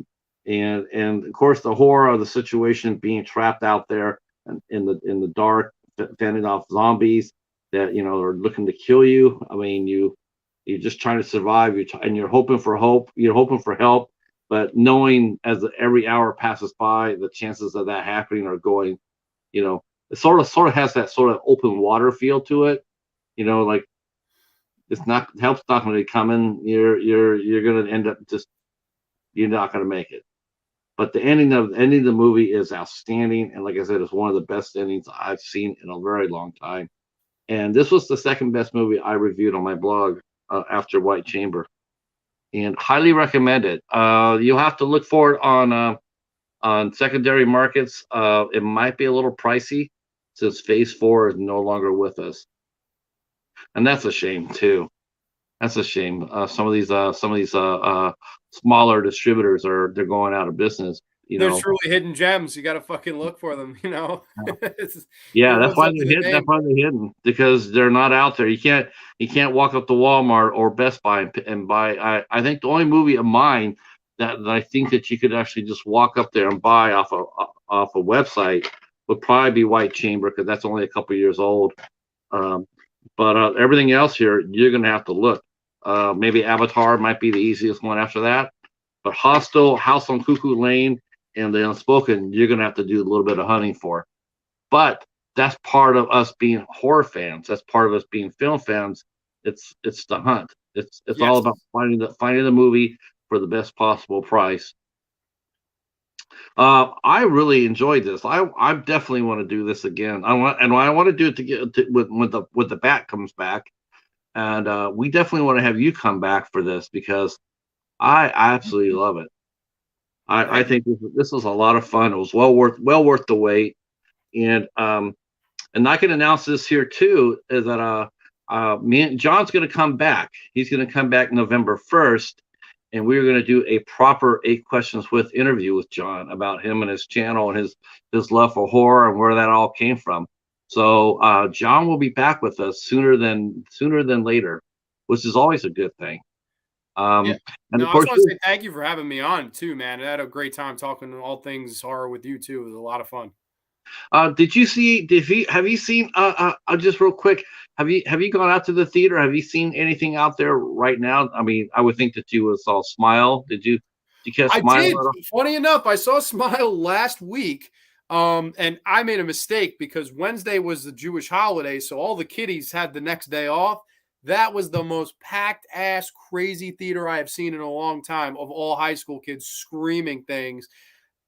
[SPEAKER 1] course the horror of the situation, being trapped out there in the dark, fending off zombies that are looking to kill you. I mean, you're just trying to survive. And you're hoping for hope. You're hoping for help, but knowing as every hour passes by, the chances of that happening are going. It sort of has that sort of open water feel to it. Like help's not going to come in. You're going to end up you're not going to make it. But the ending of the movie is outstanding, and like I said, it's one of the best endings I've seen in a very long time. And this was the second best movie I reviewed on my blog after White Chamber, and highly recommend it. You'll have to look for it on secondary markets. It might be a little pricey since Phase 4 is no longer with us, and that's a shame too. That's a shame. Some of these smaller distributors they're going out of business.
[SPEAKER 2] They're truly hidden gems. You got to fucking look for them.
[SPEAKER 1] Yeah, that's why they're hidden. That's why they're hidden, because they're not out there. You can't walk up to Walmart or Best Buy and buy. I think the only movie of mine that I think that you could actually just walk up there and buy off a website would probably be White Chamber, because that's only a couple years old. But everything else here, you're going to have to look. Maybe Avatar might be the easiest one after that. But Hostel, House on Cuckoo Lane, and The Unspoken, you're going to have to do a little bit of hunting for. But that's part of us being horror fans. That's part of us being film fans. It's the hunt. It's all about finding the movie for the best possible price. I really enjoyed this. I definitely want to do this again. I want to do it when the Bat comes back, and we definitely want to have you come back for this, because I absolutely love it. I think this was a lot of fun. It was well worth the wait, and And I can announce this here too, is that me and John's going to come back. He's going to come back November 1st, and we're going to do a proper 8 questions with interview with John about him and his channel and his love for horror and where that all came from. So John will be back with us sooner than later, which is always a good thing.
[SPEAKER 2] Yeah.
[SPEAKER 1] And
[SPEAKER 2] No,
[SPEAKER 1] of
[SPEAKER 2] I
[SPEAKER 1] course,
[SPEAKER 2] just want to say thank you for having me on too, man. I had a great time talking all things horror with you too. It was a lot of fun.
[SPEAKER 1] did you see? Have you seen? Just real quick, have you gone out to the theater? Have you seen anything out there right now? I mean, I would think that you saw Smile. Did you catch
[SPEAKER 2] I
[SPEAKER 1] Smile
[SPEAKER 2] did.
[SPEAKER 1] at all?
[SPEAKER 2] Funny enough, I saw Smile last week. And I made a mistake because Wednesday was the Jewish holiday, so all the kiddies had the next day off. That was the most packed ass crazy theater I have seen in a long time, of all high school kids screaming things.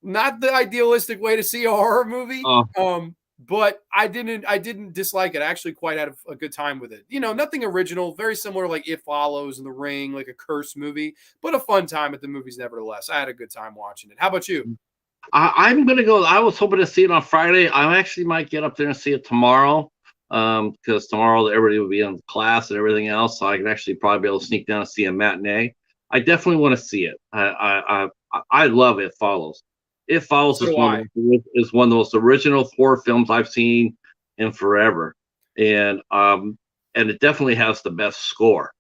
[SPEAKER 2] Not the idealistic way to see a horror movie.
[SPEAKER 1] Oh,
[SPEAKER 2] But I didn't dislike it. I actually quite had a good time with it. You know, nothing original, very similar like It Follows and The Ring, like a curse movie, but a fun time at the movies nevertheless. I had a good time watching it. How about you?
[SPEAKER 1] I'm gonna go. I was hoping to see it on Friday. I actually might get up there and see it tomorrow, because tomorrow everybody will be in class and everything else. So I can actually probably be able to sneak down and see a matinee. I definitely want to see it. I love It Follows. It Follows
[SPEAKER 2] So do I.
[SPEAKER 1] is one of the most original horror films I've seen in forever, and it definitely has the best score.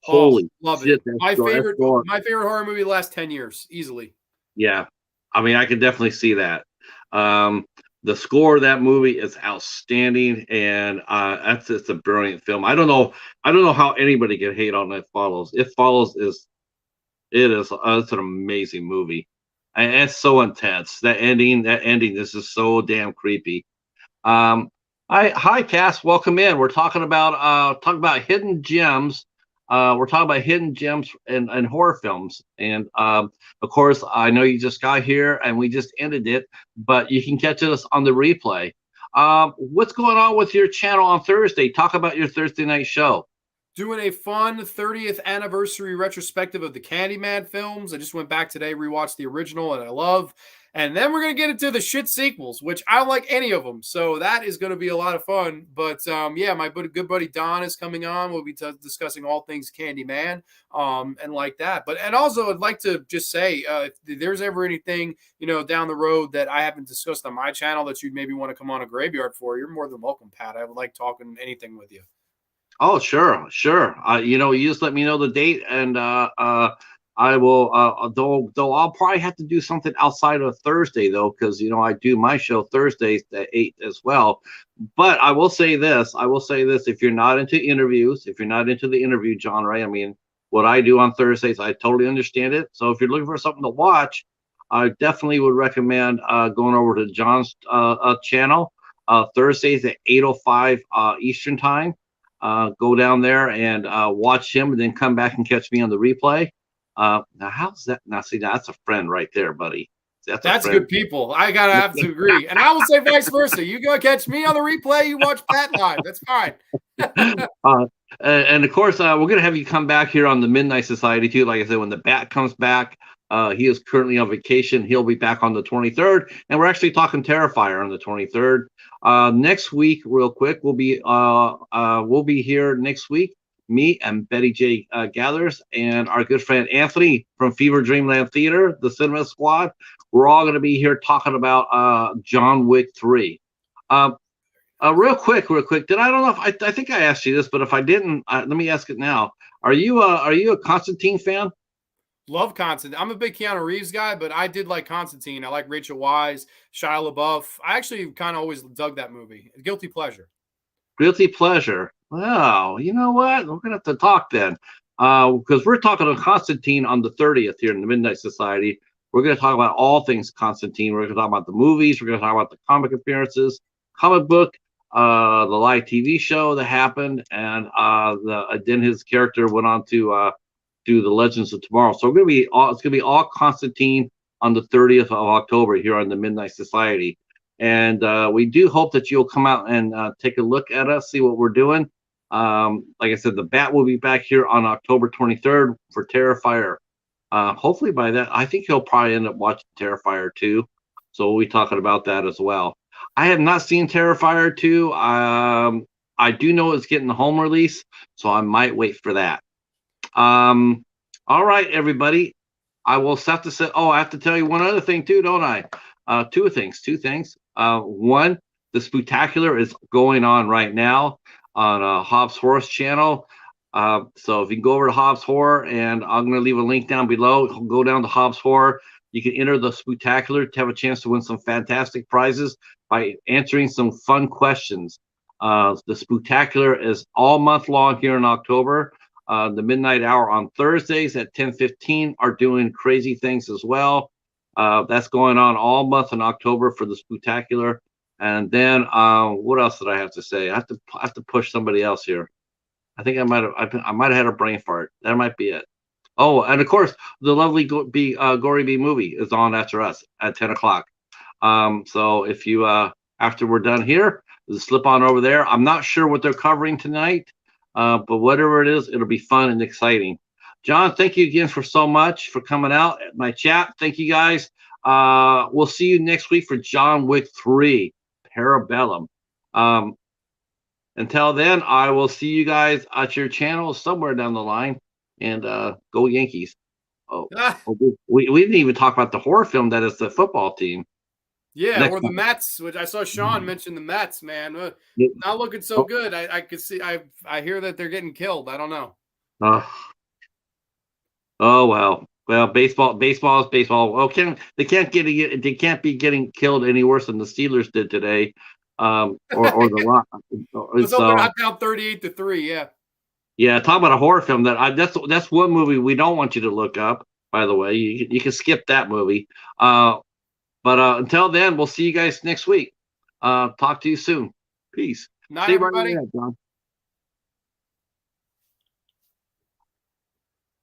[SPEAKER 2] Oh,
[SPEAKER 1] Holy
[SPEAKER 2] love it.
[SPEAKER 1] shit, that score.
[SPEAKER 2] My favorite horror movie the last 10 years, easily.
[SPEAKER 1] Yeah, I mean, I can definitely see that. The score of that movie is outstanding, and that's it's a brilliant film. I don't know how anybody can hate on It Follows. It Follows is it's an amazing movie, and it's so intense. That ending, this is so damn creepy. Um, hi Cass, welcome in. We're talking about hidden gems. We're talking about hidden gems and horror films. And of course, I know you just got here and we just ended it, but you can catch us on the replay. What's going on with your channel on Thursday? Talk about your Thursday night show.
[SPEAKER 2] Doing a fun 30th anniversary retrospective of the Candyman films. I just went back today, rewatched the original, and I love. And then we're going to get into the shit sequels, which I don't like any of them. So that is going to be a lot of fun. But yeah, my good buddy Don is coming on. We'll be discussing all things Candyman and like that. And also, I'd like to just say, if there's ever anything, down the road that I haven't discussed on my channel that you'd maybe want to come on a Graveyard for, you're more than welcome, Pat. I would like talking anything with you.
[SPEAKER 1] Oh, sure, sure. You just let me know the date, and I will. Though I'll probably have to do something outside of Thursday, though, because I do my show Thursdays at 8 as well. But I will say this. If you're not into interviews, if you're not into the interview genre, I mean, what I do on Thursdays, I totally understand it. So if you're looking for something to watch, I definitely would recommend going over to John's channel Thursdays at 8:05 Eastern time. Go down there and watch him, and then come back and catch me on the replay. Now, how's that? Now, see, that's a friend right there, buddy.
[SPEAKER 2] That's good people. I gotta have to agree, and I will say vice versa. You go catch me on the replay. You watch Pat live. That's fine.
[SPEAKER 1] And of course, we're gonna have you come back here on the Midnight Society too. Like I said, when the Bat comes back, he is currently on vacation. He'll be back on the 23rd, and we're actually talking Terrifier on the 23rd. Next week, real quick, we'll be here next week. Me and Betty J. Gathers and our good friend Anthony from Fever Dreamland Theater, the Cinema Squad. We're all going to be here talking about John Wick 3. Real quick. Did I don't know if I think I asked you this, but if I didn't, let me ask it now. Are you a Constantine fan?
[SPEAKER 2] Love Constantine. I'm a big Keanu Reeves guy, but I did like Constantine. I like Rachel Weisz, Shia LaBeouf. I actually kind of always dug that movie. Guilty pleasure.
[SPEAKER 1] Guilty pleasure. Well, you know what? We're gonna have to talk then, because we're talking to Constantine on the 30th here in the Midnight Society. We're gonna talk about all things Constantine. We're gonna talk about the movies. We're gonna talk about the comic appearances, comic book, the live TV show that happened, and then his character went on to do the Legends of Tomorrow. So it's gonna be all Constantine on the 30th of October here on the Midnight Society. And we do hope that you'll come out and take a look at us, see what we're doing. Like I said, the Bat will be back here on October 23rd for Terrifier. Hopefully by that, I think he'll probably end up watching Terrifier too. So we'll be talking about that as well. I have not seen Terrifier 2. I do know it's getting the home release, so I might wait for that. All right, everybody. I will have to say. Oh, I have to tell you one other thing too, don't I? Two things. One, the Spooktacular is going on right now on Hobbs Horror's channel. So if you can go over to Hobbs Horror, and I'm going to leave a link down below. Go down to Hobbs Horror. You can enter the Spooktacular to have a chance to win some fantastic prizes by answering some fun questions. The Spooktacular is all month long here in October. The midnight hour on Thursdays at 10:15 are doing crazy things as well. That's going on all month in October for the Spooktacular. And then what else did I have to say? I have to push somebody else here. I think I might have had a brain fart. That might be it. Oh, and of course, the lovely Gory B movie is on after us at 10 o'clock. So if you after we're done here, slip on over there. I'm not sure what they're covering tonight. But whatever it is, it'll be fun and exciting. John, thank you again for so much for coming out at my chat. Thank you guys. We'll see you next week for John Wick 3, Parabellum. Until then, I will see you guys at your channel somewhere down the line. And go Yankees. Oh, we didn't even talk about the horror film that is the football team.
[SPEAKER 2] Yeah, or the Mets, which I saw Sean mention the Mets, man. Not looking so good. I could see. I hear that they're getting killed. I don't know.
[SPEAKER 1] Oh well. Well, baseball is baseball. Well, they can't be getting killed any worse than the Steelers did today, or the Rock.
[SPEAKER 2] Let's hope they're not down 38-3. Yeah.
[SPEAKER 1] Yeah, talk about a horror film that's one movie we don't want you to look up. By the way, you can skip that movie. But until then, we'll see you guys next week. Talk to you soon. Peace.
[SPEAKER 2] Night, everybody.
[SPEAKER 1] Right, John.